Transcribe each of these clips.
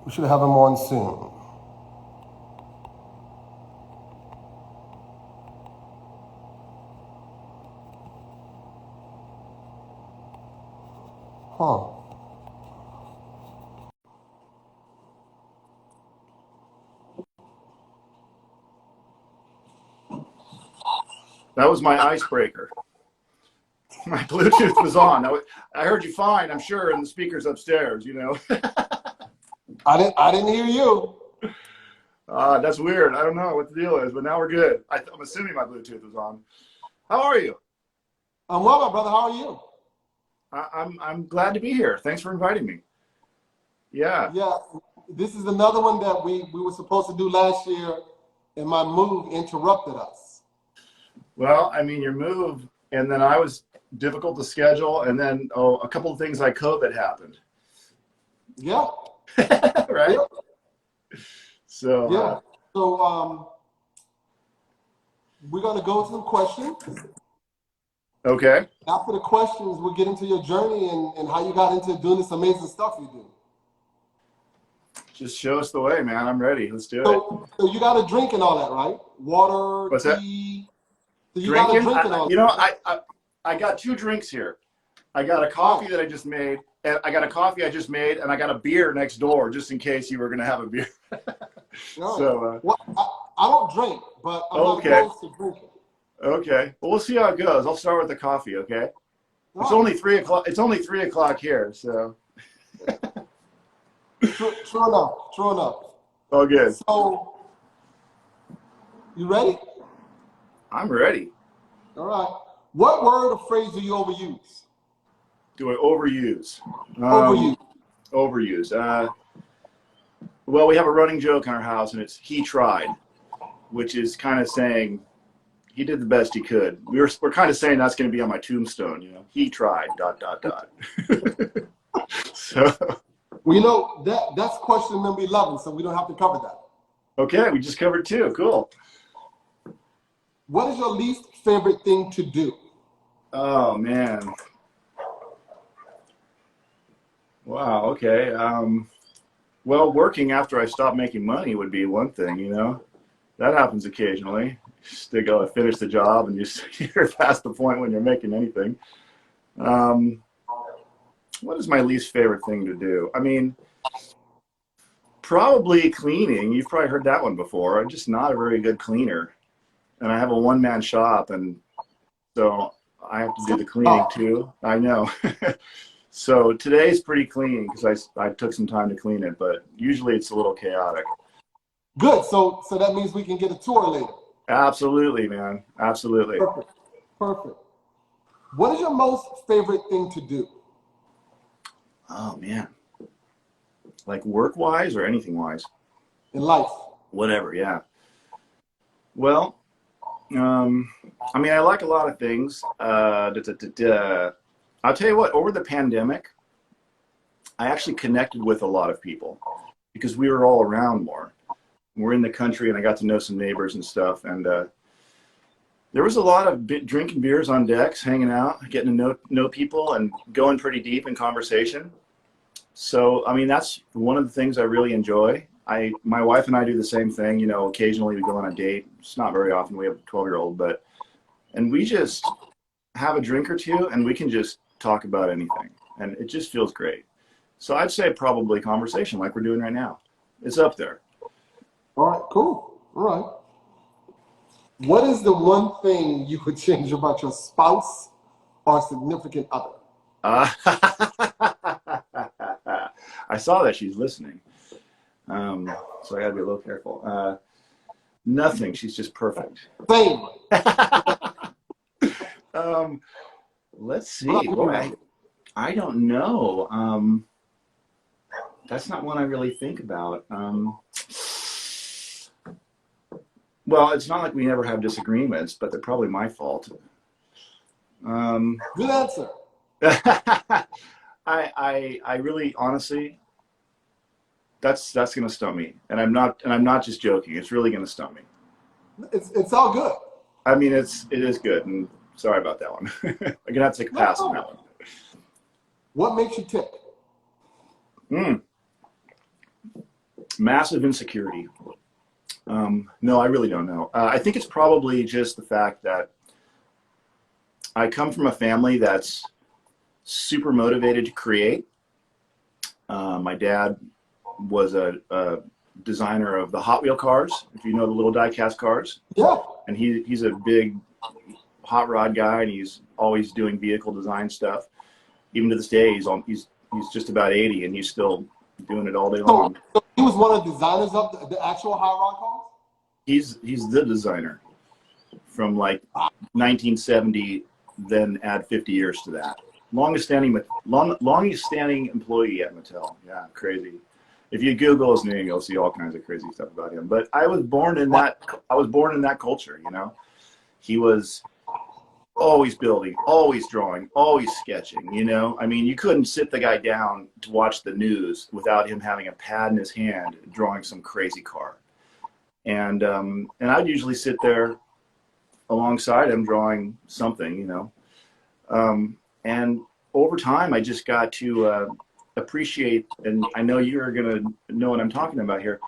We should have him on soon. Huh. That was my icebreaker. My Bluetooth was on. I heard you fine, I'm sure, in the speakers upstairs, you know. I didn't hear you. That's weird. I don't know what the deal is, but now we're good. I'm assuming my Bluetooth was on. How are you? I'm well, my brother. How are you? I'm glad to be here. Thanks for inviting me. Yeah. Yeah, this is another one that we were supposed to do last year, and my move interrupted us. Well, I mean, your move, and then I was difficult to schedule, and then a couple of things like COVID happened. Yeah. Right? Yeah. So, Yeah. So we're gonna go to some questions. okay. After the questions, we'll get into your journey and how you got into doing this amazing stuff you do. Just show us the way, man. I'm ready. Let's do it. So you got a drink and all that, right? Water, What's that? tea. So you got a Drinking? drink and all You know, that. I got two drinks here. I got a coffee that I just made, and I got a coffee I just made, and I got a beer next door just in case you were going to have a beer. No. So, well, I don't drink, but I'm okay. not opposed to drinking. Okay. Well, we'll see how it goes. I'll start with the coffee, okay? It's Right. only 3 o'clock. It's only 3 o'clock here, so. True enough. True enough. All good. So, you ready? I'm ready. All right. What word or phrase do you overuse? Do I overuse? Overuse. Overuse. Well, we have a running joke in our house, and it's "he tried," which is kind of saying he did the best he could. We're kind of saying that's going to be on my tombstone, you know. He tried. ... So. Well, you know that's question number 11, so we don't have to cover that. Okay, we just covered two. Cool. What is your least favorite thing to do? Oh man. Wow. Okay. Well, working after I stop making money would be one thing, you know. That happens occasionally. Just to go finish the job and you're past the point when you're making anything. What is my least favorite thing to do? I mean, probably cleaning. You've probably heard that one before. I'm just not a very good cleaner. And I have a one-man shop, and so I have to do the cleaning too. I know. So today's pretty clean because I took some time to clean it, but usually it's a little chaotic. Good. So that means we can get a tour later. Absolutely, man. Absolutely. Perfect. Perfect. What is your most favorite thing to do? Oh, man. Like work-wise or anything-wise? In life. Whatever, yeah. Well, I mean, I like a lot of things. I'll tell you what, over the pandemic, I actually connected with a lot of people because we were all around more. We're in the country, and I got to know some neighbors and stuff. And there was a lot of drinking beers on decks, hanging out, getting to know people, and going pretty deep in conversation. So, I mean, that's one of the things I really enjoy. My wife and I do the same thing. You know, occasionally we go on a date. It's not very often. We have a 12-year-old, and we just have a drink or two, and we can just talk about anything, and it just feels great. So I'd say probably conversation like we're doing right now. It's up there. All right, cool. All right. What is the one thing you would change about your spouse or significant other? I saw that she's listening. So I gotta be a little careful. Nothing, she's just perfect. Same. Let's see. Boy, I don't know. That's not one I really think about. Well, it's not like we never have disagreements, but they're probably my fault. Good answer. I really, honestly, that's gonna stump me, and I'm not just joking. It's really gonna stump me. It's all good. I mean, it is good, and sorry about that one. I'm gonna have to take a pass on that one. What makes you tick? Massive insecurity. No, I really don't know. I think it's probably just the fact that I come from a family that's super motivated to create. My dad was a designer of the Hot Wheel cars, if you know the little die-cast cars. Yeah. And he's a big hot rod guy, and he's always doing vehicle design stuff. Even to this day, he's just about 80, and he's still doing it all day long. So he was one of the designers of the actual hot rod cars? He's the designer from like 1970, then add 50 years to that. Longest standing employee at Mattel. Yeah, crazy. If you Google his name, you'll see all kinds of crazy stuff about him. But I was born in that culture, you know. He was always building, always drawing, always sketching, you know. I mean, you couldn't sit the guy down to watch the news without him having a pad in his hand drawing some crazy car. And I'd usually sit there alongside him drawing something, you know. And over time, I just got to appreciate, and I know you're going to know what I'm talking about here,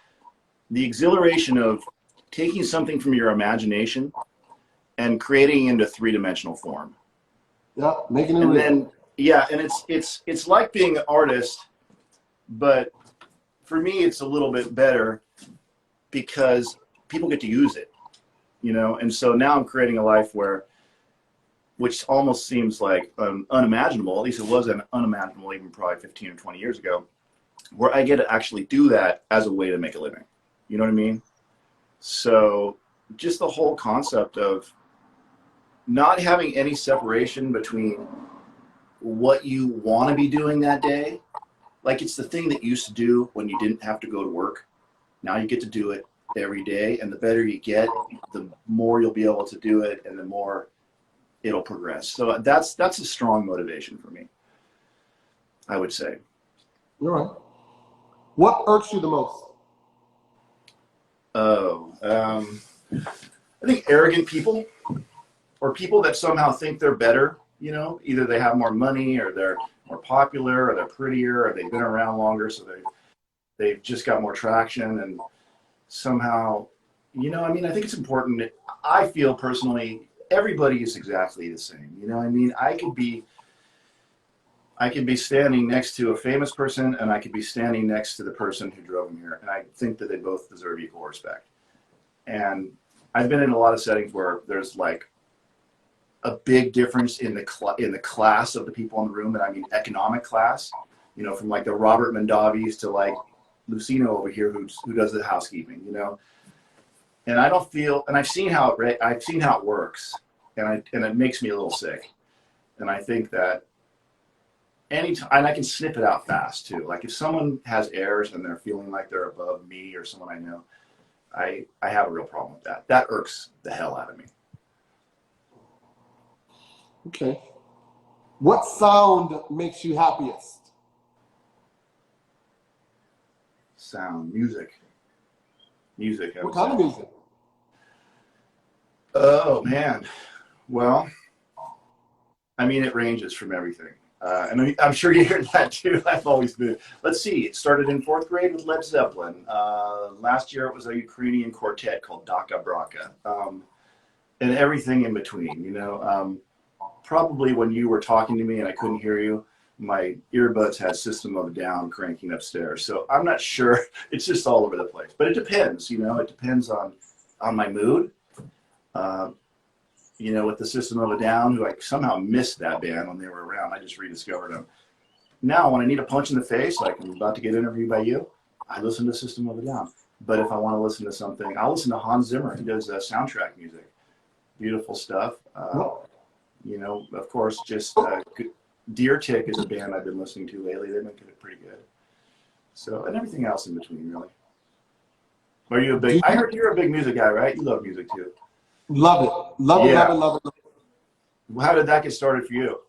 the exhilaration of taking something from your imagination and creating it into three-dimensional form. Yeah, making it and real. Then, yeah, and it's like being an artist, but for me, it's a little bit better because people get to use it, you know. And so now I'm creating a life which almost seems like unimaginable, at least it wasn't unimaginable even probably 15 or 20 years ago, where I get to actually do that as a way to make a living. You know what I mean? So just the whole concept of not having any separation between what you want to be doing that day, like it's the thing that you used to do when you didn't have to go to work. Now you get to do it every day, and the better you get, the more you'll be able to do it, and the more it'll progress. So that's a strong motivation for me, I would say. You're right. What irks you the most? I think arrogant people, or people that somehow think they're better, you know, either they have more money, or they're more popular, or they're prettier, or they've been around longer, so they've just got more traction, and somehow, you know, I mean, I think it's important. I feel personally, everybody is exactly the same. You know, I mean, I could be standing next to a famous person, and I could be standing next to the person who drove him here, and I think that they both deserve equal respect. And I've been in a lot of settings where there's like a big difference in the class of the people in the room, and I mean economic class. You know, from like the Robert Mondavis to like Lucino over here, who does the housekeeping. You know. And I don't feel, and I've seen how it works, and it makes me a little sick. And I think that anytime, and I can snip it out fast too. Like if someone has airs and they're feeling like they're above me or someone I know, I have a real problem with that. That irks the hell out of me. Okay. What sound makes you happiest? Sound, music. What kind of music? Oh man, well, I mean, it ranges from everything, and I'm sure you hear that too. I've always been. Let's see, it started in 4th grade with Led Zeppelin. Last year it was a Ukrainian quartet called Daka Braka, and everything in between. You know, probably when you were talking to me and I couldn't hear you, my earbuds had System of a Down cranking upstairs. So I'm not sure. It's just all over the place. But it depends, you know. It depends on my mood. You know, with the System of a Down, who I somehow missed that band when they were around. I just rediscovered them. Now, when I need a punch in the face, like I'm about to get interviewed by you, I listen to System of a Down. But if I want to listen to something, I'll listen to Hans Zimmer. He does soundtrack music. Beautiful stuff. You know, of course, just Deer Tick is a band I've been listening to lately. They've been pretty good. So, and everything else in between, really. Are you a big? I heard you're a big music guy, right? You love music too. Love it. Love it, Yeah. love it. How did that get started for you?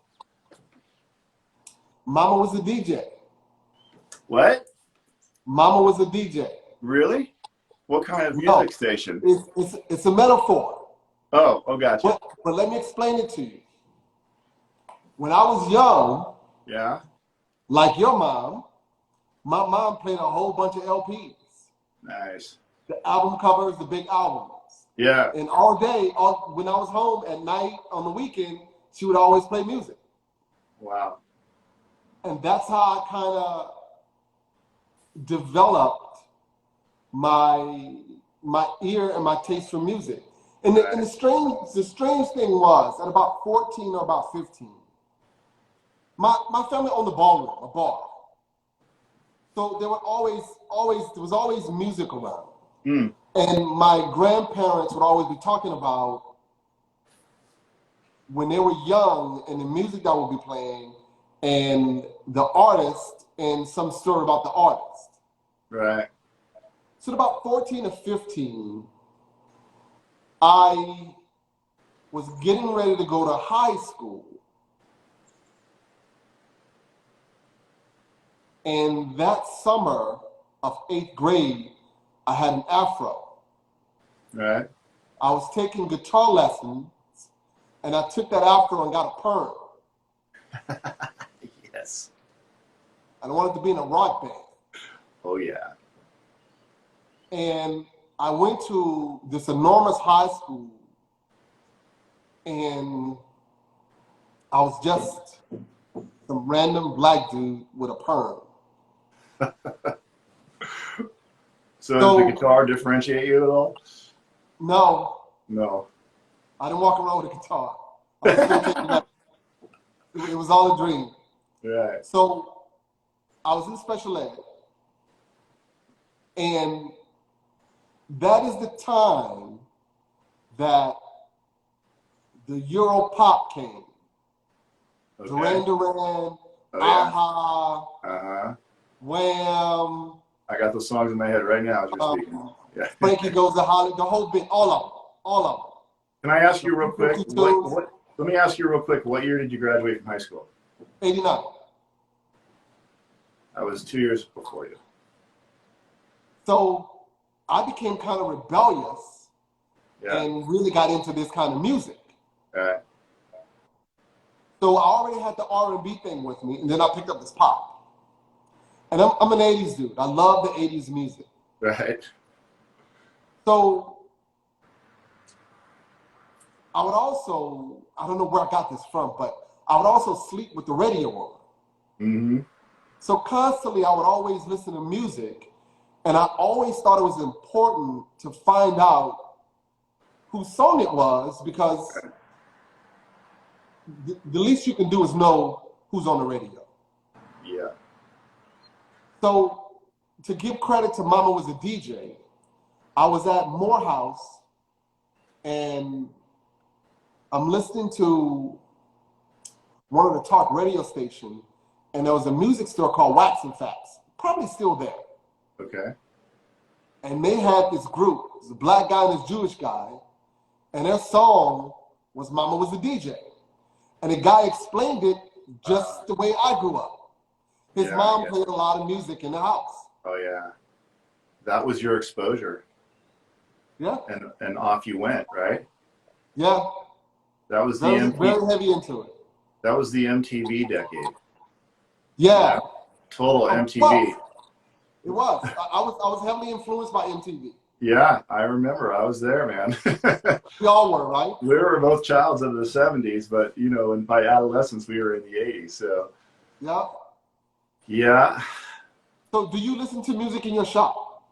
Mama was a DJ. What? Mama was a DJ. Really? What kind of music station? It's a metaphor. Oh, gotcha. But let me explain it to you. When I was young, Yeah. like your mom, my mom played a whole bunch of LPs. Nice. The album covers, the big albums. Yeah. And all day, when I was home at night on the weekend, she would always play music. Wow. And that's how I kind of developed my ear and my taste for music. And the strange thing was, at about 14 or about 15, my family owned a ballroom, a bar. So there was always music around. Mm. And my grandparents would always be talking about when they were young and the music that would be playing and the artist and some story about the artist. Right. So at about 14 or 15, I was getting ready to go to high school. And that summer of 8th grade, I had an afro. Right. I was taking guitar lessons, and I took that afro and got a perm. Yes. And I wanted to be in a rock band. Oh, yeah. And I went to this enormous high school, and I was just some random black dude with a perm. So did the guitar differentiate you at all? No, No. I didn't walk around with a guitar. I was still taking that. It was all a dream. Right. So I was in special ed, and that is the time that the Euro pop came. Okay. Duran Duran, Oh, yeah. Aha, Uh-huh. Wham, I got those songs in my head right now as you're speaking. Yeah. Frankie Goes to Hollywood, the whole bit, all of them. Can I ask you real quick? 52s. Let me ask you real quick. What year did you graduate from high school? 89. I was 2 years before you. So I became kind of rebellious Yeah. and really got into this kind of music. Right. So I already had the R&B thing with me, and then I picked up this pop. And I'm an 80s dude. I love the 80s music. Right. So I would also, I don't know where I got this from, but I would also sleep with the radio on. Mm-hmm. So constantly I would always listen to music, and I always thought it was important to find out whose song it was, because the least you can do is know who's on the radio. Yeah. So to give credit to Mama was a DJ, I was at Morehouse, and I'm listening to one of the talk radio stations, and there was a music store called Wax and Facts, probably still there. Okay. And they had this group, it was a black guy and this Jewish guy, and their song was Mama Was a DJ. And the guy explained it just the way I grew up. His mom played a lot of music in the house. Oh, yeah. That was your exposure. Yeah. And off you went, right? Yeah. That was very heavy into it. That was the MTV decade. Yeah. Total MTV. Well, it was. I was heavily influenced by MTV. Yeah, I remember. I was there, man. We all were, right? We were both childs of the 70s, but, you know, and by adolescence, we were in the 80s. So, Yeah. yeah. So do you listen to music in your shop?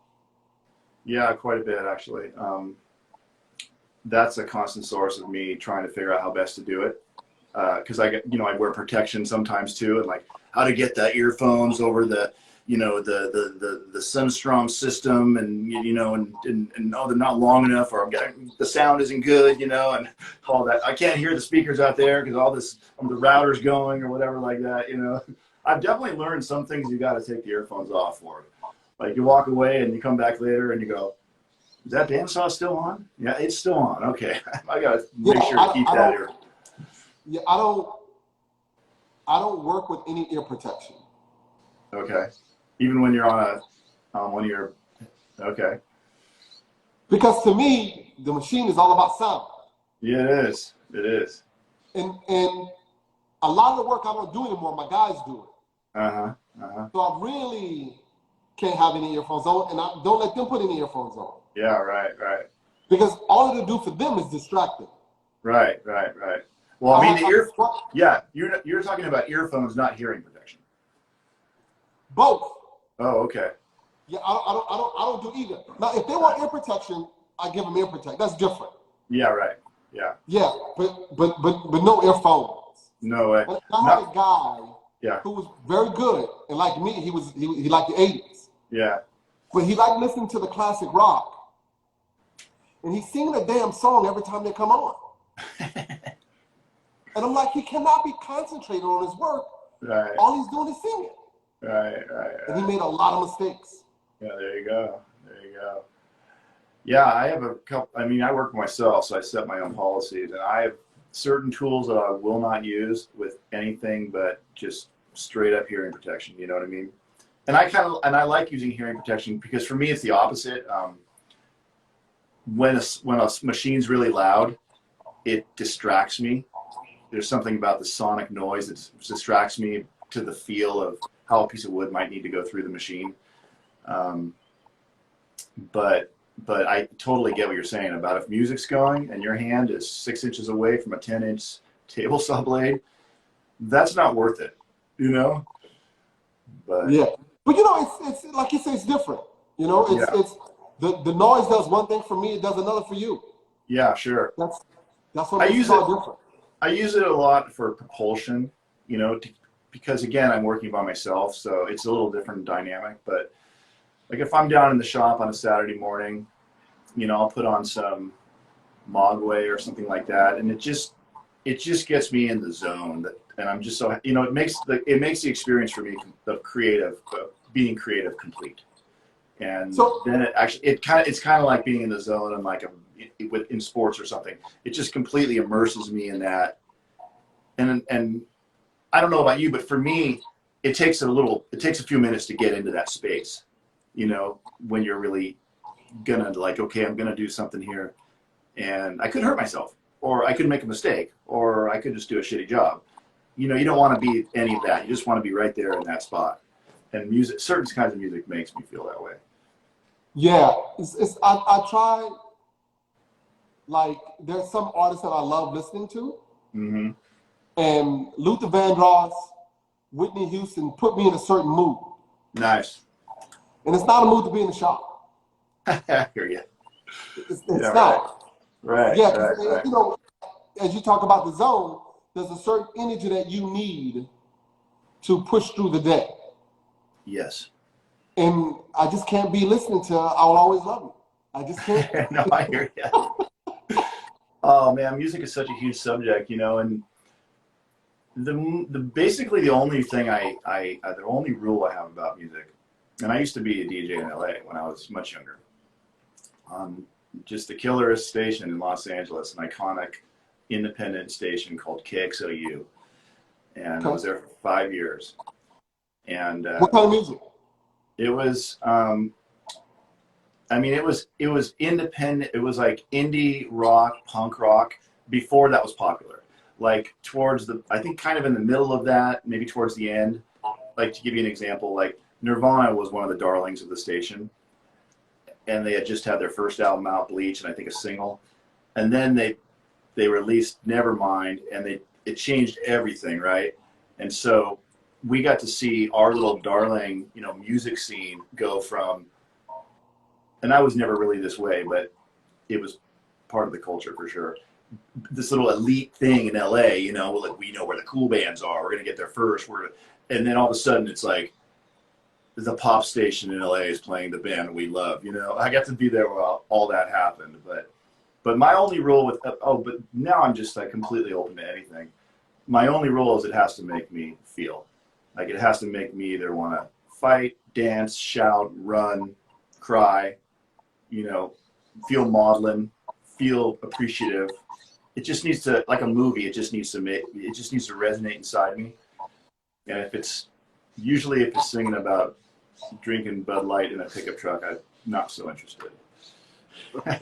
Yeah, quite a bit, actually. That's a constant source of me trying to figure out how best to do it. Because I wear protection sometimes too, and like how to get the earphones over the, the Sunstrom system, and and oh, they're not long enough, or the sound isn't good, and all that. I can't hear the speakers out there because all this, the router's going or whatever like that. I've definitely learned some things you got to take the earphones off for. Like you walk away and you come back later and you go, is that bandsaw still on? Yeah, it's still on. Okay, I got to make sure to keep that ear. Yeah, I don't work with any ear protection. Okay. Even when you're on one of your, okay. Because to me, the machine is all about sound. Yeah, it is. It is. And a lot of the work I don't do anymore, my guys do it. Uh-huh. Uh-huh. So I've really can't have any earphones on, and I don't let them put any earphones on. Yeah, right. Because all it'll do for them is distract them. Right. Well, I mean, you're talking about earphones, not hearing protection. Both. Oh, okay. Yeah, I don't do either. Now, if they want ear protection, I give them ear protection. That's different. Yeah, right. Yeah. Yeah, but no earphones. No way. And I had a guy Yeah. who was very good, and like me, he liked the 80s. Yeah. But he liked listening to the classic rock. And he's singing a damn song every time they come on. And I'm like, he cannot be concentrated on his work. Right. All he's doing is singing. Right. And he made a lot of mistakes. Yeah, there you go. Yeah, I have a couple. I mean, I work for myself, so I set my own policies, and I have certain tools that I will not use with anything but just straight up hearing protection. You know what I mean? And I like using hearing protection because for me it's the opposite. When a machine's really loud, it distracts me. There's something about the sonic noise that distracts me to the feel of how a piece of wood might need to go through the machine. But I totally get what you're saying about if music's going and your hand is 6 inches away from a 10-inch table saw blade, that's not worth it, you know? But yeah. But you know, it's like you say, it's different. You know, it's the noise does one thing for me, it does another for you. Yeah, sure. That's what makes it all different. I use it a lot for propulsion, you know, because again, I'm working by myself, so it's a little different dynamic. But like if I'm down in the shop on a Saturday morning, you know, I'll put on some Mogwai or something like that, and it just gets me in the zone. And I'm just so, you know, it makes the experience for me of being creative complete. And so, then it's kind of like being in the zone and like in sports or something. It just completely immerses me in that. And I don't know about you, but for me, it takes a few minutes to get into that space, you know, when you're really gonna like, okay, I'm gonna do something here and I could hurt myself, or I could make a mistake, or I could just do a shitty job. You know, you don't want to be any of that. You just want to be right there in that spot. And music, certain kinds of music makes me feel that way. Yeah, I try, like, there's some artists that I love listening to. Mm-hmm. And Luther Vandross, Whitney Houston put me in a certain mood. Nice. And it's not a mood to be in the shop. I hear you. It's not. Right. Yeah, right. You know, as you talk about the zone, there's a certain energy that you need to push through the day. Yes. And I just can't be listening to I Will Always Love You. I just can't. No, I hear you. Oh man, music is such a huge subject, you know, and basically the only thing the only rule I have about music, and I used to be a DJ in LA when I was much younger, just the killerest station in Los Angeles, an iconic independent station called KXOU, and I was there for 5 years. And what kind of music? It was, I mean, it was independent. It was like indie rock, punk rock before that was popular. Like towards I think kind of in the middle of that, maybe towards the end. Like to give you an example, like Nirvana was one of the darlings of the station, and they had just had their first album out, Bleach, and I think a single, and then they released Nevermind, and it changed everything, right? And so we got to see our little darling, you know, music scene go from, and I was never really this way, but it was part of the culture for sure. This little elite thing in LA, you know, like we know where the cool bands are. We're gonna get there first. And then all of a sudden it's like the pop station in LA is playing the band we love. You know, I got to be there while all that happened. But my only rule but now I'm just like completely open to anything. My only rule is it has to make me feel. Like it has to make me either want to fight, dance, shout, run, cry, you know, feel maudlin, feel appreciative. It just needs to, like a movie, it just needs to resonate inside me. And if it's singing about drinking Bud Light in a pickup truck, I'm not so interested. Right.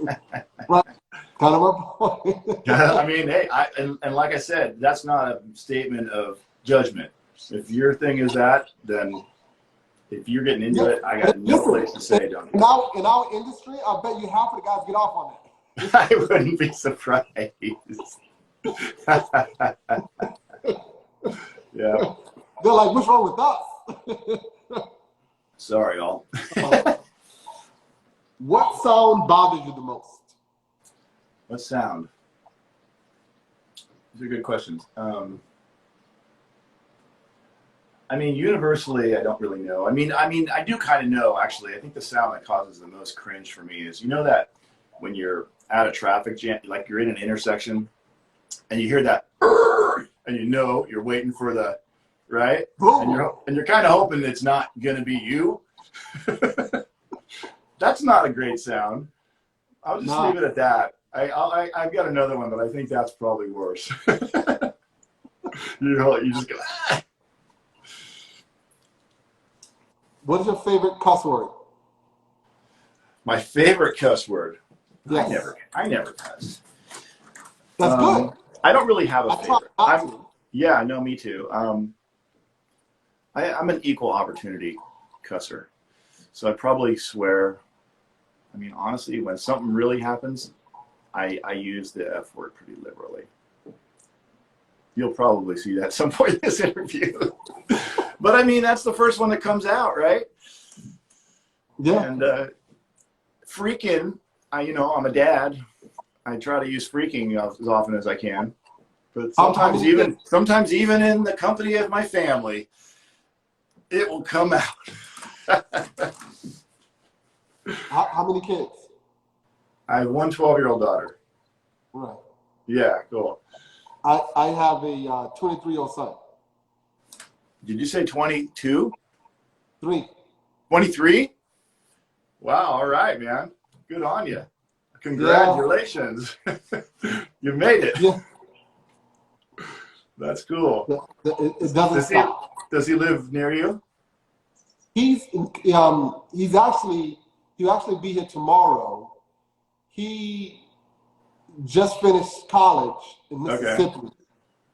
Kind of a point. I mean, hey, and like I said, that's not a statement of judgment. If your thing is that, then if you're getting into it, I got no Listen, place to say don't. in our industry, I bet you half of the guys get off on that. I wouldn't be surprised. Yeah. They're like, what's wrong with us? Sorry, all. What sound bothers you the most? What sound? These are good questions. I mean, universally, I don't really know. I mean, I do kind of know, actually. I think the sound that causes the most cringe for me is, you know that when you're at a traffic jam, like you're in an intersection, and you hear that, and you know you're waiting for the, right? Boom. And you're kind of hoping it's not going to be you. That's not a great sound. I'll just leave it at that. I've got another one, but I think that's probably worse. You just go, ah! What is your favorite cuss word? My favorite cuss word. Yes. I never cuss. That's good. I don't really have a I try favorite. not to. Yeah, no, me too. I'm an equal opportunity cusser. So I probably swear, I mean, honestly, when something really happens, I use the F word pretty liberally. You'll probably see that at some point in this interview. But I mean, that's the first one that comes out, right? Yeah. And freaking, I'm a dad. I try to use freaking as often as I can. But sometimes even in the company of my family, it will come out. How many kids? I have one 12-year-old daughter. Right. Yeah, cool. I have a 23-year-old son. Did you say 22? 3. 23? Wow, all right, man. Good on you. Congratulations. You made it. Yeah. That's cool. It doesn't stop. Does he live near you? He'll actually be here tomorrow. He just finished college in Mississippi,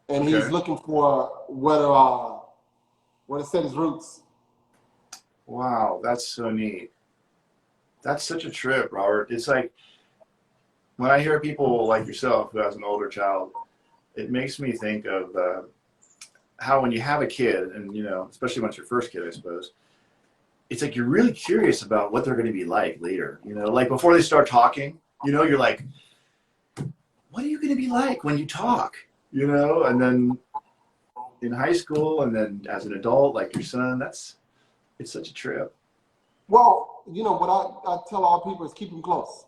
and he's looking for where to set his roots. Wow, that's so neat. That's such a trip, Robert. It's like when I hear people like yourself who has an older child, it makes me think of how when you have a kid, and especially when it's your first kid, I suppose, it's like you're really curious about what they're going to be like later. Like before they start talking, you're like, what are you going to be like when you talk? And then in high school, and then as an adult, like your son, it's such a trip. Well, what I tell all people is keep them close.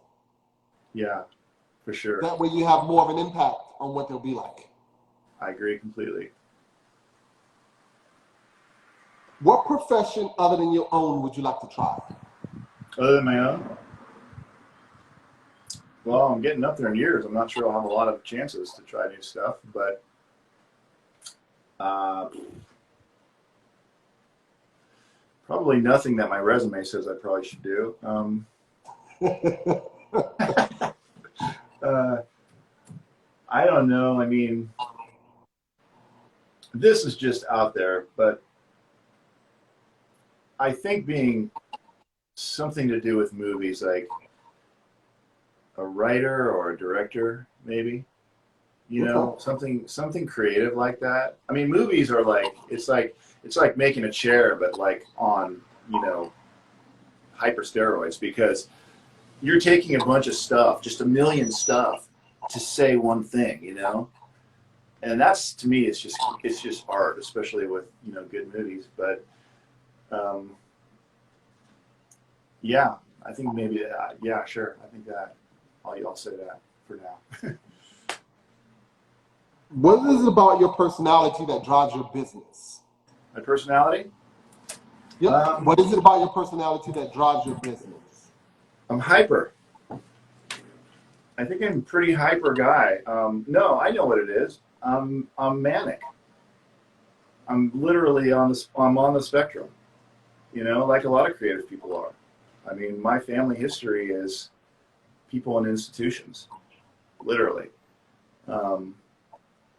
Yeah, for sure. That way you have more of an impact on what they'll be like. I agree completely. What profession other than your own would you like to try? Other than my own? Well, I'm getting up there in years. I'm not sure I'll have a lot of chances to try new stuff, but probably nothing that my resume says I probably should do. I don't know. I mean, this is just out there, but I think being something to do with movies, like a writer or a director, maybe, something creative like that. I mean, movies are it's like making a chair, but like on, hyper steroids, because you're taking a bunch of stuff, just a million stuff to say one thing, and that's, to me, it's just art, especially with, good movies. But yeah, I think maybe that. Yeah, sure. I think that I'll say that for now. What is it about your personality that drives your business? My personality? Yeah. What is it about your personality that drives your business? I'm hyper. I think I'm a pretty hyper guy. No, I know what it is. I'm manic. I'm literally on the spectrum, like a lot of creative people are. I mean, my family history is people in institutions, literally.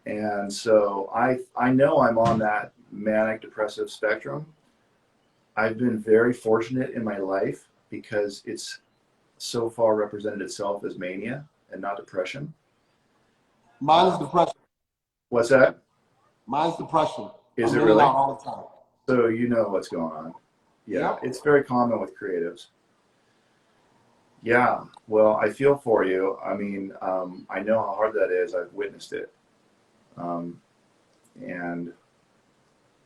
And so I know I'm on that manic depressive spectrum, I've been very fortunate in my life because it's so far represented itself as mania and not depression. Mine is depression. What's that? Mine's depression. Is I'm it in and really? out all the time. So you know what's going on. Yeah, Yep. it's very common with creatives. Yeah, well, I feel for you. I mean, I know how hard that is. I've witnessed it. Um, and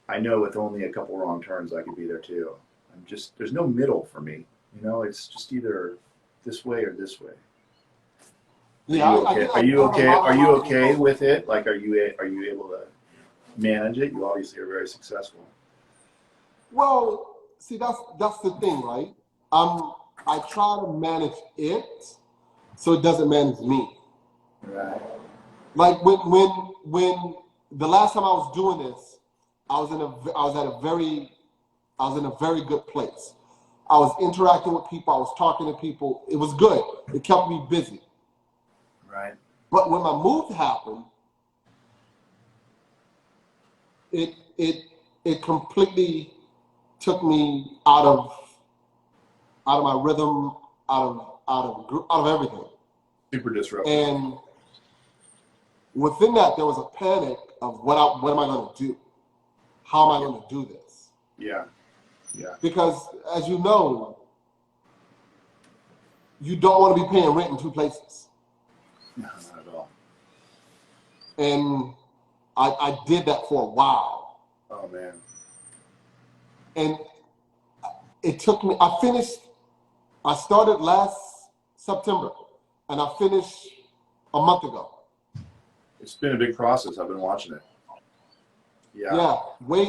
I know with only a couple wrong turns, I could be there too. There's no middle for me. You know, it's just either this way or this way. Yeah, Are you okay? Are you okay with? with it? Like, are you able to manage it? You obviously are very successful. Well, see, that's the thing, right? I try to manage it so it doesn't manage me. Right. Like when the last time I was doing this, I was in a very good place. I was interacting with people. I was talking to people. It was good. It kept me busy. Right. But when my move happened, it completely took me out of my rhythm, out of everything. Super disruptive. And within that, there was a panic of what am I going to do? How am I going to do this? Yeah. Yeah. Because as you know, you don't want to be paying rent in two places. No, not at all. And I did that for a while. Oh man. And it took me, I started last September and I finished a month ago. It's been a big process. I've been watching it. Yeah. Yeah.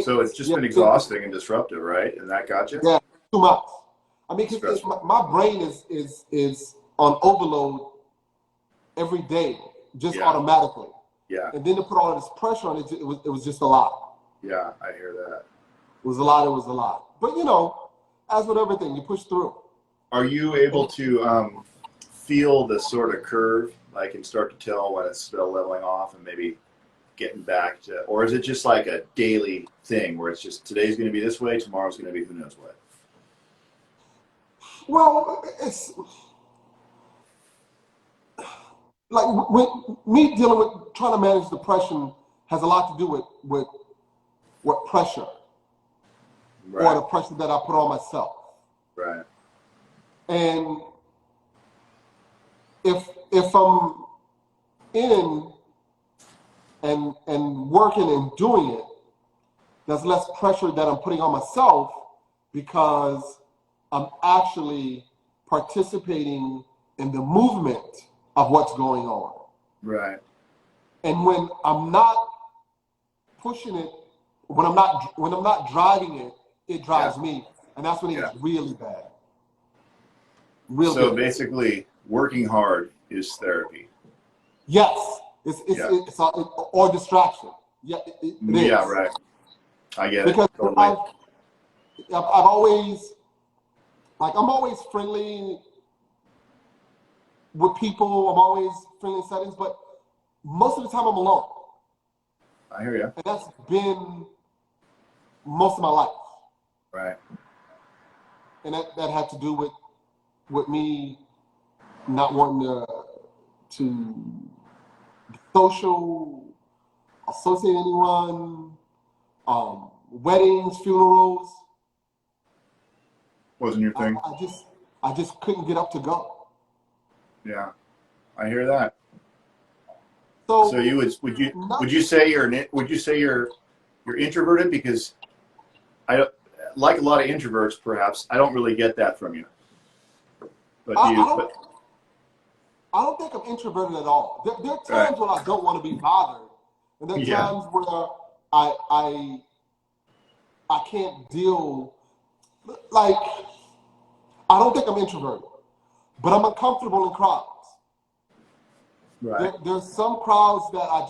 So it's just been exhausting and disruptive, right? And that got you? Yeah, too much. I mean, cause my brain is on overload every day, just automatically. Yeah. And then to put all of this pressure on it, it was just a lot. Yeah, I hear that. It was a lot. But you know, as with everything, you push through. Are you able to feel the sort of curve, like, and start to tell when it's still leveling off and maybe getting back to, or is it just like a daily thing where it's just today's going to be this way, tomorrow's going to be who knows what? Well, it's like me dealing with trying to manage depression has a lot to do with what pressure or the pressure that I put on myself. Right. And if I'm in and working and doing it, there's less pressure that I'm putting on myself because I'm actually participating in the movement of what's going on. Right. And when I'm not pushing it, when I'm not driving it, it drives me, and that's when it gets really bad. So basically, working hard is therapy. Yes, it's or distraction. Yeah, it is. Yeah, right. I get because it. Totally. I've always, like, I'm always friendly with people. I'm always friendly in settings, but most of the time I'm alone. I hear you. And that's been most of my life. Right. And that had to do with me not wanting to social, associate anyone, weddings, funerals. Wasn't your thing? I just couldn't get up to go. Yeah, I hear that. So would you say you're introverted? Because I, like a lot of introverts, perhaps I don't really get that from you. But I don't think I'm introverted at all. There are times when I don't want to be bothered, and there are times where I can't deal. Like, I don't think I'm introverted, but I'm uncomfortable in crowds. Right. There's some crowds that I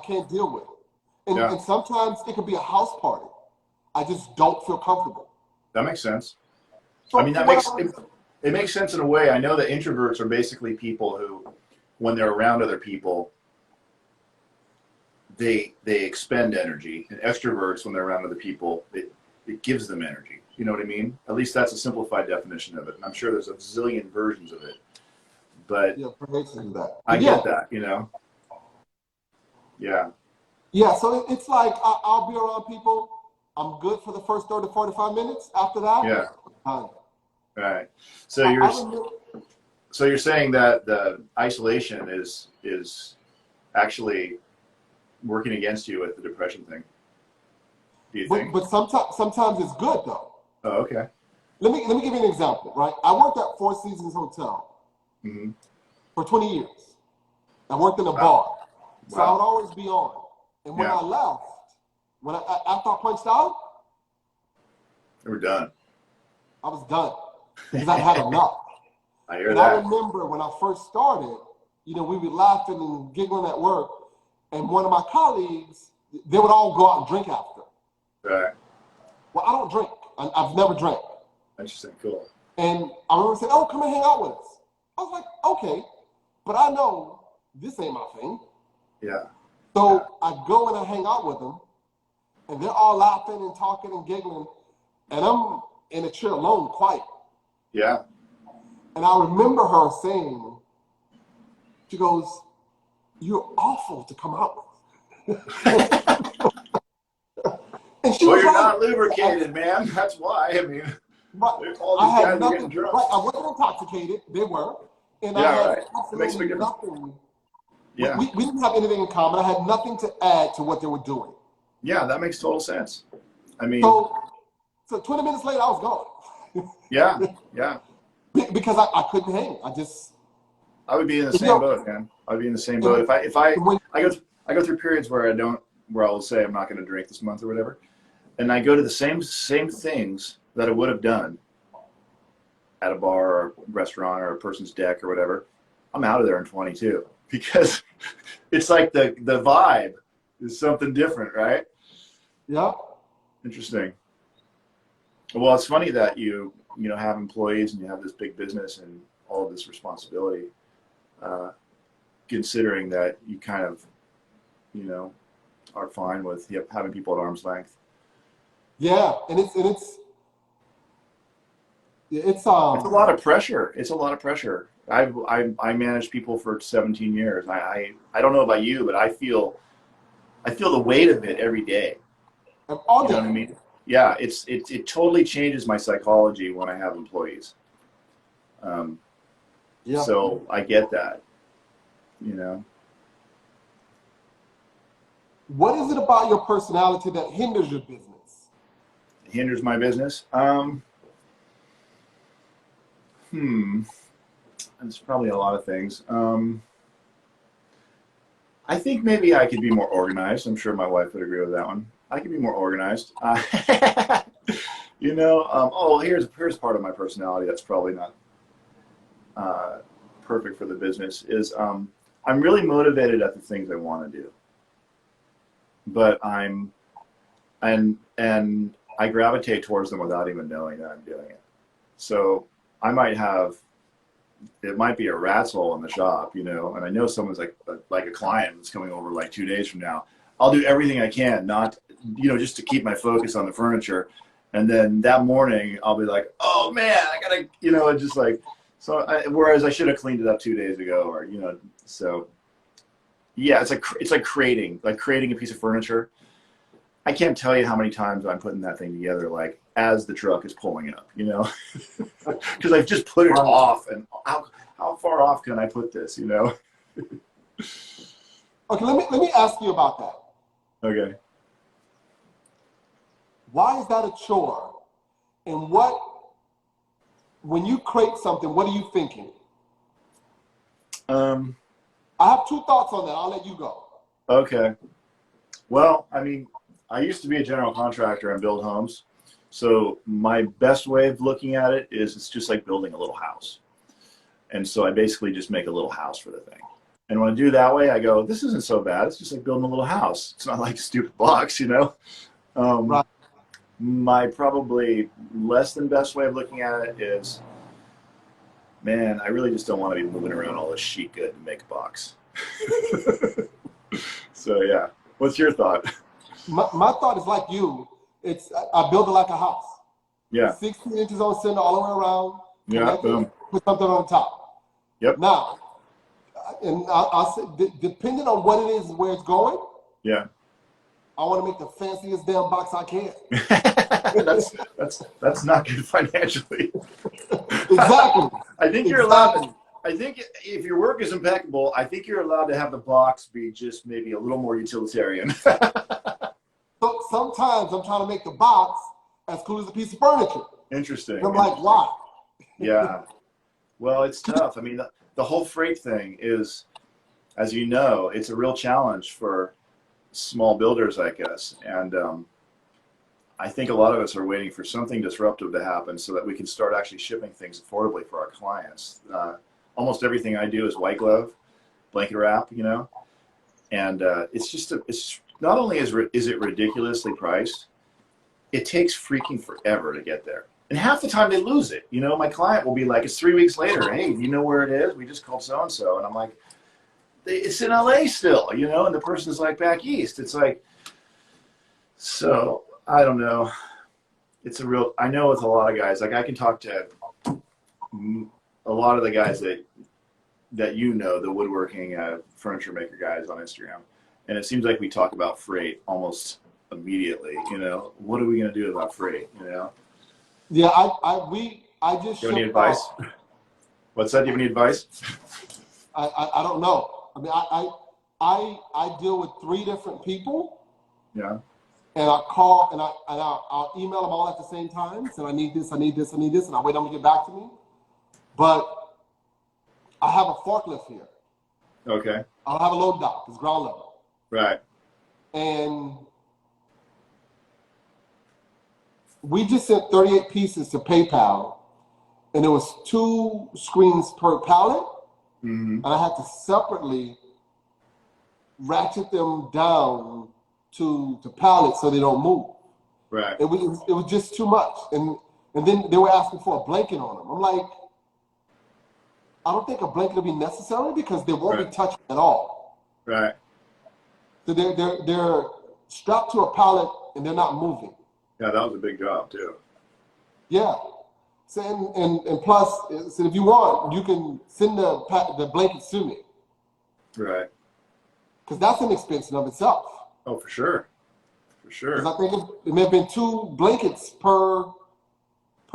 can't deal with, and sometimes it could be a house party. I just don't feel comfortable. That makes sense. So I mean, it makes sense in a way. I know that introverts are basically people who, when they're around other people, they expend energy, and extroverts, when they're around other people, it gives them energy. You know what I mean? At least that's a simplified definition of it. And I'm sure there's a zillion versions of it. But Yeah, pervasive that. I But yeah, get that, you know? Yeah. yeah. So it's like I'll be around people. I'm good for the first 30 to 45 minutes. After that, Yeah. done. Right. So I you're remember, so you're saying that the isolation is actually working against you with the depression thing. Do you think? but sometimes it's good though. Oh, okay. Let me give you an example. Right, I worked at Four Seasons Hotel Mm-hmm. for 20 years. I worked in a Wow. bar, so I Wow. would always be on. And when Yeah. I left, after I punched out, We're done. I was done because I had enough. I hear And I that. remember when I first started, we would be laughing and giggling at work, and one of my colleagues, they would all go out and drink after. Right. Well, I don't drink. I've never drank. Interesting. Cool. And I remember saying, "Oh, come and hang out with us." I was like, "Okay," but I know this ain't my thing. Yeah. So I go and I hang out with them, and they're all laughing and talking and giggling, and I'm in a chair alone, quiet. Yeah. And I remember her saying, she goes, "You're awful to come out with." And she Well, was you're right. not lubricated, man. That's why. I mean, But all I these had guys are nothing, getting drunk. right, I wasn't intoxicated, they were, and I Yeah, had right. It makes a big absolutely difference. nothing. Yeah. We didn't have anything in common. I had nothing to add to what they were doing. Yeah, that makes total sense. I mean, So 20 minutes later, I was gone. yeah, yeah. Because I couldn't hang. I would be in the You same know, boat, man. I'd be in the same boat. when, I go through periods where where I'll say I'm not going to drink this month or whatever, and I go to the same things that I would have done at a bar or a restaurant or a person's deck or whatever. I'm out of there in 22 because it's like the vibe is something different, right? yeah, Interesting. Well, it's funny that you have employees and you have this big business and all of this responsibility, considering that you kind of, are fine with having people at arm's length. yeah, and it's It's a lot of pressure. It's a lot of pressure. I managed people for 17 years. I don't know about you, but I feel the weight of it every day. all You know what I mean? Yeah, it totally changes my psychology when I have employees. Yeah. So I get that. What is it about your personality that hinders your business? It hinders my business. It's probably a lot of things. I think maybe I could be more organized. I'm sure my wife would agree with that one. I could be more organized. Here's part of my personality that's probably not perfect for the business is I'm really motivated at the things I want to do, but and I gravitate towards them without even knowing that I'm doing it. So I it might be a rat's hole in the shop, and I know someone's like a client that's coming over like 2 days from now. I'll do everything I can, not, just to keep my focus on the furniture. And then that morning I'll be like, oh man, I gotta, just like, whereas I should have cleaned it up 2 days ago or, so yeah, it's like creating a piece of furniture. I can't tell you how many times I'm putting that thing together, like as the truck is pulling up, because I've just put it off, and how far off can I put this, Okay, let me ask you about that. Okay. Why is that a chore? And when you create something, what are you thinking? I have two thoughts on that. I'll let you go. Okay. Well, I mean, I used to be a general contractor and build homes. So my best way of looking at it is it's just like building a little house. And so I basically just make a little house for the thing. And when I do that way, I go, this isn't so bad. It's just like building a little house. It's not like a stupid box, Right. My probably less than best way of looking at it is, man, I really just don't want to be moving around all this sheet good to make a box. So yeah, what's your thought? My thought is like you. I build it like a house. Yeah. 16 inches on center all the way around. Yeah. Boom. Put something on top. Yep. Now, and I'll say, depending on what it is, where it's going. Yeah. I want to make the fanciest damn box I can. that's not good financially. Exactly. I think you're allowed. I think if your work is impeccable, I think you're allowed to have the box be just maybe a little more utilitarian. So sometimes I'm trying to make the box as cool as a piece of furniture. Interesting. And I'm like, why? Yeah. Well, it's tough. I mean, the whole freight thing is, as you know, it's a real challenge for small builders like us. And I think a lot of us are waiting for something disruptive to happen so that we can start actually shipping things affordably for our clients. Almost everything I do is white glove, blanket wrap, you know, and it's just it's not only is it ridiculously priced, it takes freaking forever to get there. And half the time they lose it. You know, my client will be like, it's 3 weeks later. Hey, do you know where it is? We just called so-and-so. And I'm like, it's in LA still, you know, and the person's like back east. It's like, so I don't know. It's a real, I know with a lot of guys, like I can talk to a lot of the guys that you know, the woodworking furniture maker guys on Instagram. And it seems like we talk about freight almost immediately, you know, what are we going to do about freight, you know? Yeah, I just. Do you have any advice? What's that? Do you have any advice? I don't know. I mean, I deal with 3 different people. Yeah. And I call and I'll email them all at the same time. So I need this, I need this, I need this, and I wait on them to get back to me. But I have a forklift here. Okay. I don't have a load dock. It's ground level. Right. And we just sent 38 pieces to PayPal, and it was 2 screens per pallet. Mm-hmm. And I had to separately ratchet them down to pallets so they don't move. Right. It was just too much. And then they were asking for a blanket on them. I'm like, I don't think a blanket will be necessary because they won't be touched at all. Right. So they're strapped to a pallet and they're not moving. Yeah, that was a big job too. Yeah. So and plus, so if you want, you can send the blankets to me. Right. Because that's an expense in of itself. Oh, for sure. For sure. Because I think it may have been 2 blankets per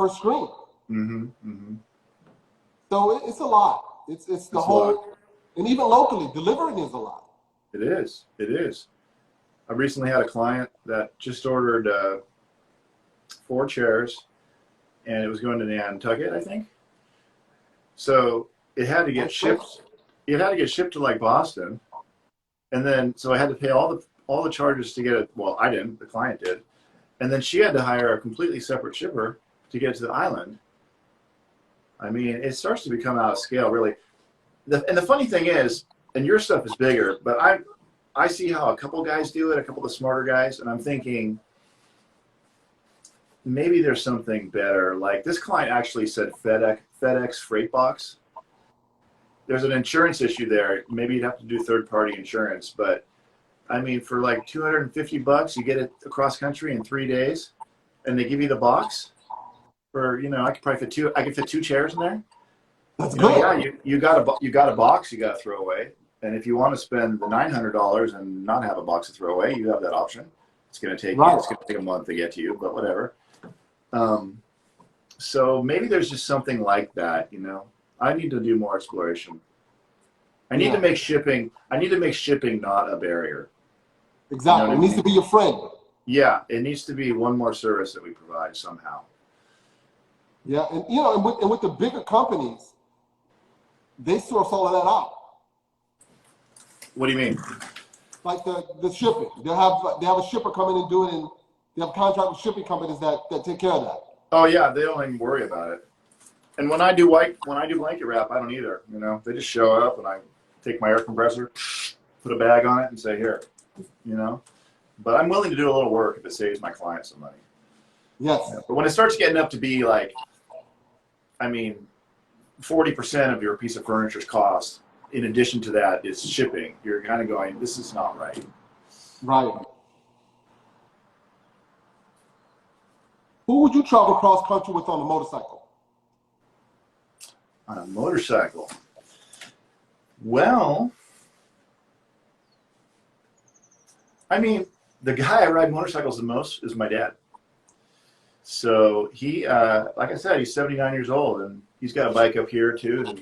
screen. Mm-hmm. Mm-hmm. So it's a lot. It's the whole, and even locally, delivering is a lot. It is. It is. I recently had a client that just ordered 4 chairs, and it was going to Nantucket, I think. So it had to get shipped. It had to get shipped to like Boston, and then so I had to pay all the charges to get it. Well, I didn't. The client did, and then she had to hire a completely separate shipper to get to the island. I mean, it starts to become out of scale, really. And the funny thing is, and your stuff is bigger, but I see how a couple guys do it, a couple of the smarter guys, and I'm thinking maybe there's something better. Like this client actually said FedEx freight box. There's an insurance issue there. Maybe you'd have to do third-party insurance, but I mean, for like $250, you get it across country in 3 days, and they give you the box. For, you know, I could probably fit 2 chairs in there. That's you know, good. yeah, you got a box you got to throw away, and if you want to spend the $900 and not have a box to throw away, you have that option. It's going to take a month to get to you, but whatever. So maybe there's just something like that. You know, I need to do more exploration. I need to make shipping. I need to make shipping not a barrier. Exactly. You know it needs to be your friend. Yeah, it needs to be one more service that we provide somehow. Yeah, and you know, and with the bigger companies, they source all of that out. What do you mean? Like the shipping, they have a shipper come in and do it, and they have contract with shipping companies that take care of that. Oh yeah, they don't even worry about it. And when I do blanket wrap, I don't either. You know, they just show up and I take my air compressor, put a bag on it, and say here. You know, but I'm willing to do a little work if it saves my client some money. Yes. Yeah, but when it starts getting up to be like, I mean, 40% of your piece of furniture's cost, in addition to that, is shipping. You're kind of going, this is not right. Right. Who would you travel cross country with on a motorcycle? On a motorcycle? Well, I mean, the guy I ride motorcycles the most is my dad. So he, like I said, he's 79 years old, and he's got a bike up here too, and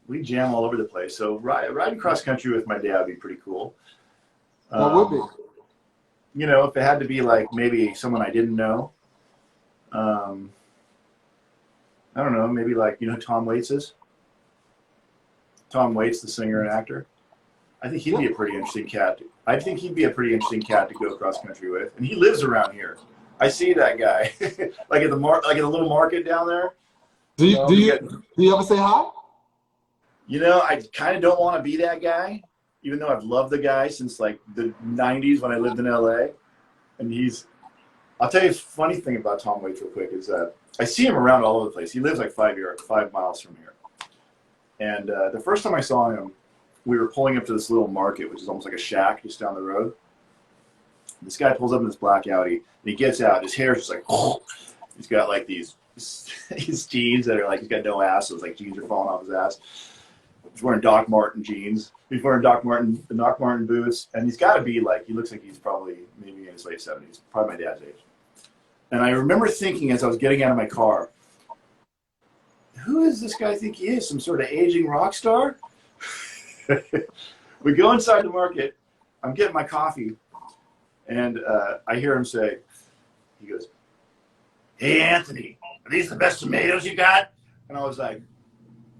we jam all over the place. So riding cross country with my dad would be pretty cool. What would be? You know, if it had to be like maybe someone I didn't know, I don't know, maybe like, you know who Tom Waits is? Tom Waits, the singer and actor. I think he'd be a pretty interesting cat. I think he'd be a pretty interesting cat to go cross country with, and he lives around here. I see that guy, like at the little market down there. Do you ever say hi? You know, I kind of don't want to be that guy, even though I've loved the guy since like the 90s when I lived in LA. And I'll tell you a funny thing about Tom Waits real quick is that I see him around all over the place. He lives like 5 miles from here. And the first time I saw him, we were pulling up to this little market, which is almost like a shack just down the road. This guy pulls up in this black Audi, and he gets out. His hair's just like, oh. He's got like these jeans that are like, he's got no ass, so it's like jeans are falling off his ass. He's wearing Doc Marten jeans. He's wearing Doc Marten boots, and he's got to be like, he looks like he's probably maybe in his late 70s, probably my dad's age. And I remember thinking as I was getting out of my car, who does this guy think he is? Some sort of aging rock star? We go inside the market. I'm getting my coffee, and I hear him say, he goes, "Hey, Anthony, are these the best tomatoes you got?" And I was like,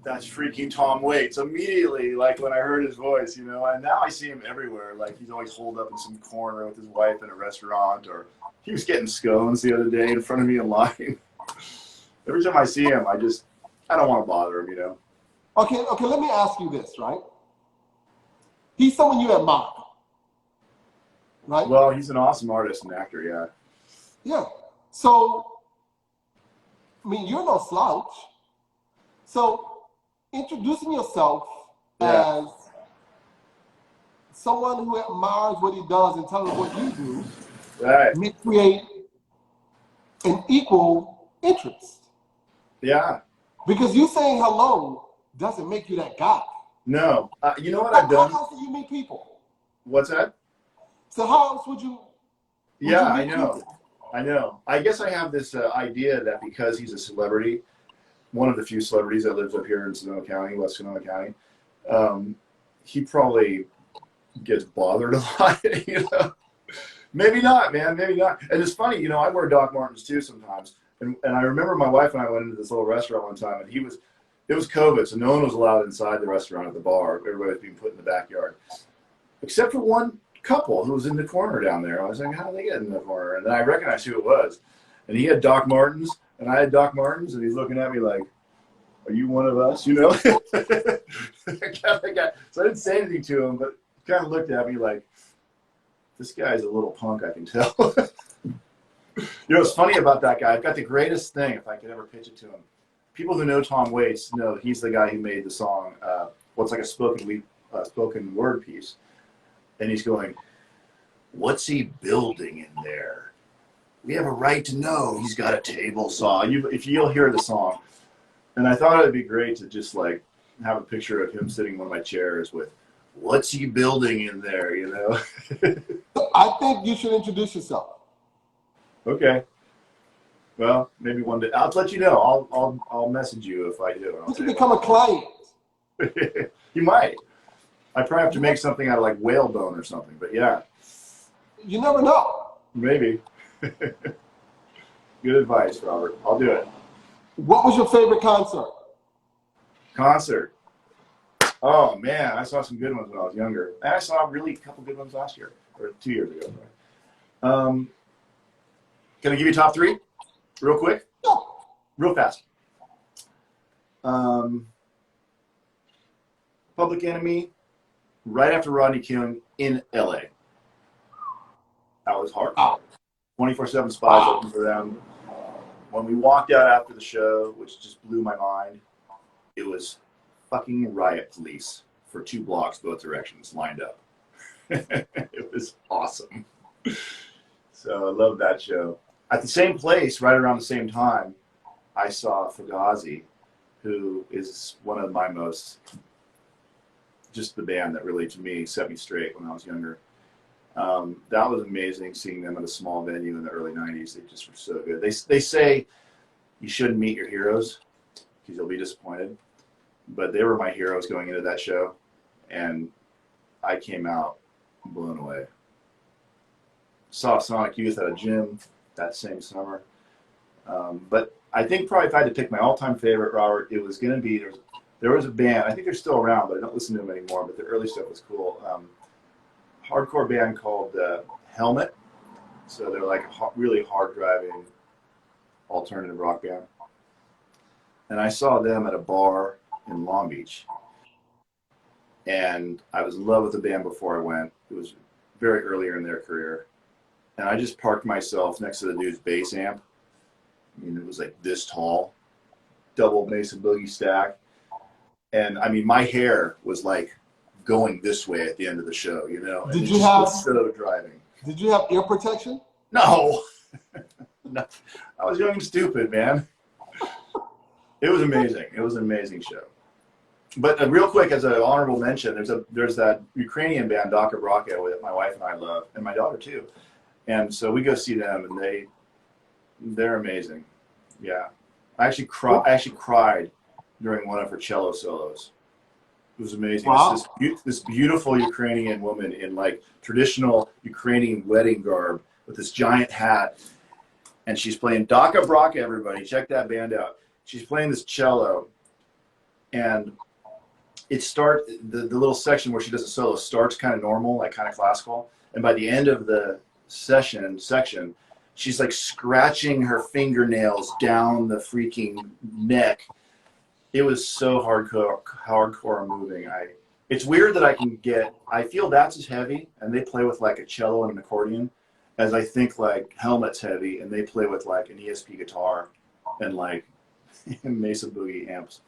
that's freaking Tom Waits. Immediately, like when I heard his voice, you know, and now I see him everywhere. Like he's always holed up in some corner with his wife in a restaurant, or he was getting scones the other day in front of me in line. Every time I see him, I don't want to bother him, you know. Okay, let me ask you this, right? He's someone you admire, right? Well, he's an awesome artist and actor, yeah. Yeah. So, I mean, you're no slouch. So, introducing yourself as someone who admires what he does and telling what you do may create an equal interest. Yeah. Because you saying hello doesn't make you that guy. No. You know what I've done? How else do you meet people? What's that? So how else would you? Yeah, I know. I know. I guess I have this idea that because he's a celebrity, one of the few celebrities that lives up here in Sonoma County, West Sonoma County, he probably gets bothered a lot, you know? Maybe not, man, maybe not. And it's funny, you know, I wear Doc Martens too sometimes. And I remember my wife and I went into this little restaurant one time, and it was COVID, so no one was allowed inside the restaurant at the bar. Everybody was being put in the backyard. Except for one couple who was in the corner down there. I was like, how did they get in the corner? And then I recognized who it was. And he had Doc Martens, and I had Doc Martens, and he's looking at me like, are you one of us? You know? So I didn't say anything to him, but he kind of looked at me like, this guy's a little punk, I can tell. You know what's funny about that guy? I've got the greatest thing, if I could ever pitch it to him. People who know Tom Waits know he's the guy who made the song, what's like a spoken word piece. And he's going, what's he building in there? We have a right to know. He's got a table saw. If you'll hear the song. And I thought it'd be great to just like have a picture of him sitting in one of my chairs with, what's he building in there, you know? I think you should introduce yourself. Okay. Well, maybe one day. I'll let you know. I'll message you if I do. You can become a client. You might. I probably have to make something out of like whalebone or something, but yeah. You never know. Maybe. Good advice, Robert. I'll do it. What was your favorite concert? Concert. Oh man, I saw some good ones when I was younger. And I saw really a couple good ones last year, or 2 years ago. Can I give you top three? Real quick? No. Real fast. Public Enemy, right after Rodney King in LA. That was hard. 24/7 Spies open for them. When we walked out after the show, which just blew my mind, it was fucking riot police for 2 blocks both directions lined up. It was awesome. So I love that show. At the same place, right around the same time, I saw Fugazi, who is one of my most, just the band that really, to me, set me straight when I was younger. That was amazing, seeing them at a small venue in the early 90s. They just were so good. They say you shouldn't meet your heroes because you'll be disappointed. But they were my heroes going into that show, and I came out blown away. Saw Sonic Youth at a gym that same summer. But I think probably if I had to pick my all-time favorite, Robert, it was going to be, there was a band, I think they're still around, but I don't listen to them anymore, but the early stuff was cool. Hardcore band called Helmet. So they're like a really hard-driving alternative rock band. And I saw them at a bar in Long Beach. And I was in love with the band before I went. It was very earlier in their career. And I just parked myself next to the dude's bass amp. I mean, it was like this tall, double Mesa Boogie stack. And I mean, my hair was like going this way at the end of the show, you know? Did you have so driving? Did you have ear protection? No. No. I was young and stupid, man. It was amazing. It was an amazing show. But real quick, as an honorable mention, there's that Ukrainian band, Daka Braka, that my wife and I love, and my daughter too. And so we go see them, and they're amazing. Yeah, I actually cried during one of her cello solos. It was amazing. Wow. This beautiful Ukrainian woman in like traditional Ukrainian wedding garb with this giant hat, and she's playing Daka Braka. Everybody, check that band out. She's playing this cello, and the little section where she does a solo starts kind of normal, like kind of classical, and by the end of the section, she's like scratching her fingernails down the freaking neck. It was so hardcore and moving. It's weird that I feel that's as heavy, and they play with like a cello and an accordion, as I think like Helmet's heavy, and they play with like an ESP guitar and like Mesa Boogie amps.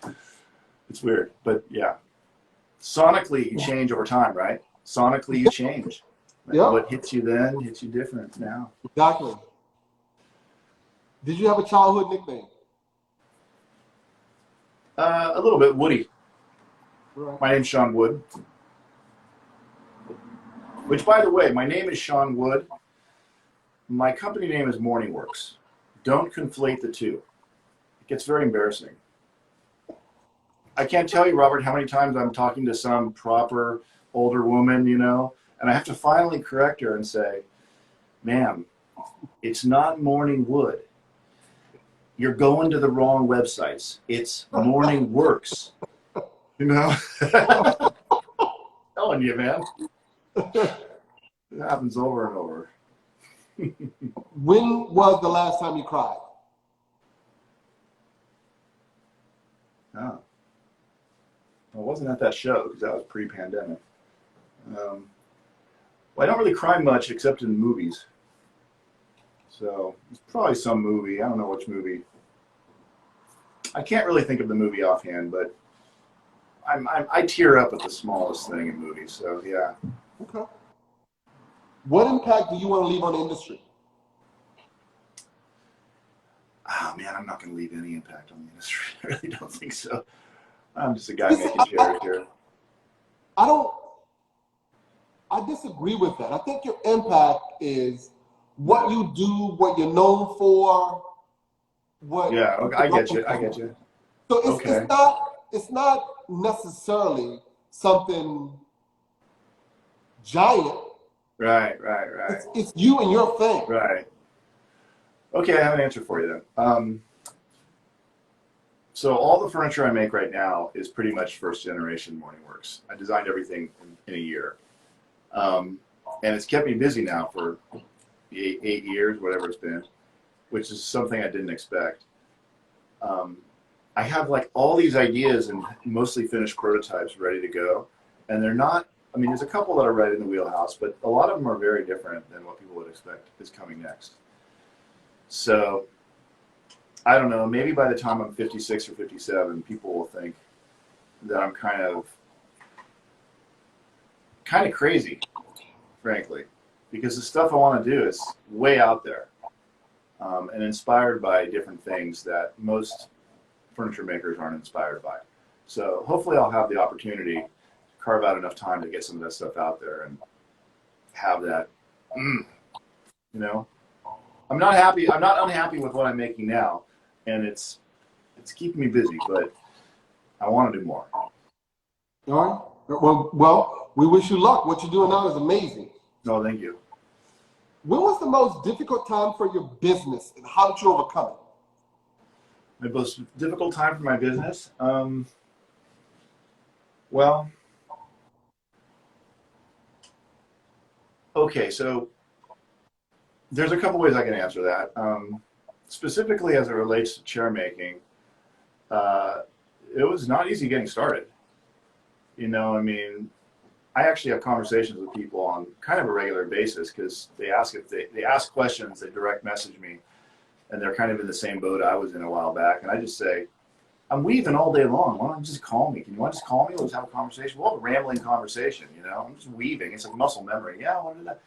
It's weird, but yeah. Sonically, you change over time, right? Sonically, you change. Like Yeah. what hits you then hits you different now. Exactly. Did you have a childhood nickname? A little bit. Woody. Right. My name's Sean Wood. Which, by the way, my name is Sean Wood. My company name is MorningWorks. Don't conflate the two. It gets very embarrassing. I can't tell you, Robert, how many times I'm talking to some proper older woman, you know, and I have to finally correct her and say, ma'am, it's not MorningWood. You're going to the wrong websites. It's MorningWorks. You know? Telling you, man. It happens over and over. When was the last time you cried? Oh. Well, it wasn't at that show because that was pre-pandemic. Well, I don't really cry much except in movies. So it's probably some movie. I don't know which movie. I can't really think of the movie offhand, but I tear up at the smallest thing in movies. So yeah. Okay. What impact do you want to leave on the industry? Oh man, I'm not going to leave any impact on the industry. I really don't think so. I'm just a guy making chairs here. I disagree with that. I think your impact is what you do, what you're known for. Yeah, okay, I get you. So Okay. it's not necessarily something giant. Right. It's you and your thing. Right. Okay, I have an answer for you then. So all the furniture I make right now is pretty much first generation MorningWorks. I designed everything in a year. And it's kept me busy now for 8 years, whatever it's been, which is something I didn't expect. I have like all these ideas and mostly finished prototypes ready to go. And they're not, I mean, there's a couple that are right in the wheelhouse, but a lot of them are very different than what people would expect is coming next. So I don't know, maybe by the time I'm 56 or 57, people will think that I'm kind of crazy, frankly, because the stuff I want to do is way out there. and inspired by different things that most furniture makers aren't inspired by. So hopefully I'll have the opportunity to carve out enough time to get some of that stuff out there and have that, you know. I'm not unhappy with what I'm making now, and it's keeping me busy, but I want to do more. All right. Well, we wish you luck. What you're doing now is amazing. No, thank you. When was the most difficult time for your business, and how did you overcome it? My most difficult time for my business? Well, okay, so there's a couple ways I can answer that. Specifically as it relates to chair making, it was not easy getting started. You know, I mean, I actually have conversations with people on kind of a regular basis because they ask questions, they direct message me, and they're kind of in the same boat I was in a while back. And I just say, I'm weaving all day long. Why don't you just call me? Can you want to just call me? Let's have a conversation. We'll have a rambling conversation, you know? I'm just weaving. It's like muscle memory. Yeah, what did that?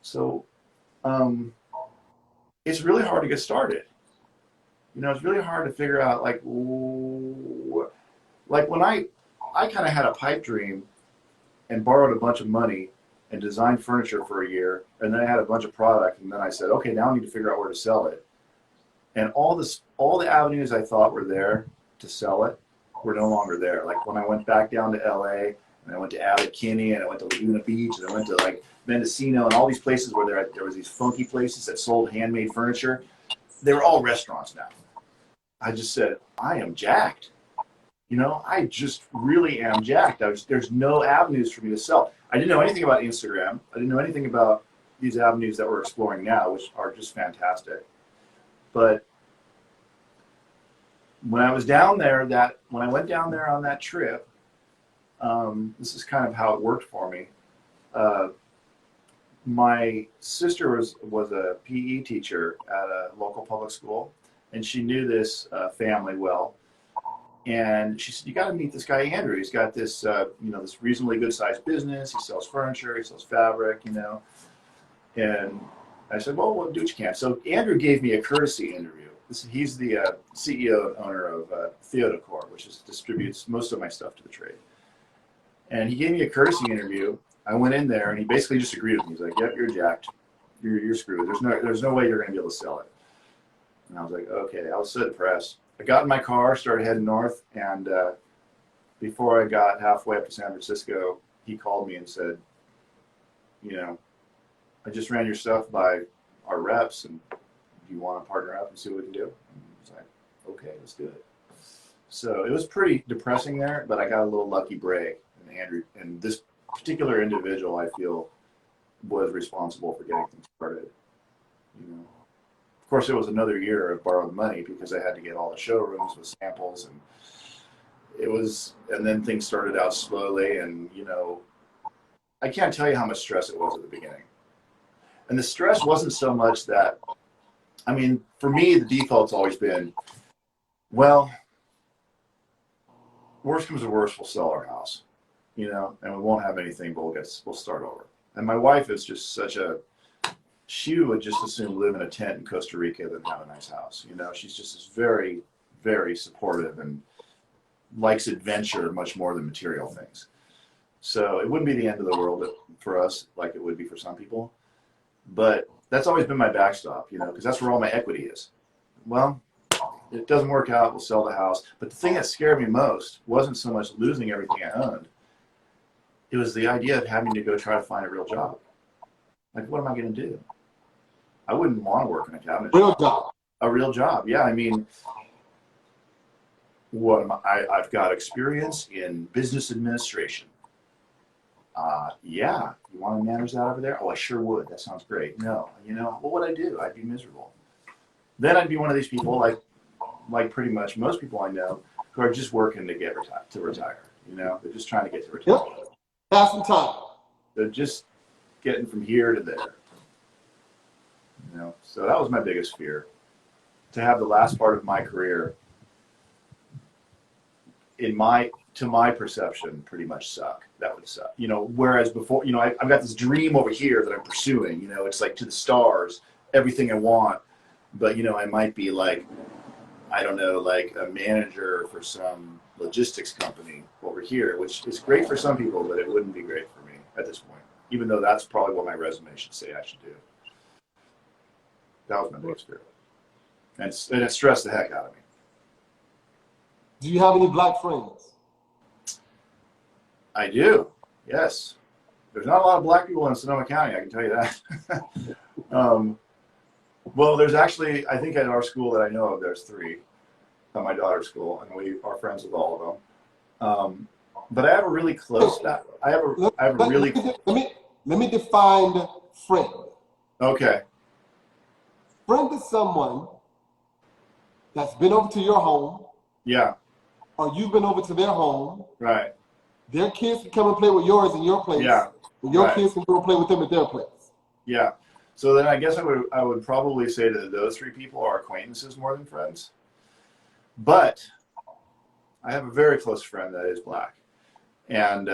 So it's really hard to get started. You know, it's really hard to figure out, like when I kind of had a pipe dream and borrowed a bunch of money and designed furniture for a year, and then I had a bunch of product, and then I said, okay, now I need to figure out where to sell it. And all the avenues I thought were there to sell it were no longer there. Like when I went back down to LA, and I went to Abbot-Kinney, and I went to Laguna Beach, and I went to like Mendocino, and all these places where there was these funky places that sold handmade furniture. They were all restaurants now. I just said, I am jacked. You know, I just really am jacked. There's no avenues for me to sell. I didn't know anything about Instagram. I didn't know anything about these avenues that we're exploring now, which are just fantastic. But when I was down there, when I went down there on that trip, this is kind of how it worked for me. My sister was a PE teacher at a local public school, and she knew this family well. And she said, you got to meet this guy, Andrew. He's got this, this reasonably good sized business. He sells furniture, he sells fabric, you know. And I said, well, we'll do what you can. So Andrew gave me a courtesy interview. He's the CEO and owner of Theodecor, which distributes most of my stuff to the trade. And he gave me a courtesy interview. I went in there, and he basically just agreed with me. He's like, yep, you're jacked. You're screwed. There's no way you're going to be able to sell it. And I was like, okay. I was so depressed. I got in my car, started heading north, and before I got halfway up to San Francisco, he called me and said, you know, I just ran your stuff by our reps, and do you want to partner up and see what we can do? And I was like, okay, let's do it. So it was pretty depressing there, but I got a little lucky break. And Andrew, and this particular individual, I feel, was responsible for getting things started. You know. Of course, it was another year of borrowed money because I had to get all the showrooms with samples, and then things started out slowly, and you know, I can't tell you how much stress it was at the beginning. And the stress wasn't so much that, I mean, for me, the default's always been, well, worst comes to worst, we'll sell our house, you know, and we won't have anything, but we'll start over. And my wife is just she would just as soon live in a tent in Costa Rica than have a nice house. You know, she's just very, very supportive and likes adventure much more than material things. So it wouldn't be the end of the world for us like it would be for some people. But that's always been my backstop, you know, because that's where all my equity is. Well, it doesn't work out, we'll sell the house. But the thing that scared me most wasn't so much losing everything I owned. It was the idea of having to go try to find a real job. Like, what am I going to do? I wouldn't want to work in a cabinet shop. A real job, yeah. I mean, I've got experience in business administration. Yeah, you want to manage that over there? Oh, I sure would. That sounds great. No, you know, what would I do? I'd be miserable. Then I'd be one of these people, like pretty much most people I know, who are just working to retire. You know, they're just trying to get to retirement. Yep. Have some time. They're just getting from here to there. You know, so that was my biggest fear, to have the last part of my career, to my perception, pretty much suck. That would suck. You know, whereas before, you know, I've got this dream over here that I'm pursuing. You know, it's like to the stars, everything I want, but you know, I might be like, I don't know, like a manager for some logistics company over here, which is great for some people, but it wouldn't be great for me at this point, even though that's probably what my resume should say I should do. That was my biggest fear. And it stressed the heck out of me. Do you have any black friends? I do, yes. There's not a lot of black people in Sonoma County, I can tell you that. Well, there's actually, I think at our school that I know of, there's 3 at my daughter's school, and we are friends with all of them. But I have a really close, Let me define friend. Okay. Friend is someone that's been over to your home, Yeah. or you've been over to their home. Right. Their kids can come and play with yours in your place. Yeah. And your Right. kids can go and play with them at their place. Yeah. So then I guess I would probably say that those 3 people are acquaintances more than friends. But I have a very close friend that is black, and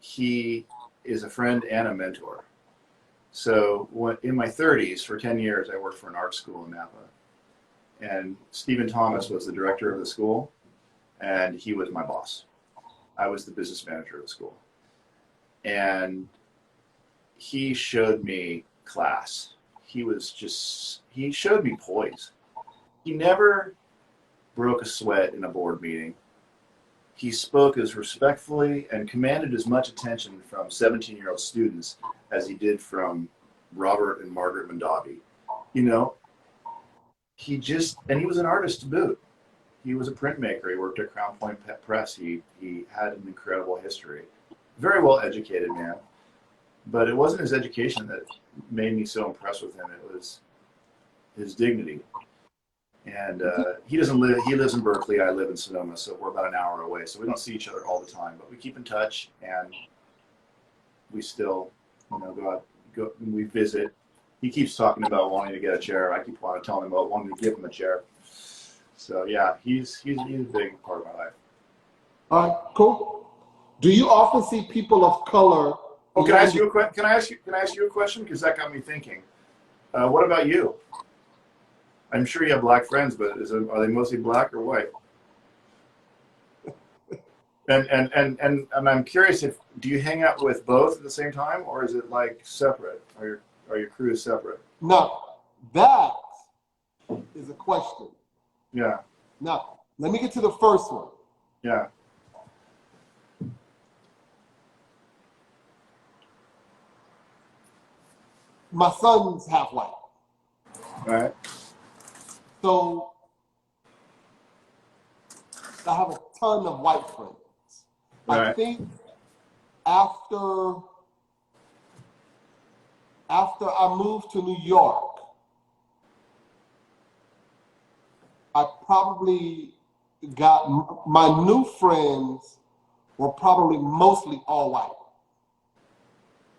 he is a friend and a mentor. So in my 30s, for 10 years, I worked for an art school in Napa, and Stephen Thomas was the director of the school, and he was my boss. I was the business manager of the school, and he showed me class. He showed me poise. He never broke a sweat in a board meeting. He spoke as respectfully and commanded as much attention from 17-year-old students as he did from Robert and Margaret Mondavi. You know, he was an artist to boot. He was a printmaker. He worked at Crown Point Press. He had an incredible history. Very well educated man. But it wasn't his education that made me so impressed with him. It was his dignity. And he lives in Berkeley. I live in Sonoma, so we're about an hour away. So we don't see each other all the time, but we keep in touch, and we still, go and we visit. He keeps talking about wanting to get a chair. I keep wanting to tell him about wanting to give him a chair. So yeah, he's a big part of my life. All right, cool. Do you often see people of color? Oh, can I ask you a question? Because that got me thinking. What about you? I'm sure you have black friends, but are they mostly black or white? And I'm curious, do you hang out with both at the same time, or is it like separate? Are your crews separate? No, that is a question. Yeah. Now, let me get to the first one. Yeah. My son's half white. All right. So I have a ton of white friends. Right. I think after I moved to New York, I probably got my new friends were probably mostly all white.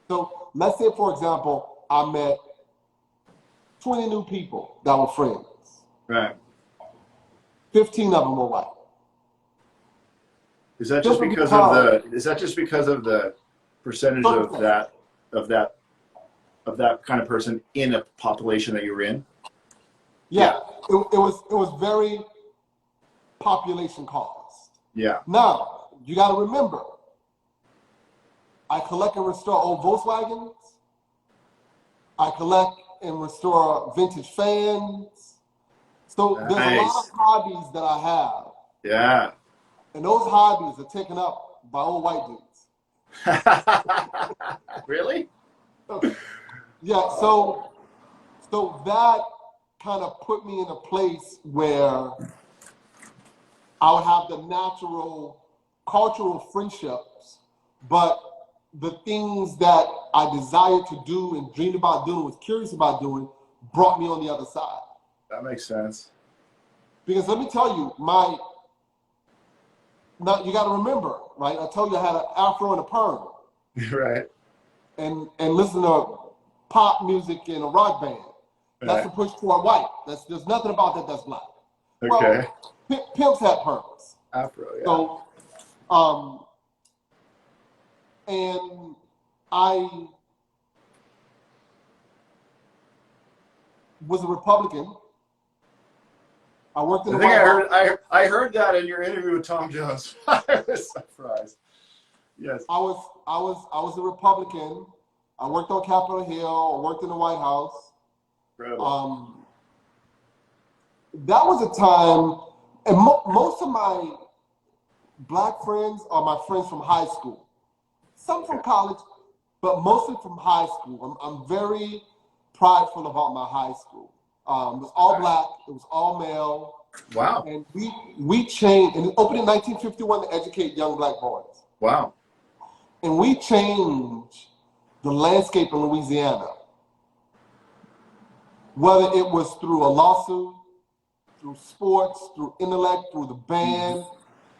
So let's say, for example, I met 20 new people that were friends. Right. 15 of them were white. Is that just because of the percentage of that kind of person in a population that you're in? Yeah. It was very population caused. Yeah. Now, you got to remember, I collect and restore old Volkswagens. I collect and restore vintage fans. So there's a lot of hobbies that I have. Yeah. And those hobbies are taken up by old white dudes. Really? Yeah, so that kind of put me in a place where I would have the natural cultural friendships, but the things that I desired to do and dreamed about doing, was curious about doing, brought me on the other side. That makes sense. Because let me tell you, now you got to remember, right? I told you I had an afro and a perm. Right. And listen to pop music in a rock band. That's a push toward white. There's nothing about that that's black. Okay. Well, pimps had perms. Afro, yeah. So, and I was a Republican I worked in I the think White House. I heard that in your interview with Tom Jones. I was surprised. Yes. I was a Republican. I worked on Capitol Hill. I worked in the White House. Incredible. That was a time, and most of my black friends are my friends from high school. Some from college, but mostly from high school. I'm very prideful about my high school. It was all black. It was all male. Wow. And we changed, and it opened in 1951 to educate young black boys. Wow. And we changed the landscape in Louisiana. Whether it was through a lawsuit, through sports, through intellect, through the band,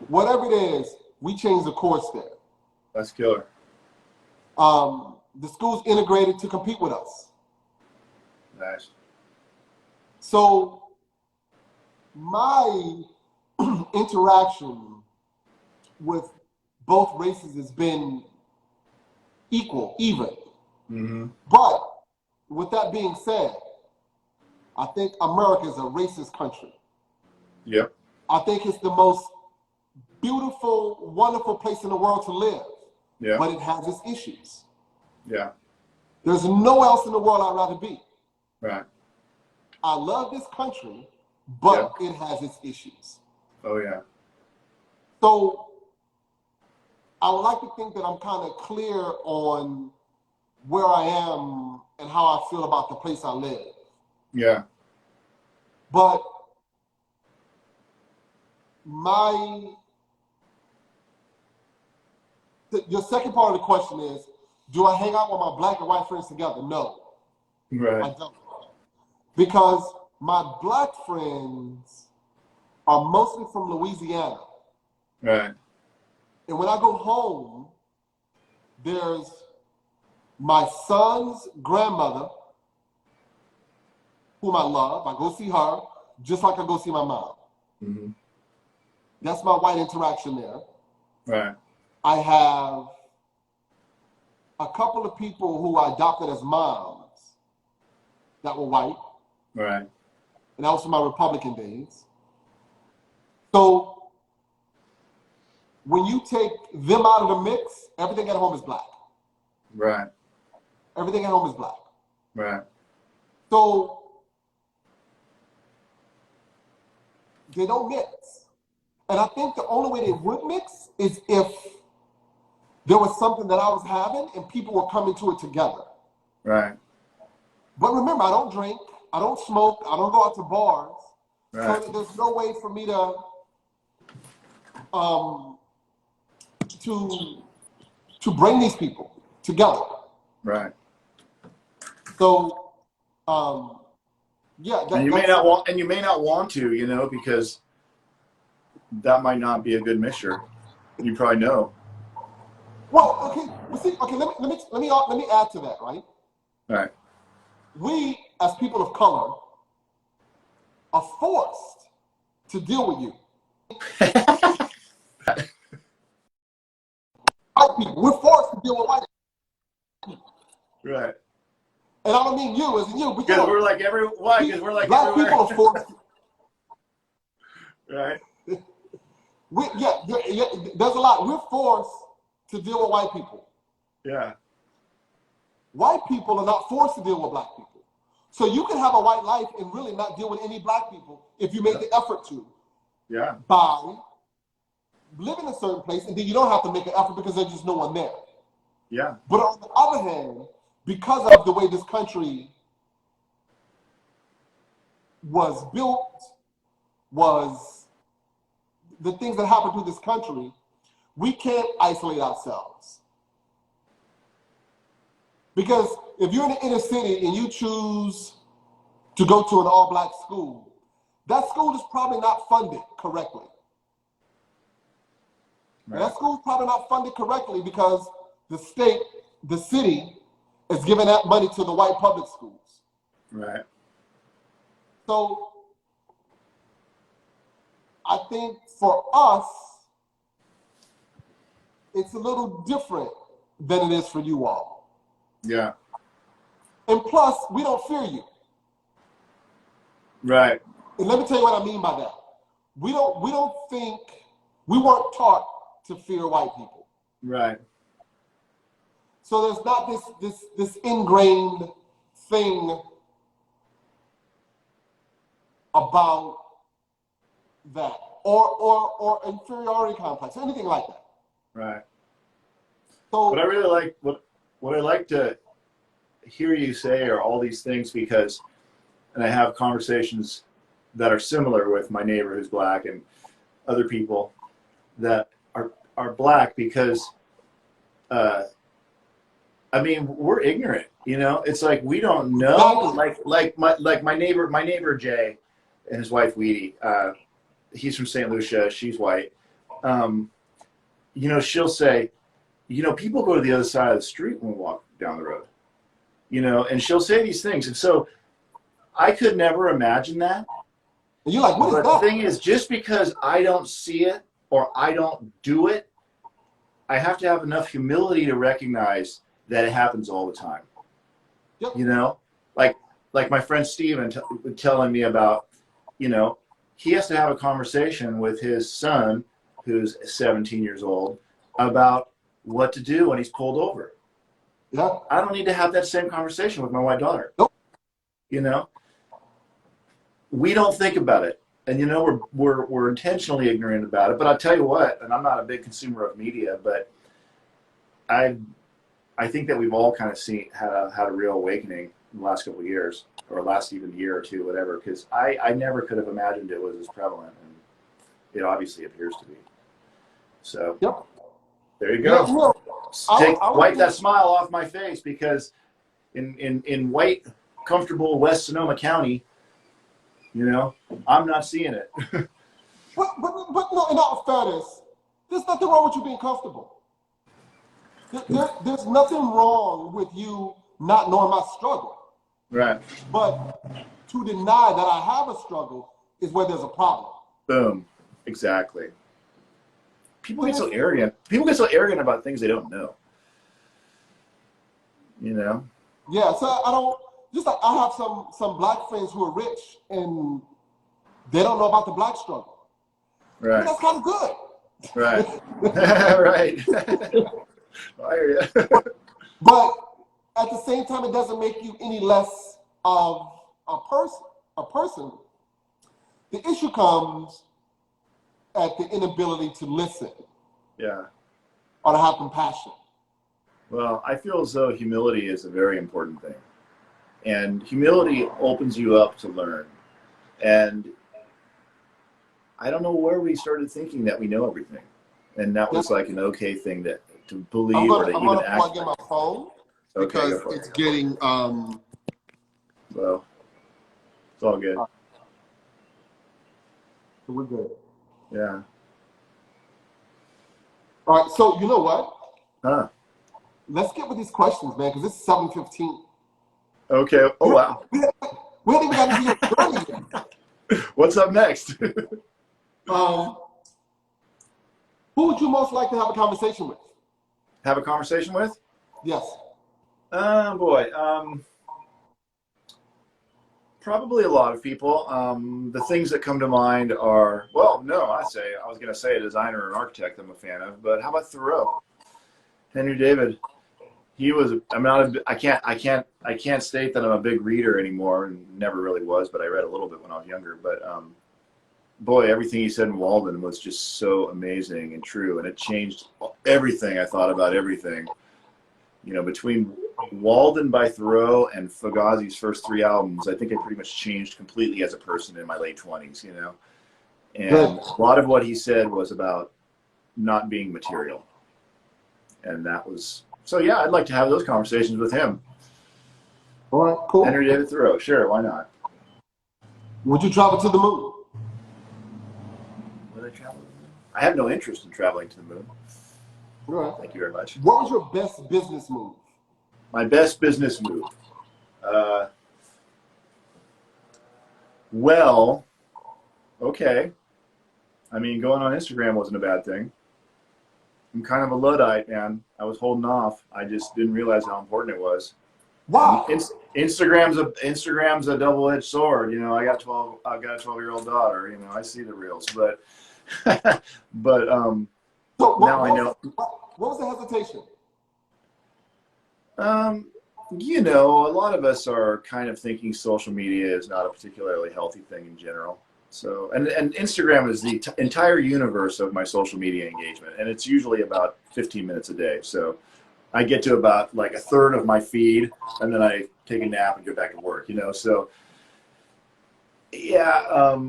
whatever it is, we changed the course there. That's killer. The schools integrated to compete with us. Nice. So my interaction with both races has been equal, even. Mm-hmm. But with that being said, I think America is a racist country. Yep. I think it's the most beautiful, wonderful place in the world to live. Yeah. But it has its issues. Yeah. There's nowhere else in the world I'd rather be. Right. I love this country, but it has its issues. Oh, yeah. So I would like to think that I'm kind of clear on where I am and how I feel about the place I live. Yeah. But your second part of the question is, do I hang out with my black and white friends together? No, Right. I don't. Because my black friends are mostly from Louisiana. Right. And when I go home, there's my son's grandmother, whom I love. I go see her just like I go see my mom. Mm-hmm. That's my white interaction there. Right. I have a couple of people who I adopted as moms that were white. Right. And that was from my Republican days. So when you take them out of the mix, everything at home is black. Right. Everything at home is black. Right. So they don't mix. And I think the only way they would mix is if there was something that I was having and people were coming to it together. Right. But remember, I don't drink, I don't smoke, I don't go out to bars. Right. So there's no way for me to bring these people together. Right. So yeah, And you may not want to, you know, because that might not be a good mixture. You probably know. Well, okay. Well, see, okay. Let me add to that, right? All right. We, as people of color, are forced to deal with you. White people, we're forced to deal with white people. Right. And I don't mean you as in you, Because we're like why? Because we're like black everywhere. people are forced. Right. There's a lot. We're forced to deal with white people. Yeah. White people are not forced to deal with black people. So you can have a white life and really not deal with any black people if you make the effort to. Yeah. By live in a certain place, and then you don't have to make an effort because there's just no one there. Yeah. But on the other hand, because of the way this country was built, was the things that happened to this country, we can't isolate ourselves. Because if you're in the inner city and you choose to go to an all-black school, that school is probably not funded correctly. Right. That school is probably not funded correctly because the city is giving that money to the white public schools. Right. So I think for us, it's a little different than it is for you all. Yeah. And plus, we don't fear you. Right. And let me tell you what I mean by that. We weren't taught to fear white people. Right. So there's not this ingrained thing about that, or inferiority complex, or anything like that. Right. So what I really like, what I like to hear you say are all these things, because, and I have conversations that are similar with my neighbor who's black and other people that are black, because I mean, we're ignorant, you know. It's like we don't know. Like my neighbor Jay and his wife Weedy. He's from St. Lucia. She's white. You know, she'll say, you know, people go to the other side of the street when we walk down the road. You know, and she'll say these things, and so I could never imagine that. And you're like, what is but that? The thing is, just because I don't see it or I don't do it, I have to have enough humility to recognize that it happens all the time. Yep. You know, like my friend Steven telling me about, you know, he has to have a conversation with his son, who's 17 years old, about what to do when he's pulled over. Yeah. I don't need to have that same conversation with my white daughter. Nope. You know, we don't think about it, and you know, we're intentionally ignorant about it. But I'll tell you what, and I'm not a big consumer of media, but I think that we've all kind of had a real awakening in the last couple of years, or last even year or two, whatever, because I never could have imagined it was as prevalent, and it obviously appears to be. So yep. There you go. Yeah, no, Wipe that smile off my face, because in white, comfortable West Sonoma County, you know, I'm not seeing it. but no, in all fairness, there's nothing wrong with you being comfortable. There's nothing wrong with you not knowing my struggle. Right. But to deny that I have a struggle is where there's a problem. Boom. Exactly. People get so arrogant. People get so arrogant about things they don't know. You know? Yeah, so I don't, just like I have some black friends who are rich and they don't know about the black struggle. Right. And that's kind of good. Right. Right. I hear you. But at the same time, it doesn't make you any less of a person. The issue comes at the inability to listen. Yeah. Or to have compassion. Well, I feel as though humility is a very important thing. And humility opens you up to learn. And I don't know where we started thinking that we know everything. And that was like an okay thing to believe or to even act. I'm going to plug in my phone because okay, it's getting... Well, it's all good. We're good. Yeah. All right, so you know what? Huh. Let's get with these questions, man, because it's 7:15. Okay. Oh, wow. We haven't even gotten to your journey yet. What's up next? Who would you most like to have a conversation with? Have a conversation with? Yes. Boy. Probably a lot of people. The things that come to mind are, well, no, I was going to say a designer or an architect I'm a fan of, but how about Thoreau? Henry David. He was, I can't state that I'm a big reader anymore, and never really was, but I read a little bit when I was younger. But boy, everything he said in Walden was just so amazing and true, and it changed everything I thought about everything. You know, between Walden by Thoreau and Fugazi's first 3 albums, I think I pretty much changed completely as a person in my late 20s, you know. And a lot of what he said was about not being material. And that was, so yeah, I'd like to have those conversations with him. All right, cool. Henry David Thoreau, sure, why not? Would you travel to the moon? Would I travel to the moon? I have no interest in traveling to the moon. All right. Thank you very much. What was your best business move? My best business move? Well, okay. I mean, going on Instagram wasn't a bad thing. I'm kind of a Luddite, man. I was holding off. I just didn't realize how important it was. Wow. Instagram's a double-edged sword. You know, I've got a 12-year-old daughter. You know, I see the reels, but but now I know. What was the hesitation? You know, a lot of us are kind of thinking social media is not a particularly healthy thing in general. So, and Instagram is the entire universe of my social media engagement, and it's usually about 15 minutes a day. So I get to about like a third of my feed, and then I take a nap and go back to work, you know? So yeah,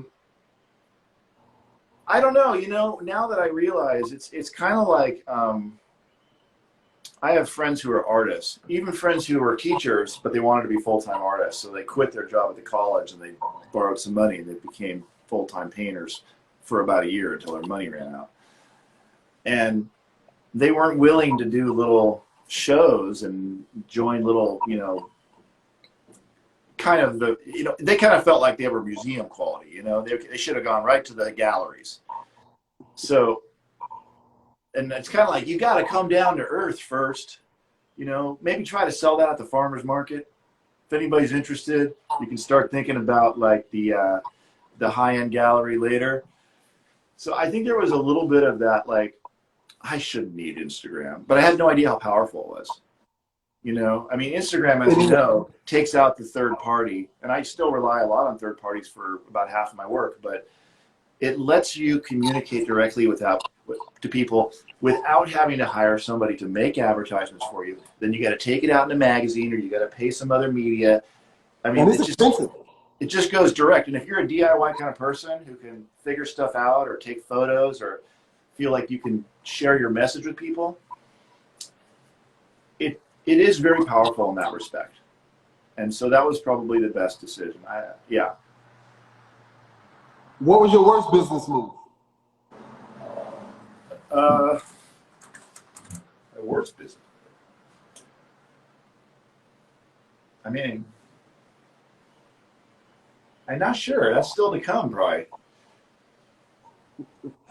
I don't know, you know, now that I realize it's kind of like, I have friends who are artists, even friends who are teachers, but they wanted to be full-time artists. So they quit their job at the college and they borrowed some money and they became full-time painters for about a year until their money ran out. And they weren't willing to do little shows and join little, you know, kind of the, you know, they kind of felt like they were museum quality, you know, they should have gone right to the galleries. So, and it's kind of like, you got to come down to earth first, you know, maybe try to sell that at the farmer's market. If anybody's interested, you can start thinking about like the high-end gallery later. So I think there was a little bit of that, like, I shouldn't need Instagram, but I had no idea how powerful it was. You know, I mean, Instagram, as you know, takes out the third party, and I still rely a lot on third parties for about half of my work, but it lets you communicate directly to people without having to hire somebody to make advertisements for you. Then you got to take it out in a magazine, or you got to pay some other media. I mean, it just goes direct. And if you're a DIY kind of person who can figure stuff out or take photos or feel like you can share your message with people, it is very powerful in that respect. And so that was probably the best decision. Yeah. What was your worst business move? My worst business. I mean, I'm not sure. That's still to come, probably.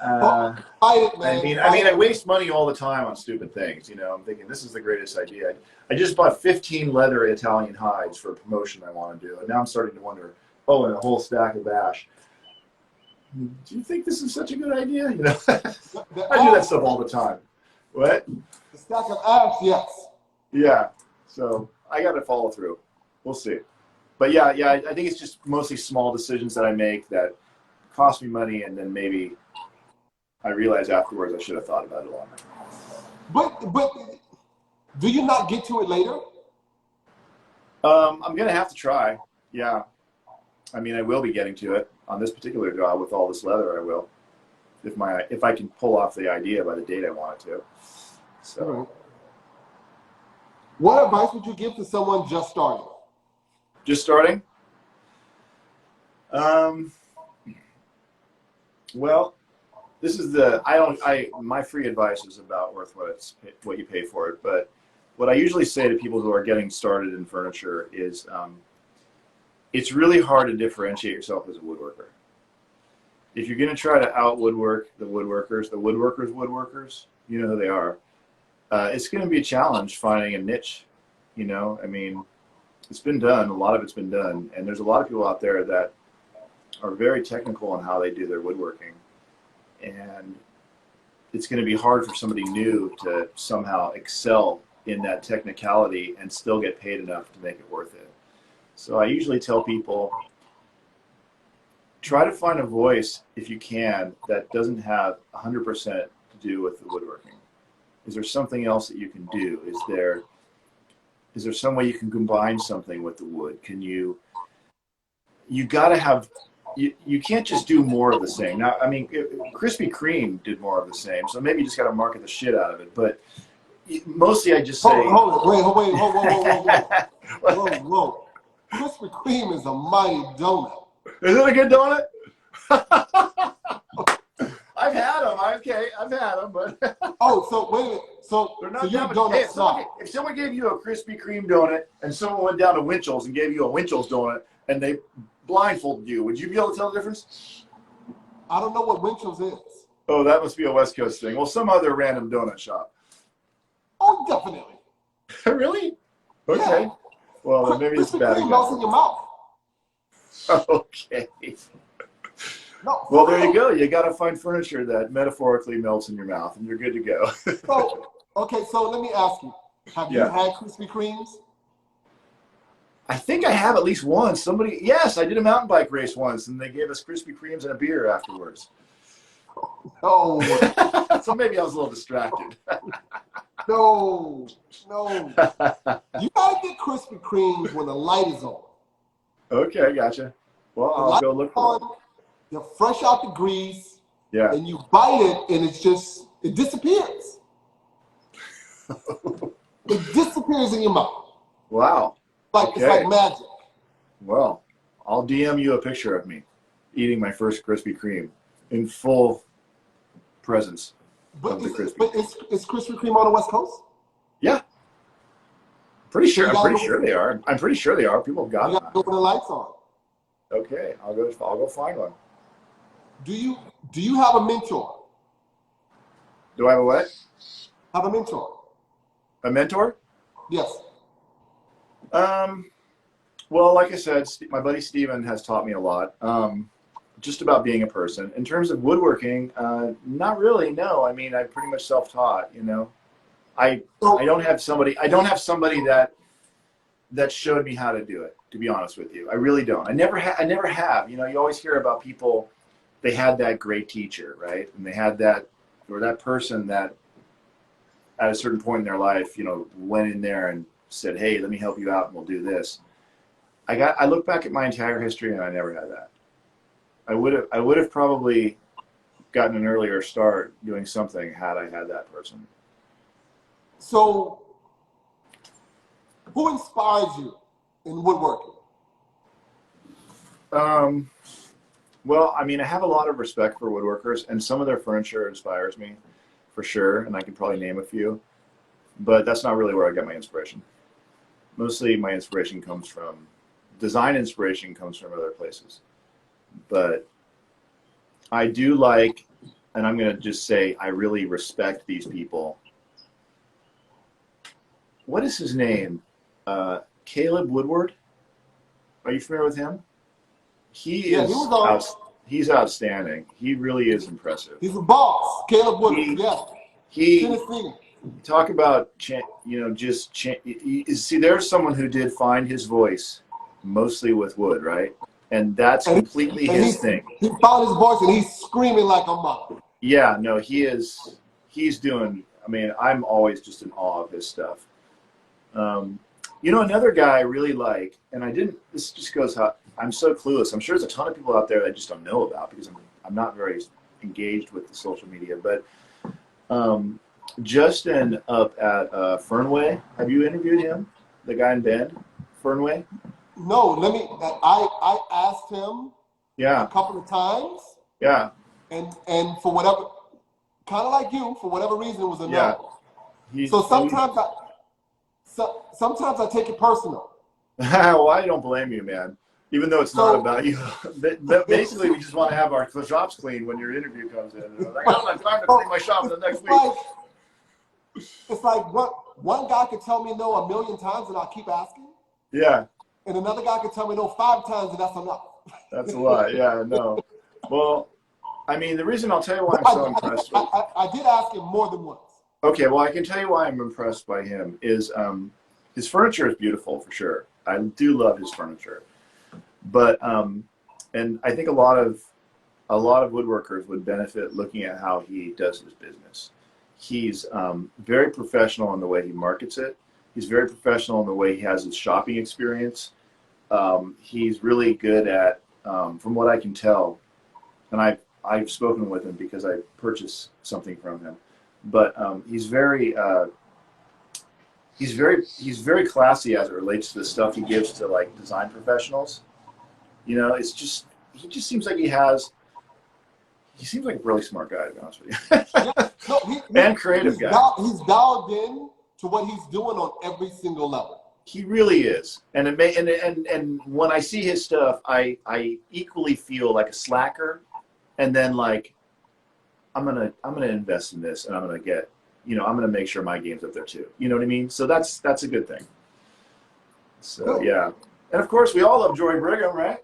I waste money all the time on stupid things. You know, I'm thinking this is the greatest idea. I just bought 15 leather Italian hides for a promotion I want to do, and now I'm starting to wonder. Oh, and a whole stack of ash. Do you think this is such a good idea? You know, I do that stuff all the time. What? The stack of ash, yes. Yeah. So I got to follow through. We'll see. But yeah, I think it's just mostly small decisions that I make that cost me money, and then maybe I realize afterwards I should have thought about it longer. But do you not get to it later? I'm gonna have to try. Yeah, I mean, I will be getting to it on this particular job with all this leather. I will, if I can pull off the idea by the date I want it to. So, right. What advice would you give to someone just starting? Just starting? Well, this is my free advice is about worth what you pay for it. But what I usually say to people who are getting started in furniture is, it's really hard to differentiate yourself as a woodworker. If you're going to try to out-woodwork the woodworkers, you know who they are. It's going to be a challenge finding a niche. You know, I mean, it's been done. A lot of it's been done, and there's a lot of people out there that are very technical in how they do their woodworking, and it's going to be hard for somebody new to somehow excel in that technicality and still get paid enough to make it worth it. So I usually tell people, try to find a voice, if you can, that doesn't have 100% to do with the woodworking. Is there something else that you can do? Is there some way you can combine something with the wood? You got to have, you can't just do more of the same. Now, I mean, Krispy Kreme did more of the same, so maybe you just got to market the shit out of it. But mostly I just say... Whoa. Krispy Kreme is a mighty donut. Is it a good donut? I've had them. I've had them, but... Oh, so wait a minute. So you're a donut snob. If someone gave you a Krispy Kreme donut and someone went down to Winchell's and gave you a Winchell's donut and they blindfolded you, would you be able to tell the difference? I don't know what Winchell's is. Oh, that must be a West Coast thing. Well, some other random donut shop. Oh, definitely. Really? Okay. Yeah. Well, then maybe it's a Krispy bad Kreme melts in example. your mouth. Okay. No, Well, for there you real. go. You got to find furniture that metaphorically melts in your mouth, and you're good to go. So, okay, so let me ask you, have you Yeah. had Krispy Kremes? I think I have at least once. Somebody, yes, I did a mountain bike race once, and they gave us Krispy Kremes and a beer afterwards. No, So maybe I was a little distracted. no, no. You gotta get Krispy Kremes when the light is on. Okay, gotcha. Well, The I'll light go is look for on, them. you're fresh out the grease, Yeah. and you bite it, and it disappears. It disappears in your mouth. Wow. It's like Okay. magic. Well, I'll DM you a picture of me eating my first Krispy Kreme in full presence But of the Krispy. is Krispy Kreme on the West Coast? Yeah, pretty sure. You I'm gotta pretty sure they are. I'm pretty sure they are. People have got You them gotta out go here. when the lights on. Okay, I'll go find one. Do you have a mentor? Do I have a what? Have a mentor? A mentor? Yes. Well, like I said, my buddy Steven has taught me a lot, just about being a person. In terms of woodworking, not really. No, I mean, I'm pretty much self-taught. You know, I So, don't have somebody. I don't have somebody that showed me how to do it. To be honest with you, I really don't. I never have. You know, you always hear about people. They had that great teacher, right? And they had that, or that person that, at a certain point in their life, you know, went in there and said, "Hey, let me help you out, and we'll do this." I look back at my entire history, and I never had that. I would have probably gotten an earlier start doing something had I had that person. so who inspires you in woodworking? Well, I mean, I have a lot of respect for woodworkers, and some of their furniture inspires me, for sure, and I can probably name a few. But that's not really where I get my inspiration. Mostly, my inspiration comes from design. Inspiration comes from other places, but I do like, and I'm going to just say, I really respect these people. What is his name? Caleb Woodward. Are you familiar with him? He Yeah, he is was on. he's outstanding. He really is impressive. He's a boss. Caleb Woodward. He Yeah. he Tennessee. talk about see, there's someone who did find his voice mostly with wood, right? And that's And completely his thing. he found his voice and he's screaming like a mother. Yeah, no, he's doing, I mean, I'm always just in awe of his stuff. You know, another guy I really like, and this just goes how, I'm so clueless. I'm sure there's a ton of people out there that I just don't know about because I'm not very engaged with the social media, but Justin up at Fernway, have you interviewed him? The guy in Bend, Fernway? No, I asked him a Yeah, couple of times yeah, and for whatever, kind of like you, for whatever reason, it was a yeah. no. So sometimes I take it personal. Well, I don't blame you, man. Even though it's not So about you. Basically, we just want to have our shops clean when your interview comes in. And I'm like, I don't have time to clean my shop in the next week. It's like one guy could tell me no 1,000,000 times and I'll keep asking. Yeah, And another guy could tell me no 5 times and that's enough. that's a lot. Yeah, no. Well, I mean, the reason I'll tell you why I'm so impressed with. I did ask him more than once. Okay, well, I can tell you why I'm impressed by him is his furniture is beautiful for sure. I do love his furniture, but and I think a lot of woodworkers would benefit looking at how he does his business. He's very professional in the way he markets it. He's very professional in the way he has his shopping experience. He's really good at, from what I can tell, and I've spoken with him because I purchased something from him. But he's very classy as it relates to the stuff he gives to like design professionals. You know, he just seems like he seems like a really smart guy, to be honest with you. Yeah, no, And creative guy. He's dialed in to what he's doing on every single level. He really is. And and when I see his stuff, I equally feel like a slacker, and then like I'm gonna invest in this, and I'm gonna get, I'm gonna make sure my game's up there too. You know what I mean? So that's a good thing. So yeah, and of course we all love Jory Brigham, right?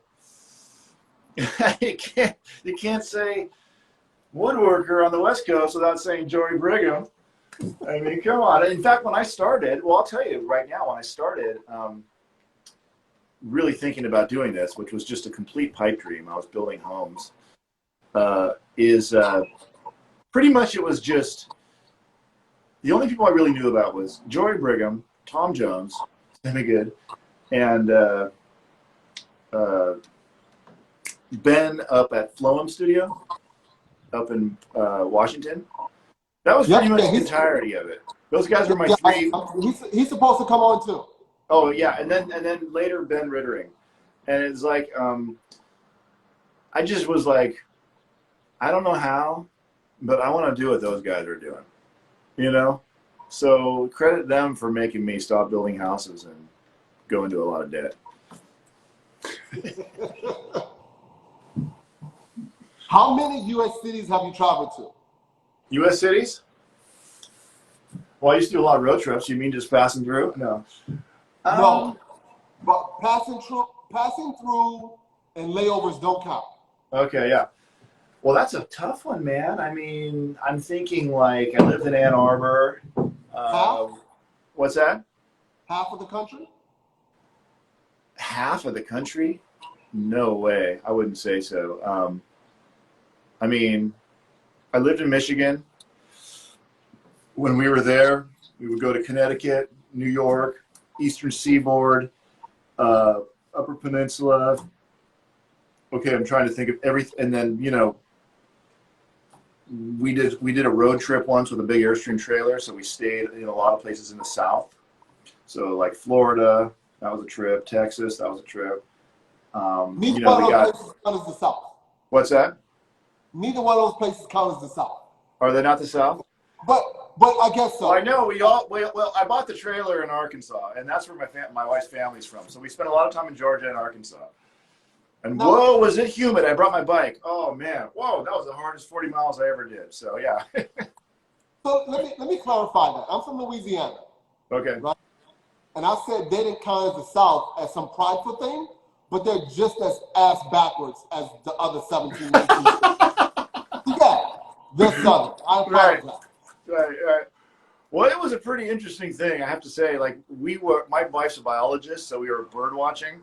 you can't say woodworker on the West Coast without saying Jory Brigham. I mean, come on. In fact, when I started, well, I'll tell you right now, when I started really thinking about doing this, which was just a complete pipe dream, I was building homes, pretty much it was just, the only people I really knew about was Jory Brigham, Tom Jones, Sammy Good, and Ben up at Floem Studio up in Washington. That was pretty much the entirety of it. Those guys were my three. He's supposed to come on too. Oh yeah, and then later Ben Rittering, and it's like I just was like, I don't know how, but I want to do what those guys are doing, you know. So credit them for making me stop building houses and go into a lot of debt. How many U.S. cities have you traveled to? U.S. cities? Well, I used to do a lot of road trips. You mean just passing through? No. No, but passing through and layovers don't count. Okay, yeah. Well, that's a tough one, man. I mean, I'm thinking like I lived in Ann Arbor. Half? What's that? Half of the country? Half of the country? No way. I wouldn't say so. I mean, I lived in Michigan. When we were there, we would go to Connecticut, New York, Eastern Seaboard, Upper Peninsula. Okay, I'm trying to think of everything. And then, you know, we did a road trip once with a big Airstream trailer, so we stayed in a lot of places in the South. So like Florida, that was a trip. Texas, that was a trip. Neither one of those places count as the South. What's that? Neither one of those places count as the South. Are they not the South? But I guess so. Well, I know well, I bought the trailer in Arkansas, and that's where my wife's family's from. So we spent a lot of time in Georgia and Arkansas. And whoa, was it humid? I brought my bike. Oh man, whoa, that was the hardest 40 miles I ever did. So yeah. So let me clarify that. I'm from Louisiana. Okay. Right? And I said they didn't count as the South as some prideful thing, but they're just as ass backwards as the other 17 nations. Yeah, they're Southern. I apologize. Right. Well, it was a pretty interesting thing, I have to say. Like my wife's a biologist, so we were bird watching,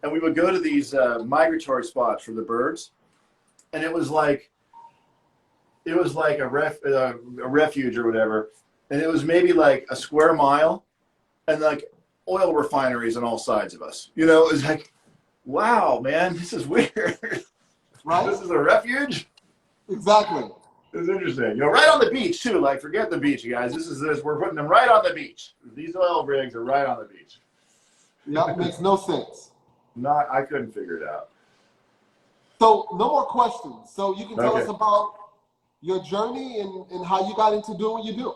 and we would go to these migratory spots for the birds, and it was like a refuge or whatever, and it was maybe like a square mile, and like oil refineries on all sides of us. You know, it was like, wow, man, this is weird. Right? This is a refuge. Exactly. It's interesting. You know, right on the beach too. Like, forget the beach, you guys. We're putting them right on the beach. These oil rigs are right on the beach. Yeah, it makes no sense. I couldn't figure it out. So no more questions. So you can tell us about your journey and how you got into doing what you do.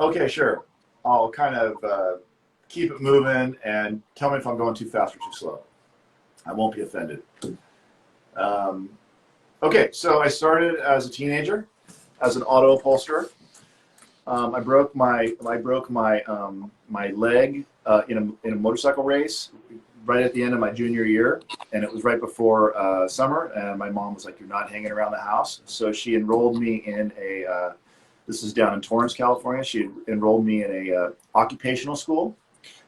Okay, sure. I'll kind of keep it moving and tell me if I'm going too fast or too slow. I won't be offended. Okay, so I started as a teenager as an auto upholsterer. I broke my leg in a motorcycle race right at the end of my junior year, and it was right before summer. And my mom was like, "You're not hanging around the house," so she enrolled me in a. This is down in Torrance, California. She enrolled me in a occupational school.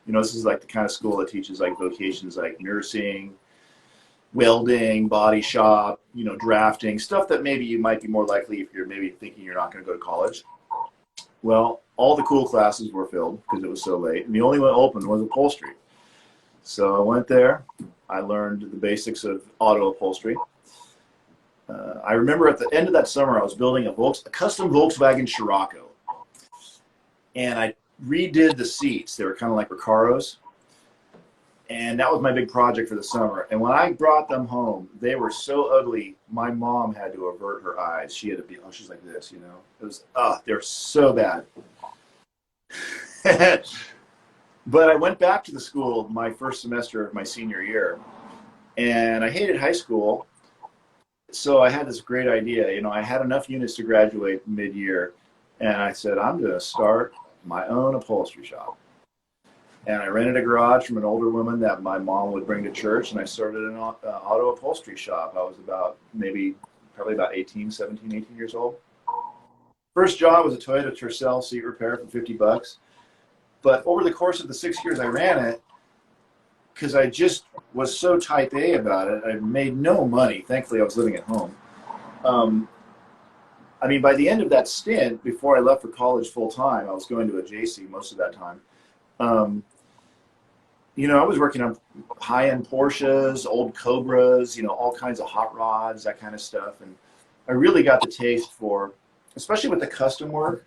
You know, this is like the kind of school that teaches like vocations like nursing, welding, body shop, you know, drafting, stuff that maybe you might be more likely if you're maybe thinking you're not going to go to college. Well, all the cool classes were filled because it was so late, and the only one open was upholstery. So I went there. I learned the basics of auto upholstery. I remember at the end of that summer, I was building a custom Volkswagen Scirocco, and I redid the seats. They were kind of like Recaros. And that was my big project for the summer. And when I brought them home, they were so ugly, my mom had to avert her eyes. She had to be, she's like this, you know. It was, they're so bad. But I went back to the school my first semester of my senior year, and I hated high school. So I had this great idea. You know, I had enough units to graduate mid-year, and I said, I'm going to start my own upholstery shop. And I rented a garage from an older woman that my mom would bring to church, and I started an auto upholstery shop. I was probably about 17, 18 years old. First job was a Toyota Tercel seat repair for $50. But over the course of the 6 years I ran it, because I just was so type A about it, I made no money. Thankfully, I was living at home. I mean, by the end of that stint, before I left for college full time, I was going to a JC most of that time. You know, I was working on high-end Porsches, old Cobras, you know, all kinds of hot rods, that kind of stuff. And I really got the taste for, especially with the custom work,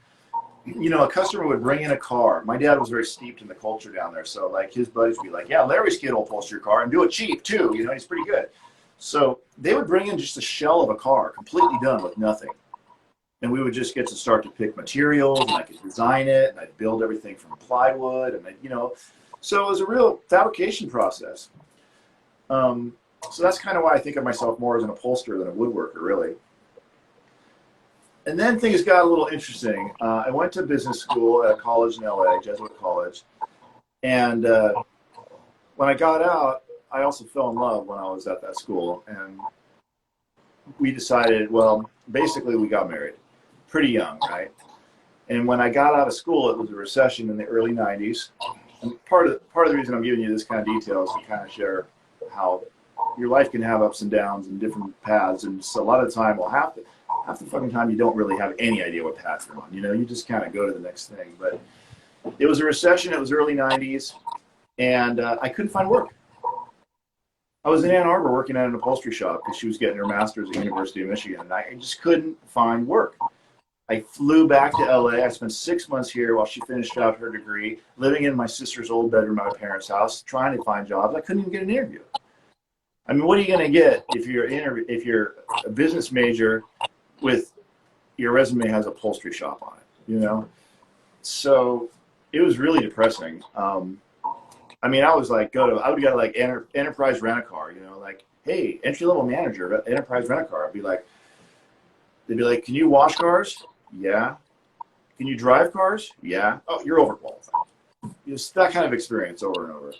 you know, a customer would bring in a car. My dad was very steeped in the culture down there. So, like, his buddies would be like, yeah, Larry's kid will upholster your car and do it cheap, too. You know, he's pretty good. So they would bring in just a shell of a car, completely done with nothing. And we would just get to start to pick materials, and I could design it, and I'd build everything from plywood, and you know, so it was a real fabrication process. So that's kind of why I think of myself more as an upholsterer than a woodworker, really. And then things got a little interesting. I went to business school at a college in LA, Jesuit college, and when I got out, I also fell in love when I was at that school, and we decided, well, basically we got married. Pretty young, right? And when I got out of school, it was a recession in the early 90s. And part of the reason I'm giving you this kind of detail is to kind of share how your life can have ups and downs and different paths. And so a lot of the time, well, half the fucking time, you don't really have any idea what path you're on. You know, you just kind of go to the next thing. But it was a recession. It was early 90s. And I couldn't find work. I was in Ann Arbor working at an upholstery shop because she was getting her master's at the University of Michigan. And I just couldn't find work. I flew back to LA. I spent 6 months here while she finished out her degree, living in my sister's old bedroom at my parents' house, trying to find jobs. I couldn't even get an interview. I mean, what are you going to get if you're a business major with your resume has upholstery shop on it, you know? So it was really depressing. I mean, I would go to like Enterprise Rent-A-Car, you know, like, hey, entry-level manager at Enterprise Rent-A-Car. They'd be like, can you wash cars? Yeah. Can you drive cars? Yeah. Oh, you're overqualified. Just that kind of experience over and over.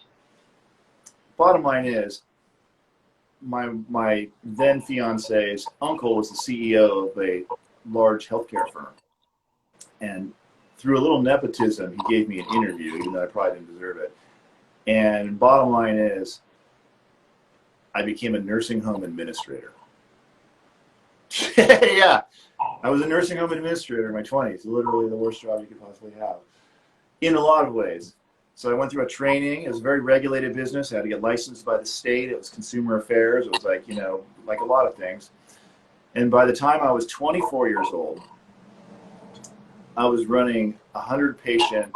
Bottom line is, my then fiance's uncle was the CEO of a large healthcare firm. And through a little nepotism, he gave me an interview, even though I probably didn't deserve it. And bottom line is, I became a nursing home administrator. Yeah. I was a nursing home administrator in my 20s, literally the worst job you could possibly have, in a lot of ways. So I went through a training. It was a very regulated business. I had to get licensed by the state. It was consumer affairs. It was like, you know, like a lot of things. And by the time I was 24 years old, I was running a 100-patient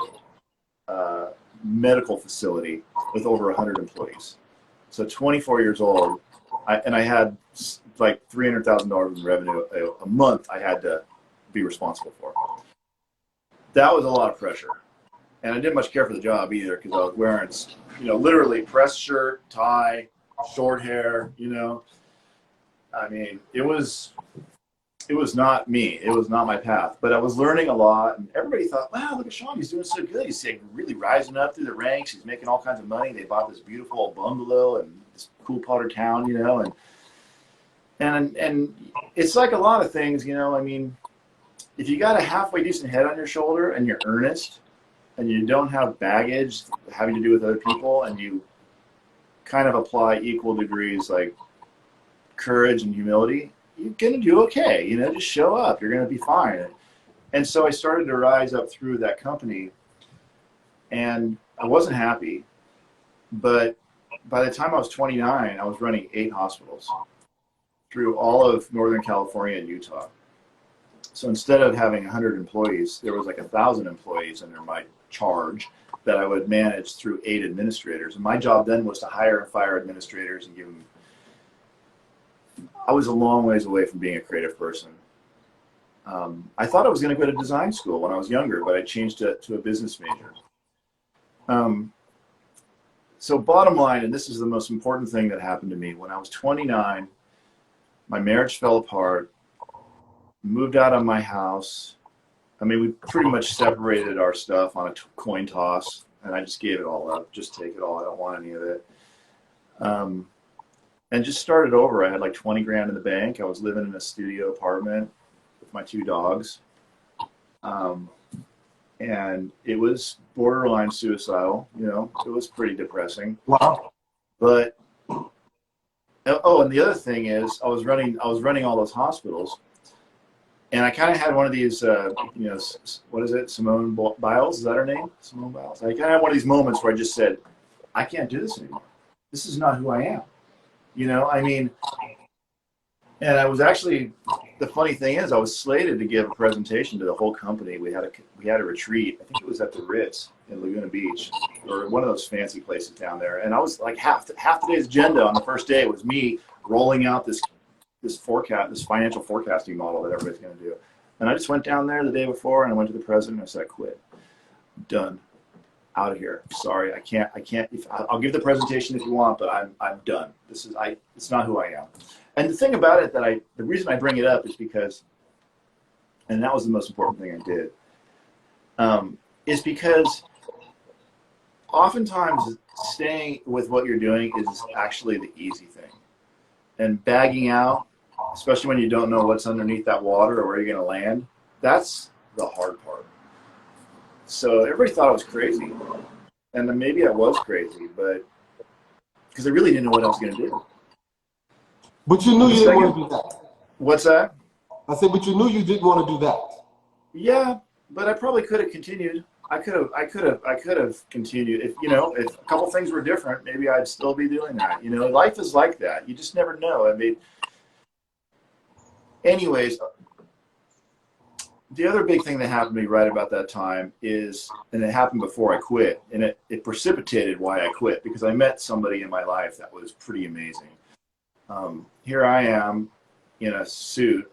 medical facility with over 100 employees. So 24 years old, I had like $300,000 in revenue a month I had to be responsible for. That was a lot of pressure. And I didn't much care for the job either because I was wearing, you know, literally press shirt, tie, short hair, you know. I mean, it was not me. It was not my path. But I was learning a lot, and everybody thought, wow, look at Sean. He's doing so good. He's like, really rising up through the ranks. He's making all kinds of money. They bought this beautiful old bungalow in this cool part of town, you know. And it's like a lot of things, you know. I mean, if you got a halfway decent head on your shoulder and you're earnest and you don't have baggage having to do with other people and you kind of apply equal degrees like courage and humility, you're going to do okay. You know, just show up. You're going to be fine. And so I started to rise up through that company, and I wasn't happy. But by the time I was 29, I was running 8 hospitals through all of Northern California and Utah. So instead of having 100 employees, there was like 1,000 employees under my charge that I would manage through 8 administrators. And my job then was to hire and fire administrators and give them. I was a long ways away from being a creative person. I thought I was going to go to design school when I was younger, but I changed it to a business major. So bottom line, and this is the most important thing that happened to me, when I was 29, my marriage fell apart, moved out of my house. I mean, we pretty much separated our stuff on a coin toss. And I just gave it all up. Just take it all. I don't want any of it. And just started over. I had like 20 grand in the bank. I was living in a studio apartment with my 2 dogs. And it was borderline suicidal, you know, it was pretty depressing. Wow. But, oh, and the other thing is I was running all those hospitals, and I kind of had one of these, you know, what is it? Simone Biles, is that her name? Simone Biles. I kind of had one of these moments where I just said, I can't do this anymore. This is not who I am. You know, I mean, and I was actually, the funny thing is I was slated to give a presentation to the whole company. We had a retreat. I think it was at the Ritz in Laguna Beach, or one of those fancy places down there. And I was like, half the day's agenda on the first day was me rolling out this financial forecasting model that everybody's going to do. And I just went down there the day before and I went to the president and I said, I quit. I'm done. Out of here. Sorry, I can't. I'll give the presentation if you want, but I'm done. It's not who I am. And the thing about it the reason I bring it up is because, and that was the most important thing I did, is because oftentimes staying with what you're doing is actually the easy thing. And bagging out, especially when you don't know what's underneath that water or where you're going to land, that's the hard part. So everybody thought I was crazy. And then maybe I was crazy, but because I really didn't know what I was going to do. But you knew you didn't want to do that. What's that? I said, but you knew you didn't want to do that. Yeah, but I probably could have continued. I could have continued. If a couple things were different, maybe I'd still be doing that. You know, life is like that. You just never know. I mean, anyways, the other big thing that happened to me right about that time is, and it happened before I quit, and it precipitated why I quit, because I met somebody in my life that was pretty amazing. Here I am in a suit.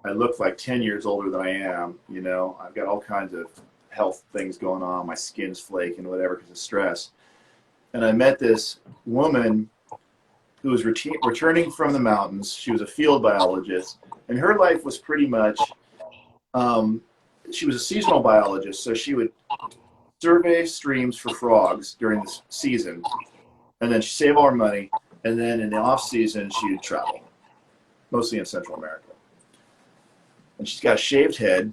I look like 10 years older than I am. You know, I've got all kinds of health things going on. My skin's flaking, whatever, because of stress. And I met this woman who was returning from the mountains. She was a field biologist, and her life was pretty much, she was a seasonal biologist, so she would survey streams for frogs during the season, and then she'd save all her money, and then in the off season she would travel, mostly in Central America. And she's got a shaved head,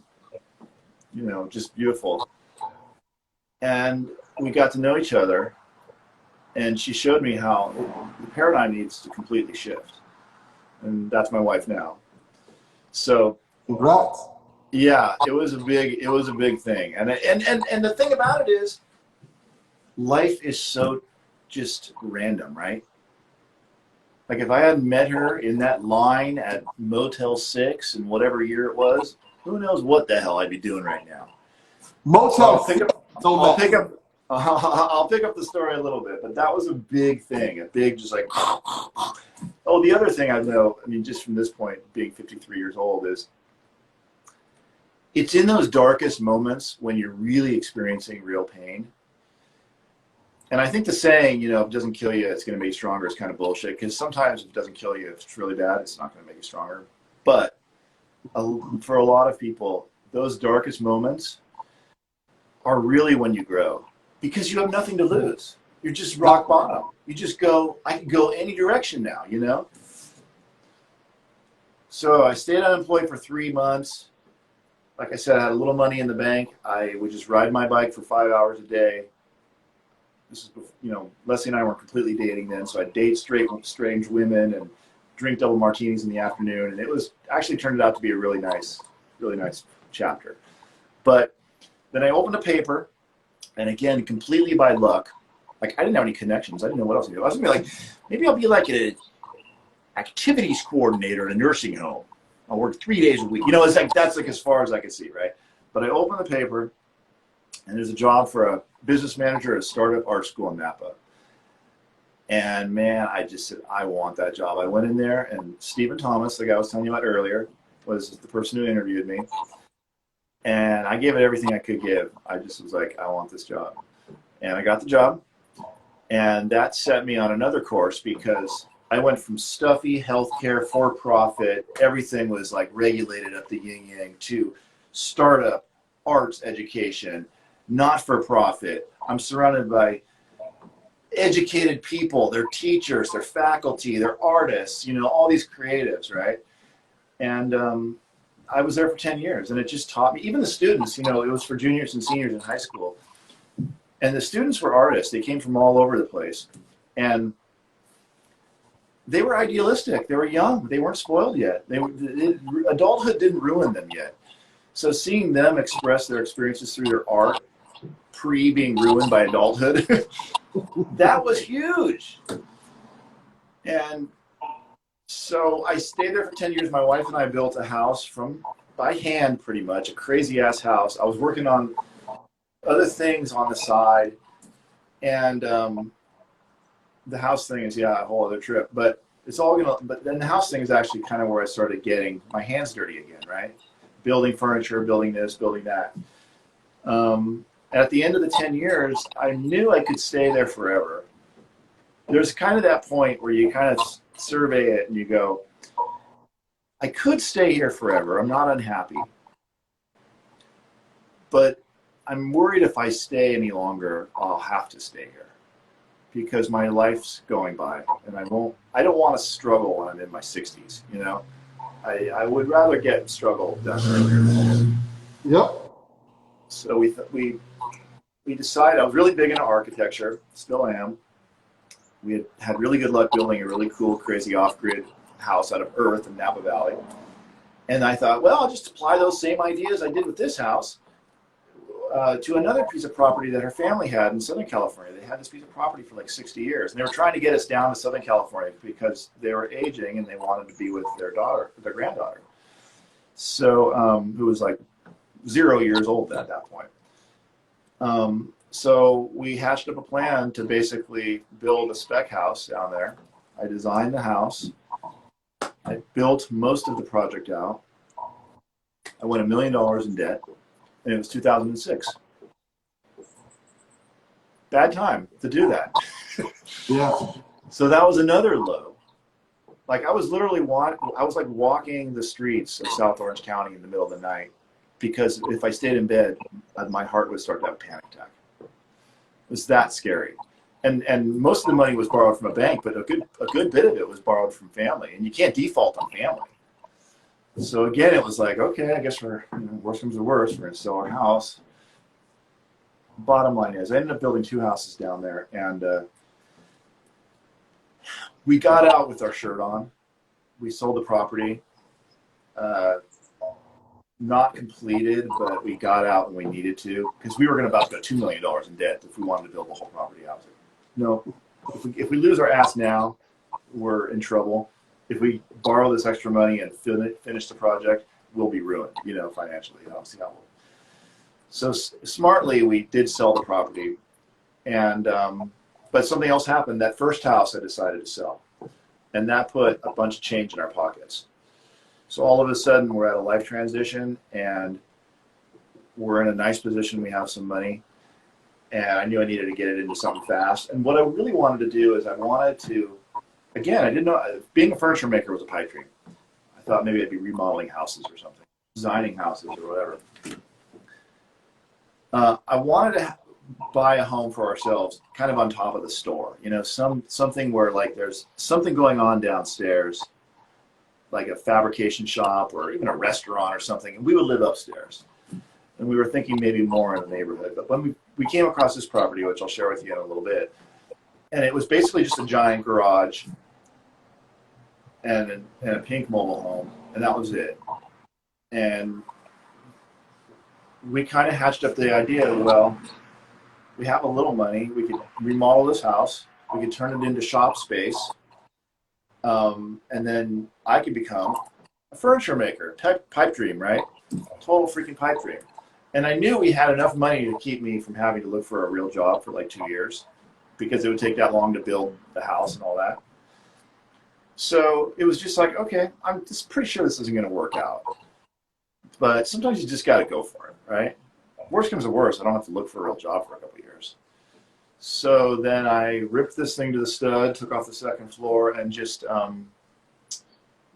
you know, just beautiful. And we got to know each other, and she showed me how the paradigm needs to completely shift. And that's my wife now. So, congrats. Yeah, it was a big thing. And the thing about it is, life is so just random, right? Like if I hadn't met her in that line at Motel 6 in whatever year it was, who knows what the hell I'd be doing right now. Motel 6. I'll pick up the story a little bit, but that was a big thing, a big just like, oh, the other thing I know, I mean, just from this point, being 53 years old, is it's in those darkest moments when you're really experiencing real pain. And I think the saying, you know, if it doesn't kill you, it's going to make you stronger is kind of bullshit, because sometimes if it doesn't kill you, if it's really bad, it's not going to make you stronger. But for a lot of people, those darkest moments are really when you grow, because you have nothing to lose. You're just rock bottom. You just go, I can go any direction now, you know? So I stayed unemployed for 3 months. Like I said, I had a little money in the bank. I would just ride my bike for 5 hours a day. This is, you know, Leslie and I weren't completely dating then, so I'd date strange women and drink double martinis in the afternoon, and it was actually turned out to be a really nice chapter. But then I opened a paper, and again, completely by luck, like I didn't have any connections. I didn't know what else to do. I was gonna be like, maybe I'll be like an activities coordinator in a nursing home. I'll work 3 days a week. You know, it's like that's like as far as I could see, right? But I opened the paper, and there's a job for a business manager at a startup art school in Napa. And man, I just said, I want that job. I went in there, and Stephen Thomas, the guy I was telling you about earlier, was the person who interviewed me. And I gave it everything I could give. I just was like, I want this job. And I got the job. And that set me on another course, because I went from stuffy healthcare, for-profit, everything was like regulated up the yin-yang, to startup, arts education, not for profit. I'm surrounded by educated people. They're teachers, they're faculty, they're artists, you know, all these creatives, right? And I was there for 10 years, and it just taught me, even the students, you know, it was for juniors and seniors in high school. And the students were artists. They came from all over the place. And they were idealistic. They were young. They weren't spoiled yet. Adulthood didn't ruin them yet. So seeing them express their experiences through their art, pre being ruined by adulthood, that was huge. And so I stayed there for 10 years. My wife and I built a house by hand, pretty much, a crazy ass house. I was working on other things on the side. And the house thing is, a whole other trip. But but then the house thing is actually kind of where I started getting my hands dirty again, right? Building furniture, building this, building that. At the end of the 10 years, I knew I could stay there forever. There's kind of that point where you kind of survey it and you go, I could stay here forever. I'm not unhappy. But I'm worried if I stay any longer, I'll have to stay here because my life's going by and I don't want to struggle when I'm in my 60s, you know? I would rather get struggle done earlier. Yep. So we decided, I was really big into architecture, still am. We had really good luck building a really cool, crazy off-grid house out of earth in Napa Valley. And I thought, well, I'll just apply those same ideas I did with this house to another piece of property that her family had in Southern California. They had this piece of property for like 60 years. And they were trying to get us down to Southern California because they were aging and they wanted to be with their granddaughter. So, who was like 0 years old at that point. So we hatched up a plan to basically build a spec house down there. I designed the house. I built most of the project out. I went $1 million in debt, and it was 2006. Bad time to do that. Yeah. So that was another low. Like I was literally walking the streets of South Orange County in the middle of the night because if I stayed in bed, my heart would start to have a panic attack. It was that scary. And most of the money was borrowed from a bank, but a good bit of it was borrowed from family, and you can't default on family. So again, it was like, okay, I guess worst comes to worst, we're gonna sell our house. Bottom line is, I ended up building 2 houses down there, and we got out with our shirt on. We sold the property, not completed, but we got out when we needed to, because we were about to go $2 million in debt if we wanted to build the whole property out. No, if we lose our ass now, we're in trouble. If we borrow this extra money and finish the project, we'll be ruined, financially. So smartly, we did sell the property, and but something else happened. That first house I decided to sell, and that put a bunch of change in our pockets. So all of a sudden, we're at a life transition, and we're in a nice position. We have some money, and I knew I needed to get it into something fast. And what I really wanted to do is I wanted to, again, I didn't know, being a furniture maker was a pipe dream. I thought maybe I'd be remodeling houses or something, designing houses or whatever. I wanted to buy a home for ourselves, kind of on top of the store. Something where like there's something going on downstairs, like a fabrication shop or even a restaurant or something, and we would live upstairs. And we were thinking maybe more in the neighborhood. But when we came across this property, which I'll share with you in a little bit, and it was basically just a giant garage and a pink mobile home, and that was it. And we kind of hatched up the idea, well, we have a little money, we could remodel this house, we could turn it into shop space, and then I could become a furniture maker. Pipe dream, right? Total freaking pipe dream. And I knew we had enough money to keep me from having to look for a real job for like 2 years, because it would take that long to build the house and all that. So it was just like, okay, I'm just pretty sure this isn't going to work out. But sometimes you just got to go for it, right? Worst comes to worst, I don't have to look for a real job for a couple of years. So then I ripped this thing to the stud, took off the second floor, and just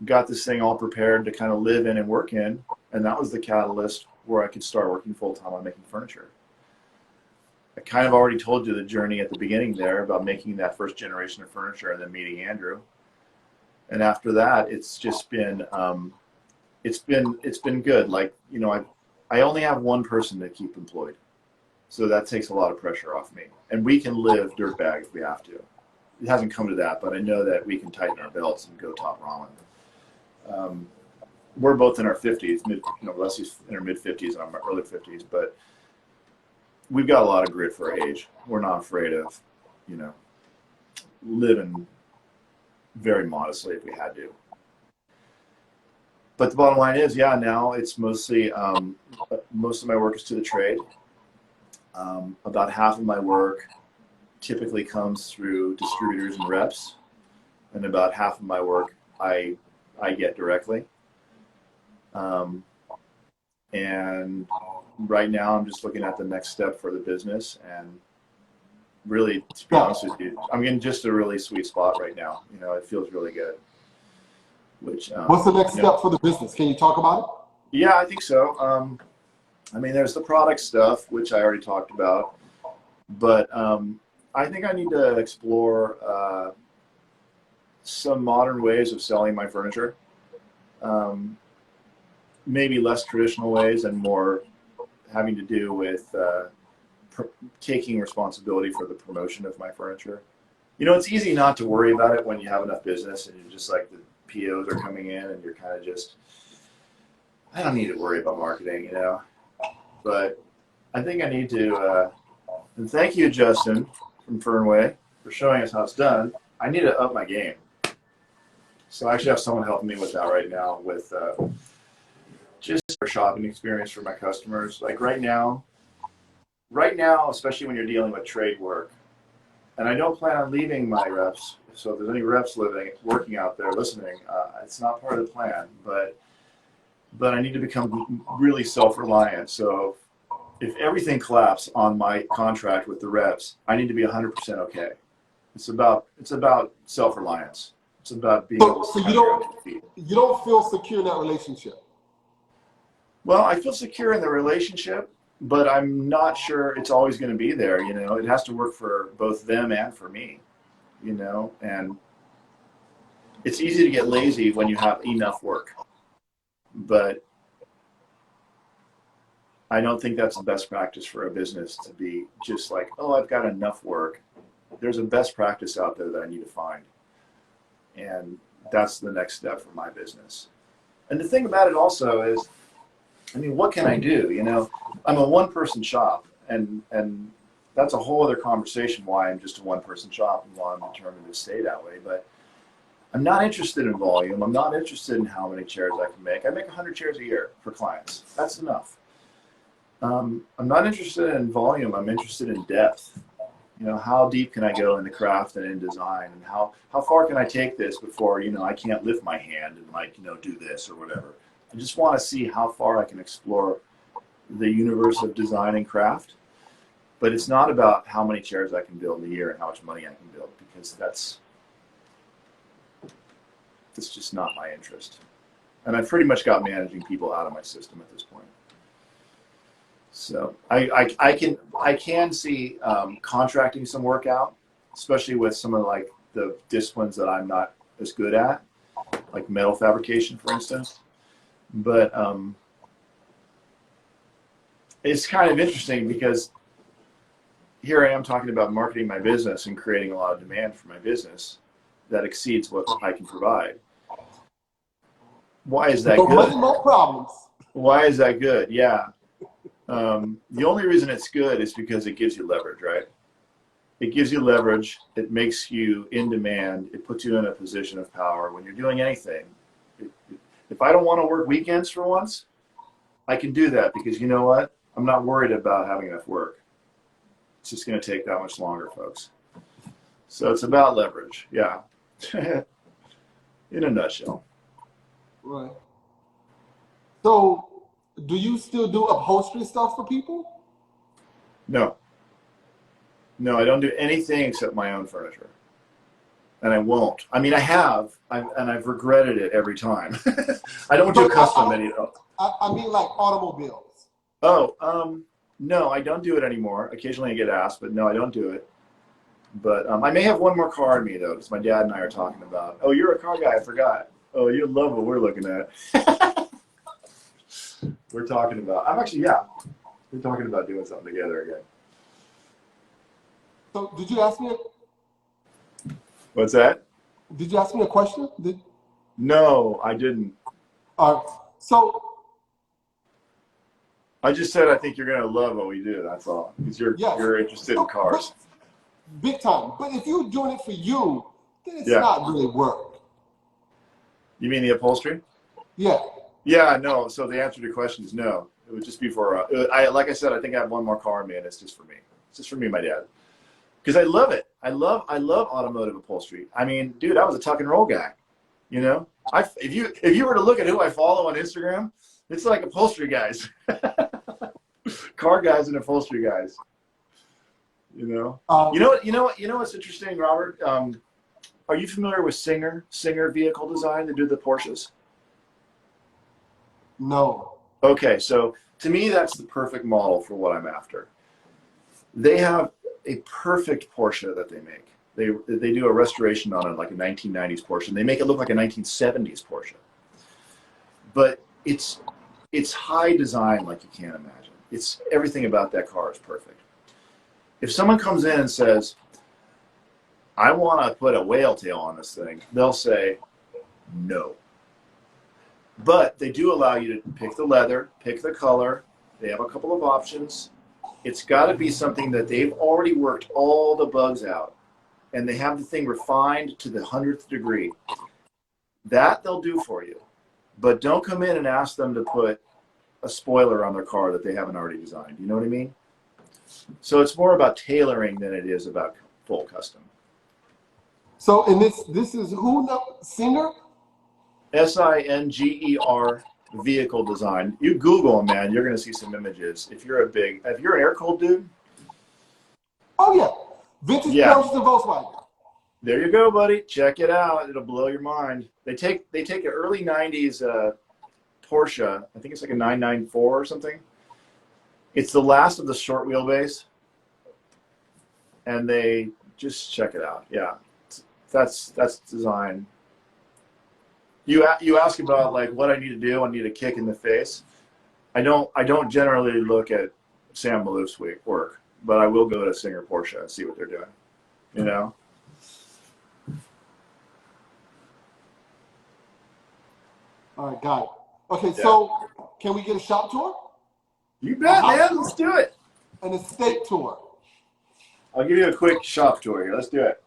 got this thing all prepared to kind of live in and work in. And that was the catalyst where I could start working full-time on making furniture. I kind of already told you the journey at the beginning there about making that first generation of furniture and then meeting Andrew. And after that, it's just been, it's been good. Like, you know, I only have one person to keep employed. So that takes a lot of pressure off me. And we can live dirtbag if we have to. It hasn't come to that, but I know that we can tighten our belts and go top ramen. We're both in our 50s, Leslie's in her mid-50s and I'm in my early 50s, but we've got a lot of grit for our age. We're not afraid of, you know, living very modestly if we had to. But the bottom line is, yeah, now it's mostly, most of my work is to the trade. About half of my work typically comes through distributors and reps, and about half of my work I get directly. And right now I'm just looking at the next step for the business, and really, to be honest with you, I'm in just a really sweet spot right now. You know, it feels really good. Which what's the next step for the business? Can you talk about it? Yeah, I think so. I mean, there's the product stuff, which I already talked about, but I think I need to explore some modern ways of selling my furniture. Maybe less traditional ways and more having to do with taking responsibility for the promotion of my furniture. You know, it's easy not to worry about it when you have enough business and you're just like the POs are coming in and you're kind of just, I don't need to worry about marketing, you know. But I think I need to, and thank you, Justin from Fernway, for showing us how it's done. I need to up my game. So I actually have someone helping me with that right now with just our shopping experience for my customers. Like right now, especially when you're dealing with trade work, and I don't plan on leaving my reps. So if there's any reps working out there listening, it's not part of the plan, but I need to become really self-reliant. So if everything collapses on my contract with the reps, I need to be 100% okay. It's about self-reliance. It's about being able to so you don't feel secure in that relationship. Well, I feel secure in the relationship, but I'm not sure it's always going to be there. You know, it has to work for both them and for me. You know, and it's easy to get lazy when you have enough work, but I don't think that's the best practice for a business to be just like, oh, I've got enough work. There's a best practice out there that I need to find, and that's the next step for my business. And the thing about it also is, I mean, what can I do? You know, I'm a one-person shop, and that's a whole other conversation why I'm just a one-person shop and why I'm determined to stay that way. But I'm not interested in volume. I'm not interested in how many chairs I can make. I make 100 chairs a year for clients. That's enough. I'm not interested in volume. I'm interested in depth. You know, how deep can I go in the craft and in design, and how far can I take this before, you know, I can't lift my hand and, like, you know, do this or whatever. I just want to see how far I can explore the universe of design and craft. But it's not about how many chairs I can build in a year and how much money I can build, because that's just not my interest. And I've pretty much got managing people out of my system at this point. So I can see contracting some work out, especially with some of like the disciplines that I'm not as good at, like metal fabrication, for instance. But it's kind of interesting because here I am talking about marketing my business and creating a lot of demand for my business that exceeds what I can provide. Why is that good? Money, no problems. Why is that good? Yeah. The only reason it's good is because it gives you leverage, right? It gives you leverage. It makes you in demand. It puts you in a position of power when you're doing anything. If I don't want to work weekends for once, I can do that because you know what? I'm not worried about having enough work. It's just going to take that much longer, folks. So it's about leverage, yeah. In a nutshell. Right. So, do you still do upholstery stuff for people? No. No, I don't do anything except my own furniture. And I won't. I mean, I have, and I've regretted it every time. I don't do custom any. I mean like automobiles. Oh, No, I don't do it anymore. Occasionally I get asked, but no, I don't do it. But I may have one more car in me, though, because my dad and I are talking about, oh, you're a car guy, I forgot. Oh, you love what we're looking at. We're talking about, I'm actually, yeah, we're talking about doing something together again. So did you ask me? What's that? Did you ask me a question? No, I didn't. So I just said I think you're gonna love what we do. That's all. Because you're interested in cars. Big time. But if you're doing it for you, then it's Yeah. not really work. You mean the upholstery? Yeah. Yeah, no. So the answer to your question is no. It would just be for like I said, I think I have one more car in me, and it's just for me. It's just for me and my dad. Because I love it. I love automotive upholstery. I mean, dude, I was a tuck and roll guy. You know, if you were to look at who I follow on Instagram, it's like upholstery guys, car guys and upholstery guys. You know, what's interesting, Robert? Are you familiar with Singer Vehicle Design? They do the Porsches. No. Okay, so to me, that's the perfect model for what I'm after. They have a perfect Porsche that they make. They do a restoration on it, like a 1990s Porsche, and they make it look like a 1970s Porsche. But it's high design like you can't imagine. It's everything about that car is perfect. If someone comes in and says, I want to put a whale tail on this thing, they'll say no. But they do allow you to pick the leather, pick the color. They have a couple of options. It's got to be something that they've already worked all the bugs out, and they have the thing refined to the 100th degree. That they'll do for you. But don't come in and ask them to put a spoiler on their car that they haven't already designed. You know what I mean? So it's more about tailoring than it is about full custom. So, and this is who now? Singer? Singer Vehicle Design. You Google them, man. You're going to see some images. If you're an air-cooled dude. Oh, yeah. Vintage Porsche and Volkswagen. There you go, buddy. Check it out. It'll blow your mind. They take an early 90s Porsche. I think it's like a 994 or something. It's the last of the short wheelbase. And they just check it out. Yeah. That's design. You ask about like what I need to do. I need a kick in the face. I don't generally look at Sam Maloof's work, but I will go to Singer Porsche and see what they're doing. You know. All right, got it. Okay, so can we get a shop tour? You bet, man. Let's do it. An estate tour. I'll give you a quick shop tour here. Let's do it.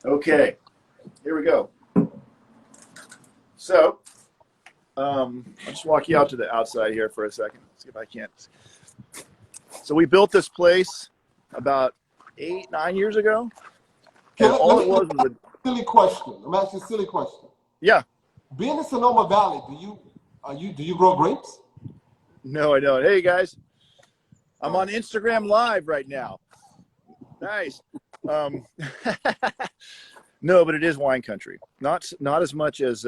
Okay, here we go. So, I'll just walk you out to the outside here for a second. See if I can't. So we built this place about 8-9 years ago. And all it was a silly question. I'm asking a silly question. Yeah. Being in Sonoma Valley, do you grow grapes? No, I don't. Hey guys, I'm on Instagram Live right now. Nice. No, but it is wine country. Not as much as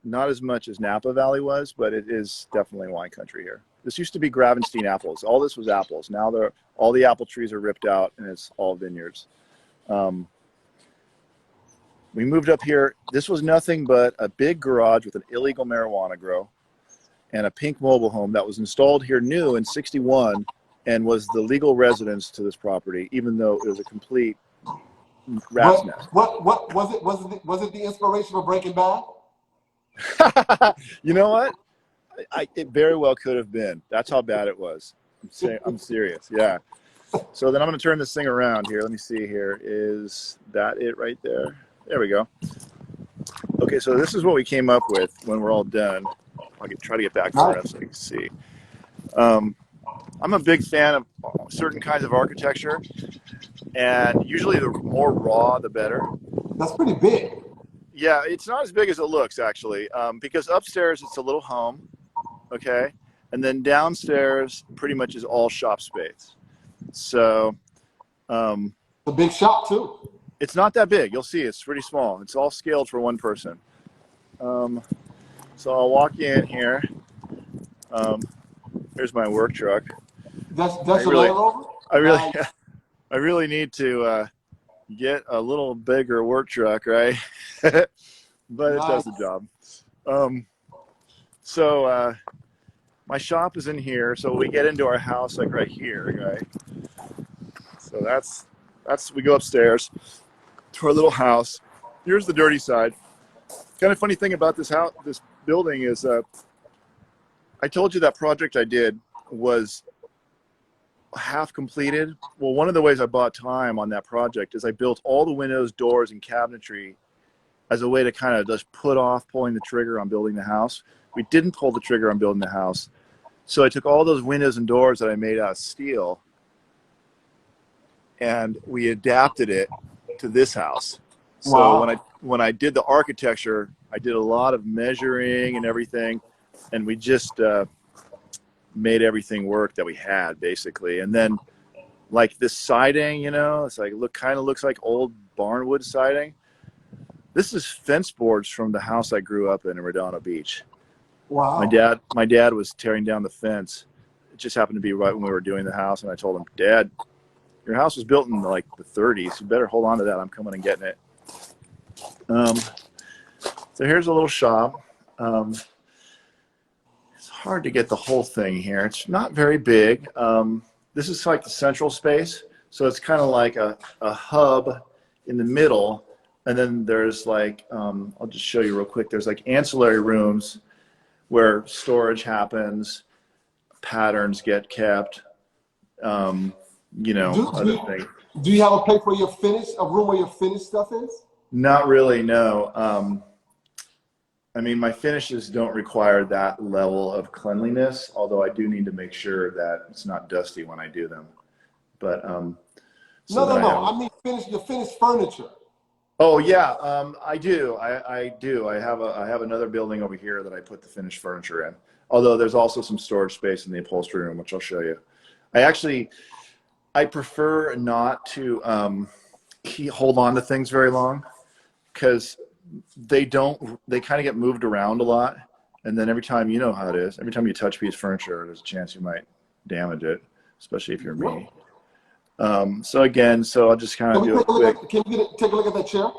Napa Valley was, but it is definitely wine country here. This used to be Gravenstein apples. All this was apples. Now all the apple trees are ripped out, and it's all vineyards. We moved up here. This was nothing but a big garage with an illegal marijuana grow and a pink mobile home that was installed here new in '61 and was the legal residence to this property, even though it was a complete rat's nest. What was it the inspiration for Breaking Bad? You know what? It very well could have been. That's how bad it was. I'm serious. Yeah. So then I'm going to turn this thing around here. Let me see here. Is that it right there? There we go. Okay, so this is what we came up with when we're all done. I can try to get back to the rest so you can see. I'm a big fan of certain kinds of architecture, and usually the more raw, the better. That's pretty big. Yeah, it's not as big as it looks, actually, because upstairs it's a little home, okay? And then downstairs pretty much is all shop space. So a big shop, too. It's not that big. You'll see it's pretty small. It's all scaled for one person. So I'll walk you in here. Here's my work truck. That's your Land Rover? I really, Nice. I really need to get a little bigger work truck, right? But it does the job. So my shop is in here, so we get into our house like right here, right? So that's we go upstairs to our little house. Here's the dirty side. Kind of funny thing about this house, this building is, I told you that project I did was half completed. Well, one of the ways I bought time on that project is I built all the windows, doors, and cabinetry as a way to kind of just put off pulling the trigger on building the house. We didn't pull the trigger on building the house. So I took all those windows and doors that I made out of steel and we adapted it to this house. So Wow. when I did the architecture, I did a lot of measuring and everything, and we just made everything work that we had basically. And then like this siding, you know, it's like kind of looks like old barnwood siding. This is fence boards from the house I grew up in Redondo Beach. Wow. My dad was tearing down the fence. It just happened to be right when we were doing the house, and I told him, Dad, your house was built in like the 30s. You better hold on to that. I'm coming and getting it. So here's a little shop. It's hard to get the whole thing here. It's not very big. This is like the central space. So it's kind of like a hub in the middle. And then there's like, I'll just show you real quick. There's like ancillary rooms where storage happens, patterns get kept, you know, other things. Do you have a place where your a room where your finished stuff is? Not really, no. I mean, my finishes don't require that level of cleanliness, although I do need to make sure that it's not dusty when I do them. But No. I mean, your finished furniture. Oh yeah, I do. I do. I have another building over here that I put the finished furniture in. Although there's also some storage space in the upholstery room, which I'll show you. I prefer not to hold on to things very long, because they kind of get moved around a lot, and then every time, you know how it is, every time you touch a piece of furniture, there's a chance you might damage it, especially if you're me. So I'll just kind of do it quick. Can you take a look at that chair?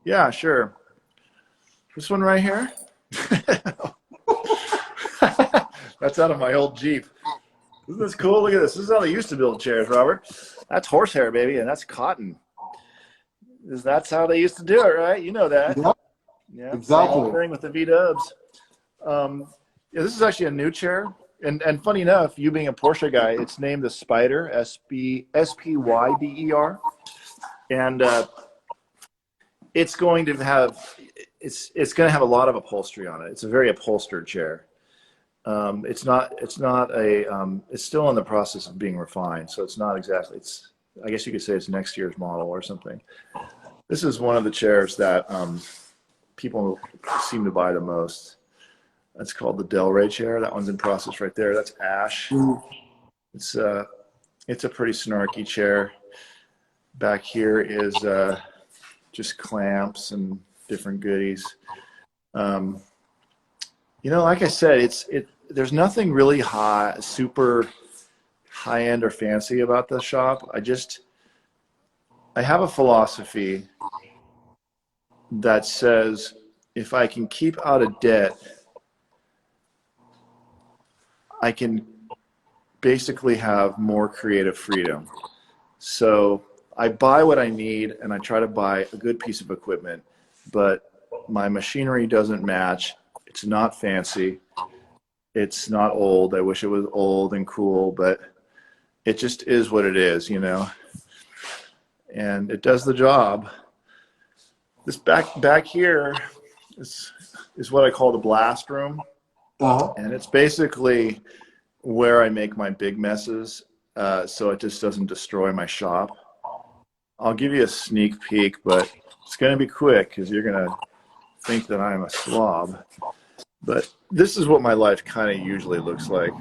Yeah, sure. This one right here. That's out of my old Jeep. Isn't this cool? Look at this. This is how they used to build chairs, Robert. That's horsehair, baby, and that's cotton. That's how they used to do it, right? You know that. Yep. Yeah, exactly. Same thing with the V-dubs. Yeah, this is actually a new chair. And funny enough, you being a Porsche guy, it's named the Spider, S-P-Y-D-E-R. And it's going to have a lot of upholstery on it. It's a very upholstered chair. It's still in the process of being refined, so it's not exactly, I guess you could say it's next year's model or something. This is one of the chairs that people seem to buy the most. That's called the Delray chair. That one's in process right there. That's ash. It's a pretty snarky chair. Back here is just clamps and different goodies. You know, like I said, there's nothing really super high-end or fancy about the shop. I have a philosophy that says if I can keep out of debt, I can basically have more creative freedom. So I buy what I need, and I try to buy a good piece of equipment, but my machinery doesn't match. It's not fancy. It's not old. I wish it was old and cool, but it just is what it is, you know, and it does the job. This back here is what I call the blast room. And it's basically where I make my big messes, so it just doesn't destroy my shop. I'll give you a sneak peek, but it's going to be quick because you're going to think that I'm a slob. But this is what my life kind of usually looks like.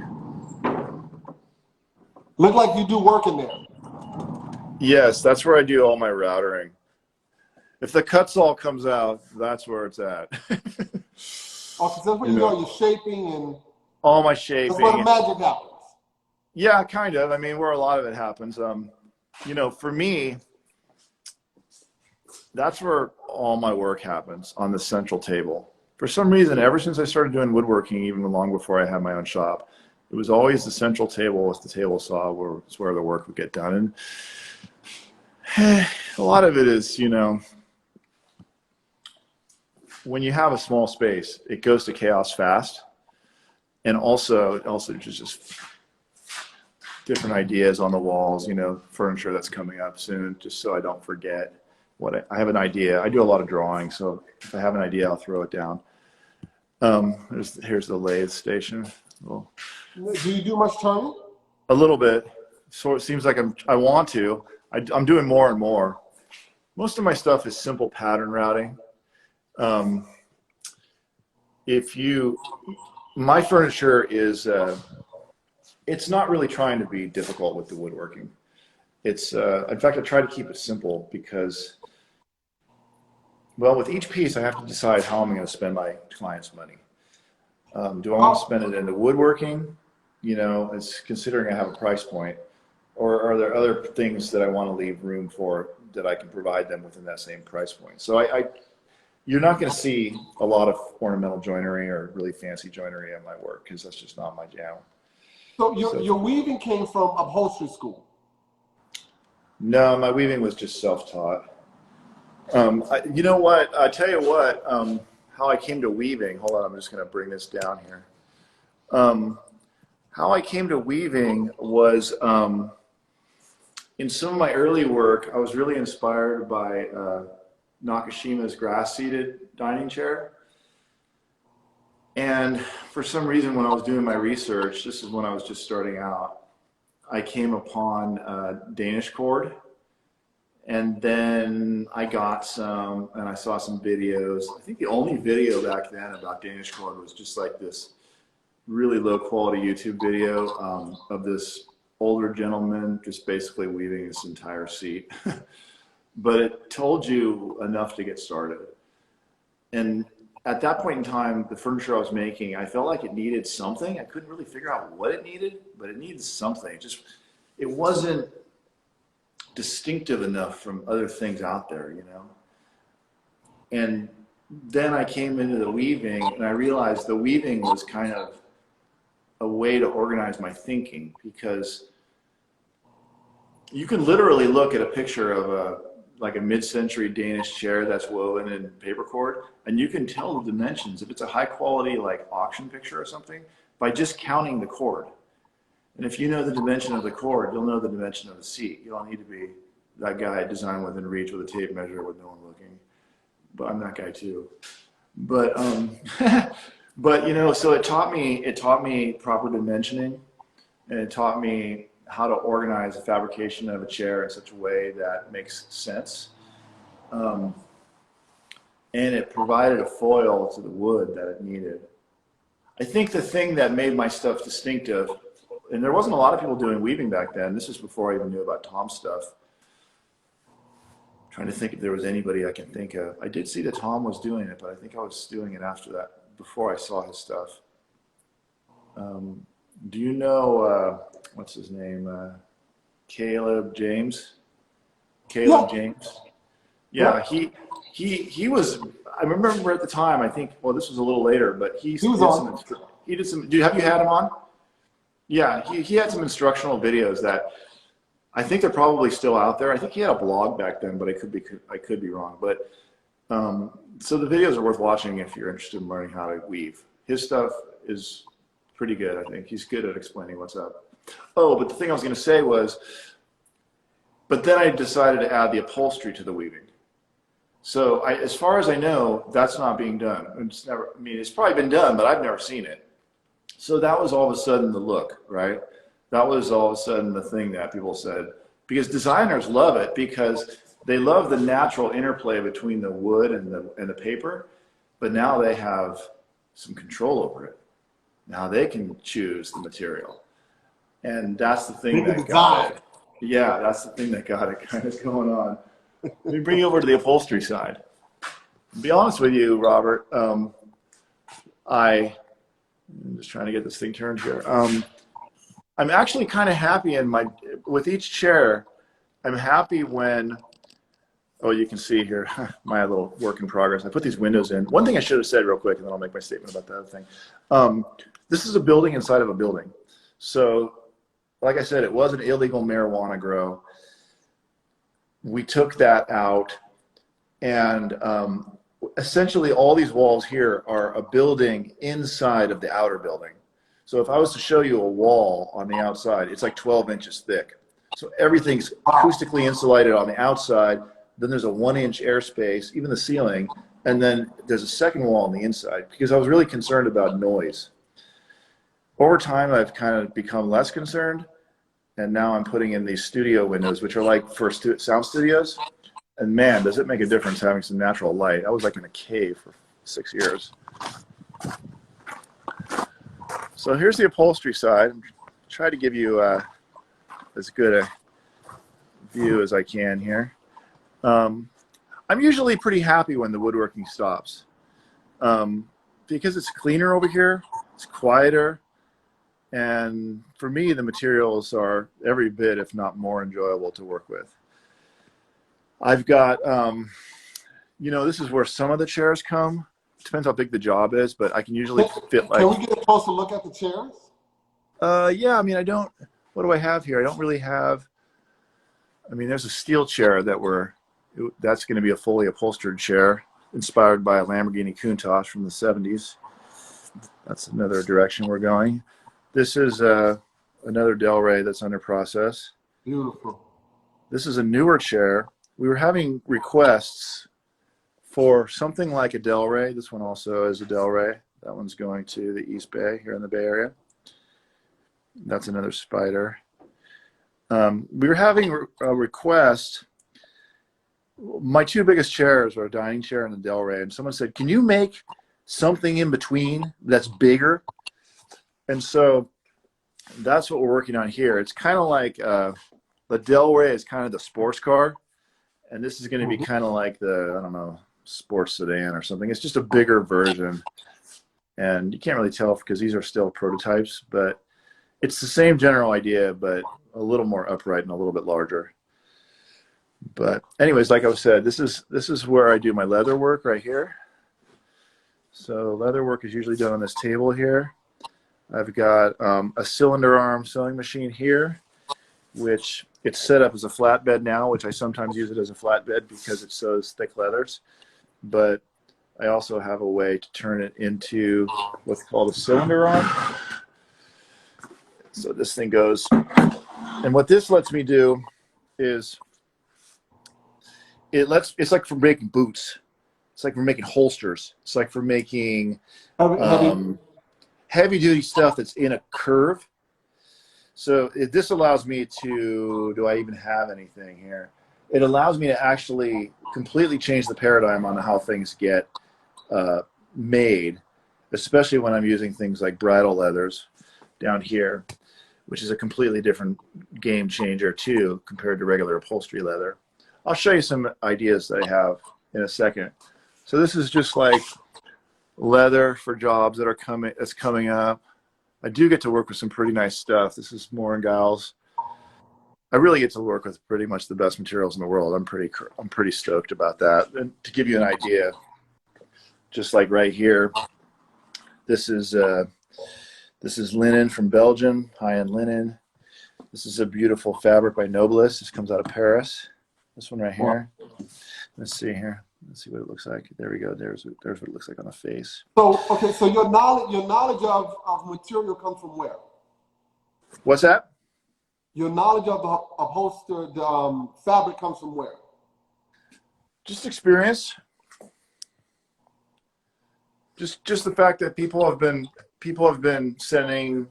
Look like you do work in there. Yes, that's where I do all my routering. If the cuts all comes out, that's where it's at. Oh, because that's where you do all your shaping and all my That's where the shaping. magic happens. Yeah, kind of. I mean, where a lot of it happens. You know, for me, that's where all my work happens, on the central table. For some reason, ever since I started doing woodworking, even long before I had my own shop, it was always the central table with the table saw where the work would get done. And a lot of it is, you know, when you have a small space, it goes to chaos fast. And also just different ideas on the walls, you know, furniture that's coming up soon, just so I don't forget what I have an idea. I do a lot of drawing, so if I have an idea, I'll throw it down. Here's the lathe station. Well, Do you do much turning? a little bit. So it seems like I want to. I'm doing more and more. Most of my stuff is simple pattern routing. My furniture is, it's not really trying to be difficult with the woodworking. It's, in fact, I try to keep it simple because, well, with each piece, I have to decide how I'm going to spend my client's money. Do I want to spend it into woodworking? You know, it's considering I have a price point, or are there other things that I want to leave room for that I can provide them within that same price point? So you're not going to see a lot of ornamental joinery or really fancy joinery in my work because that's just not my jam. So your weaving came from upholstery school? No, my weaving was just self-taught. You know what? I tell you what, how I came to weaving. Hold on, I'm just going to bring this down here. How I came to weaving was in some of my early work, I was really inspired by Nakashima's grass-seated dining chair. And for some reason, when I was doing my research, this is when I was just starting out, I came upon Danish cord. And then I got some, and I saw some videos. I think the only video back then about Danish cord was just like this really low quality YouTube video of this older gentleman just basically weaving this entire seat. But it told you enough to get started. And at that point in time, the furniture I was making, I felt like it needed something. I couldn't really figure out what it needed, but it needed something. It wasn't distinctive enough from other things out there, you know? And then I came into the weaving and I realized the weaving was kind of a way to organize my thinking, because you can literally look at a picture of like a mid-century Danish chair that's woven in paper cord, and you can tell the dimensions, if it's a high quality like auction picture or something, by just counting the cord. And if you know the dimension of the cord, you'll know the dimension of the seat. You don't need to be that guy designed within reach with a tape measure with no one looking. But I'm that guy too. But but you know, so it taught me proper dimensioning, and it taught me how to organize the fabrication of a chair in such a way that makes sense. And it provided a foil to the wood that it needed. I think the thing that made my stuff distinctive, and there wasn't a lot of people doing weaving back then. This is before I even knew about Tom's stuff. I'm trying to think if there was anybody I can think of. I did see that Tom was doing it, but I think I was doing it after that, before I saw his stuff. Do you know, what's his name? Caleb James? Caleb James? Yeah, he was, I remember at the time, I think, well, this was a little later, but he did some, have you had him on? Yeah, he had some instructional videos that I think they're probably still out there. I think he had a blog back then, but I could be wrong. But so the videos are worth watching if you're interested in learning how to weave. His stuff is pretty good, I think. He's good at explaining what's up. Oh, but the thing I was going to say was, but then I decided to add the upholstery to the weaving. So as far as I know, that's not being done. It's never, I mean, it's probably been done, but I've never seen it. So that was all of a sudden the look, right? That was all of a sudden the thing that people said, because designers love it because they love the natural interplay between the wood and the paper, but now they have some control over it. Now they can choose the material. And that's the thing that got it. Yeah, that's the thing that got it kind of going on. Let me bring you over to the upholstery side. To be honest with you, Robert, I'm just trying to get this thing turned here. I'm actually kind of happy with each chair. I'm happy when, oh, you can see here, my little work in progress. I put these windows in. One thing I should have said real quick, and then I'll make my statement about the other thing. This is a building inside of a building. So, like I said, it was an illegal marijuana grow. We took that out, and essentially all these walls here are a building inside of the outer building. So if I was to show you a wall on the outside, it's like 12 inches thick. So everything's acoustically insulated on the outside. Then there's a 1-inch airspace, even the ceiling. And then there's a second wall on the inside because I was really concerned about noise. Over time, I've kind of become less concerned. And now I'm putting in these studio windows, which are like for sound studios. And man, does it make a difference having some natural light. I was like in a cave for 6 years. So here's the upholstery side. I'm trying to give you as good a view as I can here. I'm usually pretty happy when the woodworking stops because it's cleaner over here, it's quieter, and for me the materials are every bit, if not more, enjoyable to work with. I've got, you know, this is where some of the chairs come. Depends how big the job is, but I can usually fit like... Can we get a closer look at the chairs? Yeah, I mean, what do I have here? I don't really have, I mean, there's a steel chair that's going to be a fully upholstered chair inspired by a Lamborghini Countach from the 70s. That's another direction we're going. This is another Delray that's under process. Beautiful. This is a newer chair. We were having requests for something like a Delray. This one also is a Delray. That one's going to the East Bay here in the Bay Area. That's another Spider. We were having a request. My two biggest chairs are a dining chair and a Delray, and someone said, can you make something in between that's bigger? And so that's what we're working on here. It's kind of like the Delray is kind of the sports car, and this is going to be kind of like the, I don't know, sports sedan or something. It's just a bigger version, and you can't really tell because these are still prototypes, but it's the same general idea, but a little more upright and a little bit larger. But anyways, like I said, this is where I do my leather work right here. So leather work is usually done on this table here. I've got a cylinder arm sewing machine here, which it's set up as a flatbed now, which I sometimes use it as a flatbed because it sews thick leathers. But I also have a way to turn it into what's called a cylinder arm. So this thing goes, and what this lets me do is it's like for making boots. It's like for making holsters. It's like for making heavy duty stuff that's in a curve. So this allows me to, do I even have anything here? It allows me to actually completely change the paradigm on how things get made, especially when I'm using things like bridle leathers down here, which is a completely different game changer too compared to regular upholstery leather. I'll show you some ideas that I have in a second. So this is just like leather for jobs that are coming up. I do get to work with some pretty nice stuff. This is Moore & Giles. I really get to work with pretty much the best materials in the world. I'm pretty stoked about that. And to give you an idea, just like right here, this is linen from Belgium, high-end linen. This is a beautiful fabric by Nobilis. This comes out of Paris. This one right here. Let's see here. Let's see what it looks like. There we go. There's what it looks like on the face. So okay, so your knowledge of material comes from where? What's that? Your knowledge of the upholstered fabric comes from where? Just experience. Just the fact that people have been sending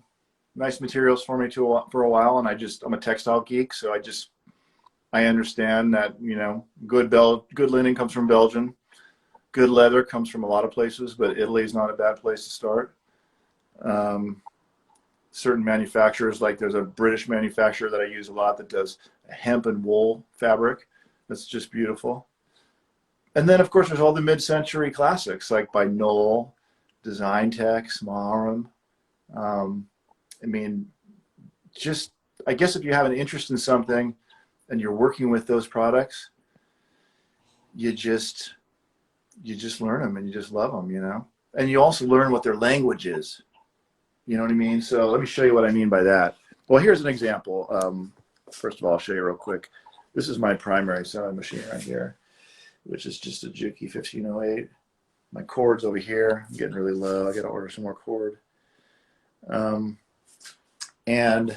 nice materials for me for a while, and I'm a textile geek, so I understand that, you know, good linen comes from Belgium. Good leather comes from a lot of places, but Italy is not a bad place to start. Certain manufacturers, like there's a British manufacturer that I use a lot that does hemp and wool fabric. That's just beautiful. And then, of course, there's all the mid-century classics, like by Knoll, Design Tech, Smarum. I mean, just, I guess if you have an interest in something and you're working with those products, you just learn them and you just love them, you know? And you also learn what their language is. You know what I mean? So let me show you what I mean by that. Well, here's an example. First of all, I'll show you real quick. This is my primary sewing machine right here, which is just a Juki 1508. My cord's over here. I'm getting really low. I got to order some more cord. And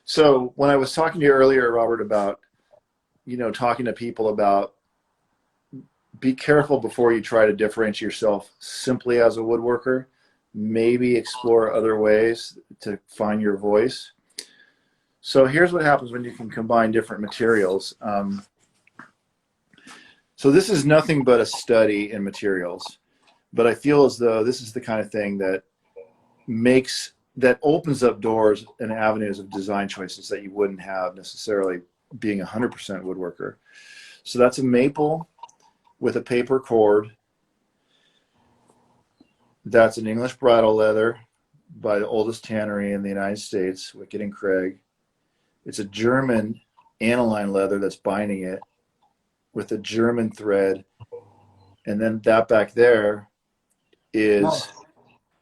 so when I was talking to you earlier, Robert, about, you know, talking to people about, be careful before you try to differentiate yourself simply as a woodworker. Maybe explore other ways to find your voice. So here's what happens when you can combine different materials. So this is nothing but a study in materials, but I feel as though this is the kind of thing that opens up doors and avenues of design choices that you wouldn't have necessarily being 100% woodworker. So that's a maple with a paper cord. That's an English bridle leather by the oldest tannery in the United States, Wickett and Craig. It's a German aniline leather that's binding it with a German thread. And then that back there is,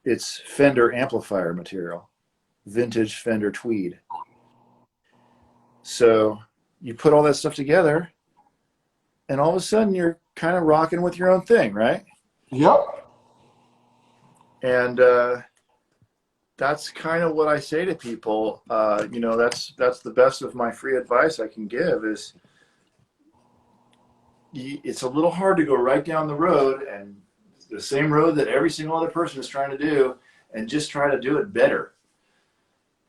it's Fender amplifier material, vintage Fender tweed. So you put all that stuff together and all of a sudden you're kind of rocking with your own thing, right? Yep. And that's kind of what I say to people. You know, that's the best of my free advice I can give is it's a little hard to go right down the road and the same road that every single other person is trying to do and just try to do it better.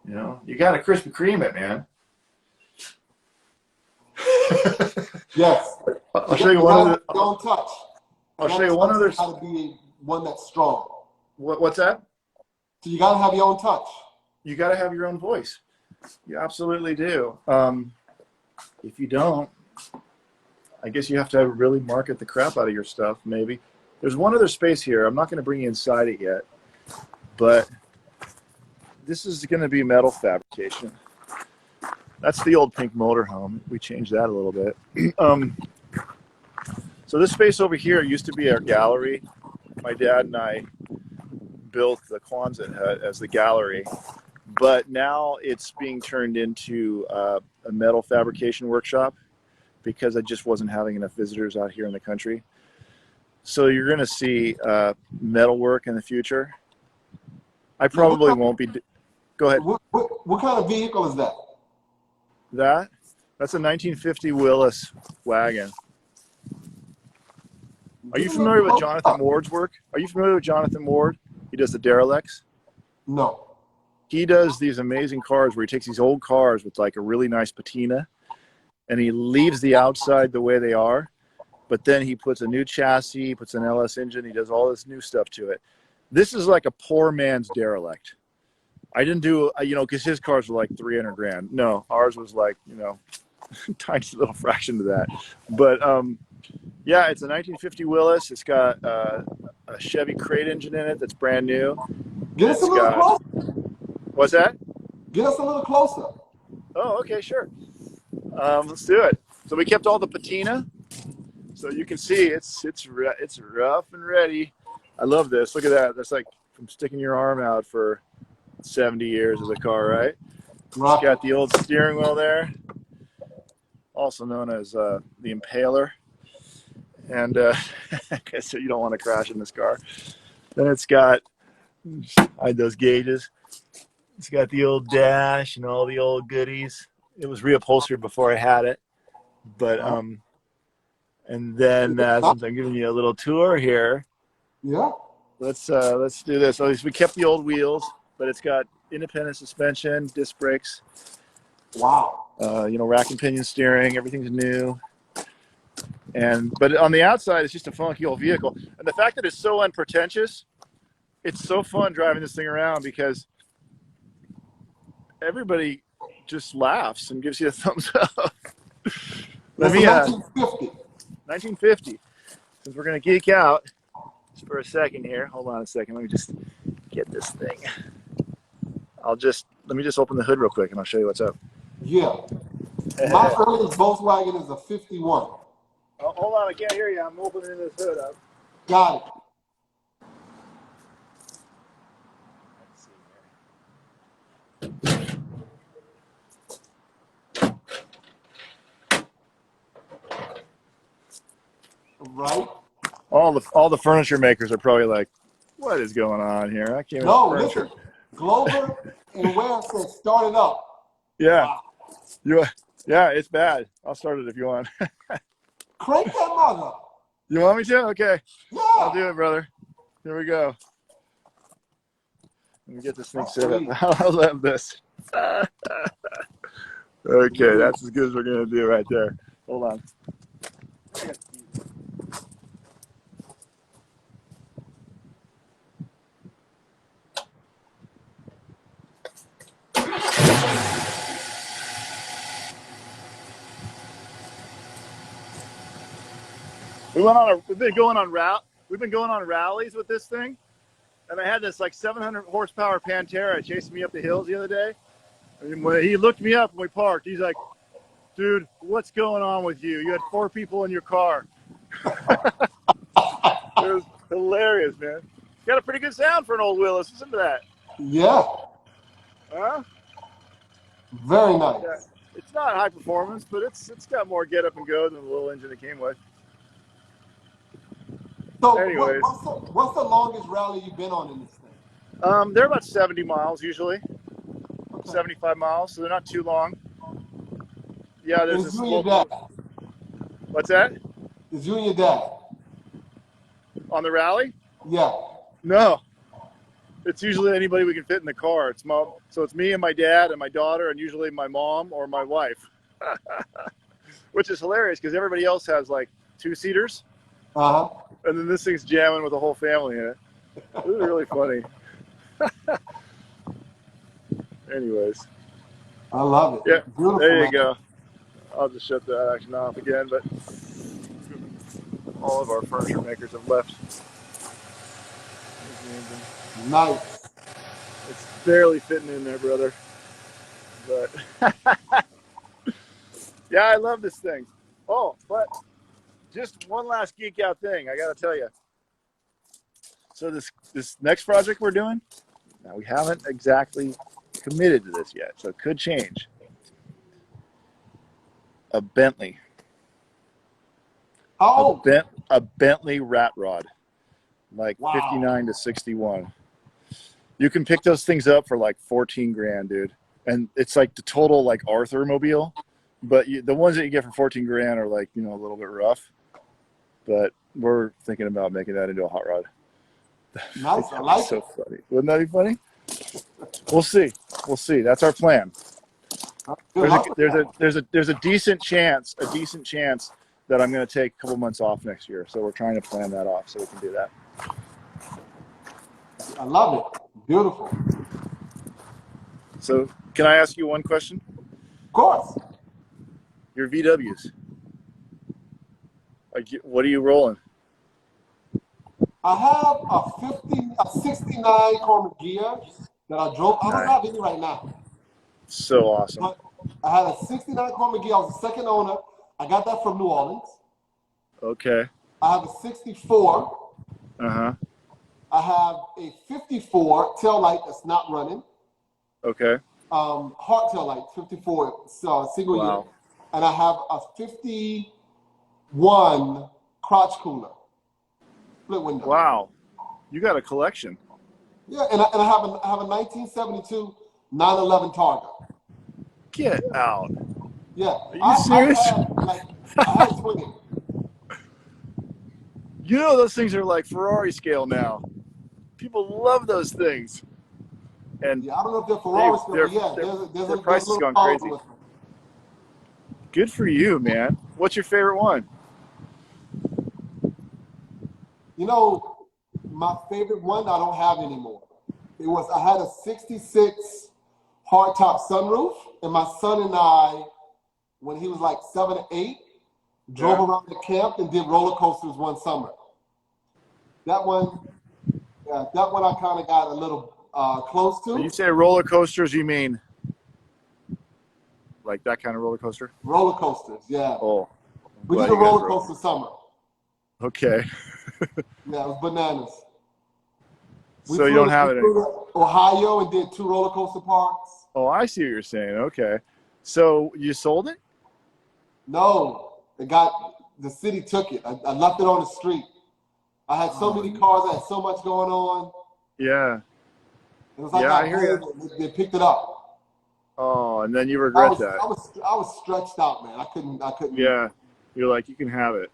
You know, you got to Krispy Kreme it, man. Yes. I'll show you one other. Don't touch. I'll show you one other. How to be one that's strong. What's that? So you gotta have your own touch. You got to have your own voice. You absolutely do. If you don't, I guess you have to really market the crap out of your stuff. Maybe there's one other space here. I'm not going to bring you inside it yet, but this is going to be metal fabrication. That's the old pink motorhome. We changed that a little bit. So this space over here used to be our gallery. My dad and I built the Quonset hut as the gallery, but now it's being turned into a metal fabrication workshop because I just wasn't having enough visitors out here in the country. So you're going to see metal work in the future. I probably won't be. Go ahead. What kind of vehicle is that? That's a 1950 Willis wagon. Are you familiar with Jonathan Ward's work? Are you familiar with Jonathan Ward? He does the derelicts. No. He does these amazing cars where he takes these old cars with like a really nice patina and he leaves the outside the way they are, but then he puts a new chassis, he puts an LS engine, he does all this new stuff to it. This is like a poor man's derelict. I didn't do, you know, because his cars were like 300 grand. No, ours was like, you know, tiny little fraction of that. But yeah, it's a 1950 Willis. It's got a Chevy crate engine in it that's brand new. Get us a little closer. What's that? Get us a little closer. Oh, okay, sure. Let's do it. So we kept all the patina, so you can see it's rough and ready. I love this. Look at that. That's like from sticking your arm out for 70 years of the car, right? It's got the old steering wheel there, also known as the Impaler. And so you don't want to crash in this car. Then it's got hide those gauges. It's got the old dash and all the old goodies. It was reupholstered before I had it, but and then since I'm giving you a little tour here, yeah, let's do this. At least we kept the old wheels, but it's got independent suspension, disc brakes. Wow. You know, rack and pinion steering. Everything's new. But on the outside, it's just a funky old vehicle. And the fact that it's so unpretentious, it's so fun driving this thing around because everybody just laughs and gives you a thumbs up. Let me 1950. Since we're gonna geek out just for a second here. Hold on a second. Let me just get this thing. let me just open the hood real quick and I'll show you what's up. Yeah. My earliest Volkswagen is a 51. Oh, hold on, I can't hear you. I'm opening this hood up. Got it. Right. All the furniture makers are probably like, what is going on here? I can't even listen. Glover and Ware said start it up. Yeah. Wow. Yeah, it's bad. I'll start it if you want. Crank that mother. You want me to? Okay. Yeah. I'll do it, brother. Here we go. Let me get this thing set up. I'll love this. Okay, that's as good as we're going to do right there. Hold on. We've been going on rallies with this thing, and I had this like 700 horsepower Pantera chasing me up the hills the other day. And when he looked me up when we parked, he's like, "Dude, what's going on with you? You had 4 people in your car." It was hilarious, man. It's got a pretty good sound for an old Willis. Listen to that. Yeah. Huh? Very nice. Yeah. It's not high performance, but it's got more get up and go than the little engine it came with. So anyways, what's the longest rally you've been on in this thing? They're about 70 miles usually. Okay. 75 miles, so they're not too long. Yeah, there's Is this you and your local... dad? What's that? Is you and your dad? On the rally? Yeah. No. It's usually anybody we can fit in the car. So it's me and my dad and my daughter and usually my mom or my wife. Which is hilarious because everybody else has like 2-seaters. Uh-huh. And then this thing's jamming with the whole family in it. This is really funny. Anyways. I love it. Yeah, beautiful. there you go. I'll just shut that action off again, but all of our furniture makers have left. Nice. It's barely fitting in there, brother. But yeah, I love this thing. Oh, but just one last geek out thing I got to tell you. So this next project we're doing, now we haven't exactly committed to this yet, so it could change. A Bentley. Oh. A Bentley rat rod, like wow. 59 to 61. You can pick those things up for like 14 grand, dude. And it's like the total like Arthur mobile, but the ones that you get for 14 grand are like, a little bit rough. But we're thinking about making that into a hot rod. Nice. I like so funny. Wouldn't that be funny? We'll see. That's our plan. There's a decent chance that I'm going to take a couple months off next year. So we're trying to plan that off so we can do that. I love it. Beautiful. So can I ask you one question? Of course. Your VWs. Like, what are you rolling? I have a 69 Cormac gear that I drove. I don't have any right now. So awesome. But I had a 69 Cormac gear. I was the second owner. I got that from New Orleans. Okay. I have a 64. Uh-huh. I have a 54 tail light that's not running. Okay. Hard tail light, 54, single wow. year. And I have a 51 crotch cooler, split window. Wow. You got a collection. Yeah, and I have a 1972 911 Targa. Get out. Yeah. Are you serious? I had 20. Those things are like Ferrari scale now. People love those things. And yeah, I don't know if they're Ferrari scale, but yeah, their price has gone crazy. Good for you, man. What's your favorite one? My favorite one I don't have anymore. I had a 66 hardtop sunroof, and my son and I, when he was like 7 or 8, drove around the camp and did roller coasters one summer. That one I kind of got a little close to. When you say roller coasters, you mean like that kind of roller coaster? Roller coasters, yeah. Oh, We glad did a you guys roller rode. coaster summer. Okay. Yeah, it was bananas. We So you don't have it flew anymore. to Ohio and did 2 roller coaster parks. Oh, I see what you're saying. Okay. So you sold it? No, the city took it. I left it on the street. I had so many cars. I had so much going on. Yeah. It was like Yeah, I I hear they picked it up. Oh, and then you I regret was, that. I was stretched out, man. I couldn't. Yeah. You're like, you can have it.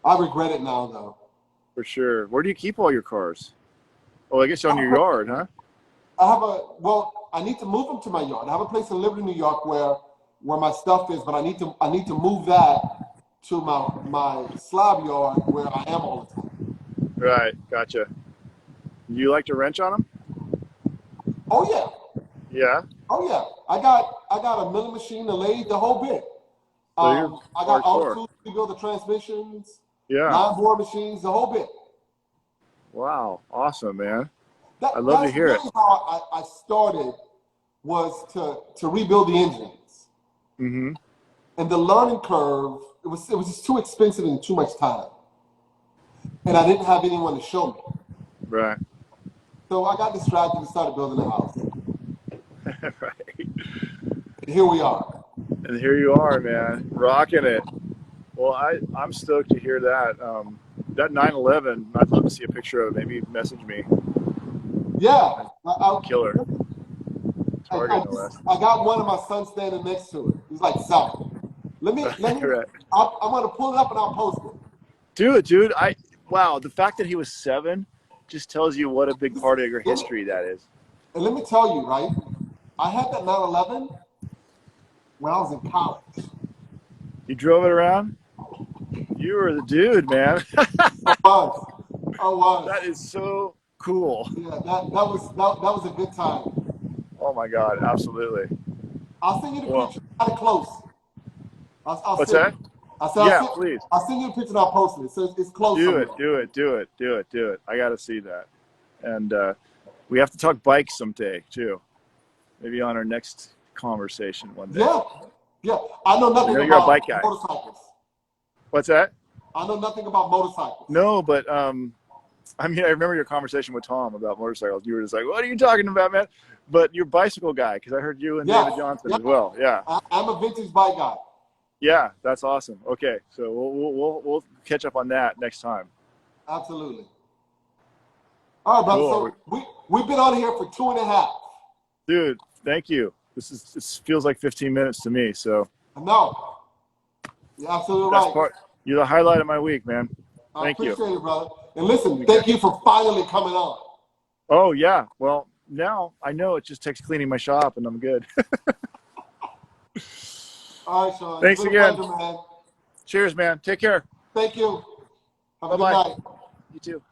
I regret it now, though. For sure. Where do you keep all your cars? Oh, I guess on your yard, huh? I need to move them to my yard. I have a place in Liberty, New York where my stuff is, but I need to move that to my slab yard where I am all the time. Right. Gotcha. Do you like to wrench on them? Oh yeah. Yeah. Oh yeah. I got a milling machine, a lathe, the whole bit. So you're I got all the hardcore. tools to rebuild the transmissions, Yeah. line bore machines, the whole bit. Wow. Awesome, man. I'd love to hear it. That's how I started, was to rebuild the engines. Mm-hmm. And the learning curve, it was just too expensive and too much time. And I didn't have anyone to show me. Right. So I got distracted and started building a house. Right. And here we are. And here you are, man, rocking it. Well, I'm stoked to hear that. That 911, I'd love to see a picture of it. Maybe message me. Yeah. Killer. I Target, no less. got one of my sons standing next to it. He's like 7. Let me Right. I'm gonna pull it up and I'll post it. Do it, dude. Wow, the fact that he was 7 just tells you what a big part of your history that is. And let me tell you, right? I had that 911 when I was in college. You drove it around? You were the dude, man. I was. That is so cool. Yeah, that was a good time. Oh my God, absolutely. I'll send you the picture. Kind of close. What's that? Please. I'll send you the picture and I'll post it. So it's close. Do it. I got to see that. And we have to talk bikes someday too. Maybe on our next conversation one day. Yeah. I know nothing You're a about bike guy. motorcycles. What's that? I know nothing about motorcycles. No, but I remember your conversation with Tom about motorcycles. You were just like, "What are you talking about, man?" But you're a bicycle guy, because I heard you and David Johnson as well. Yeah. I'm a vintage bike guy. Yeah, that's awesome. Okay, so we'll catch up on that next time. Absolutely. All right, brother. Cool. So we've been on here for 2.5. Dude, thank you. This feels like 15 minutes to me. So. No. You're absolutely That's right. You're the highlight of my week, man. Thank you. I appreciate it, brother. And listen, thank you for finally coming on. Oh, yeah. Well, now I know it just takes cleaning my shop and I'm good. All right, Sean. Thanks again. Pleasure, man. Cheers, man. Take care. Thank you. Have a good Bye-bye. night. You too.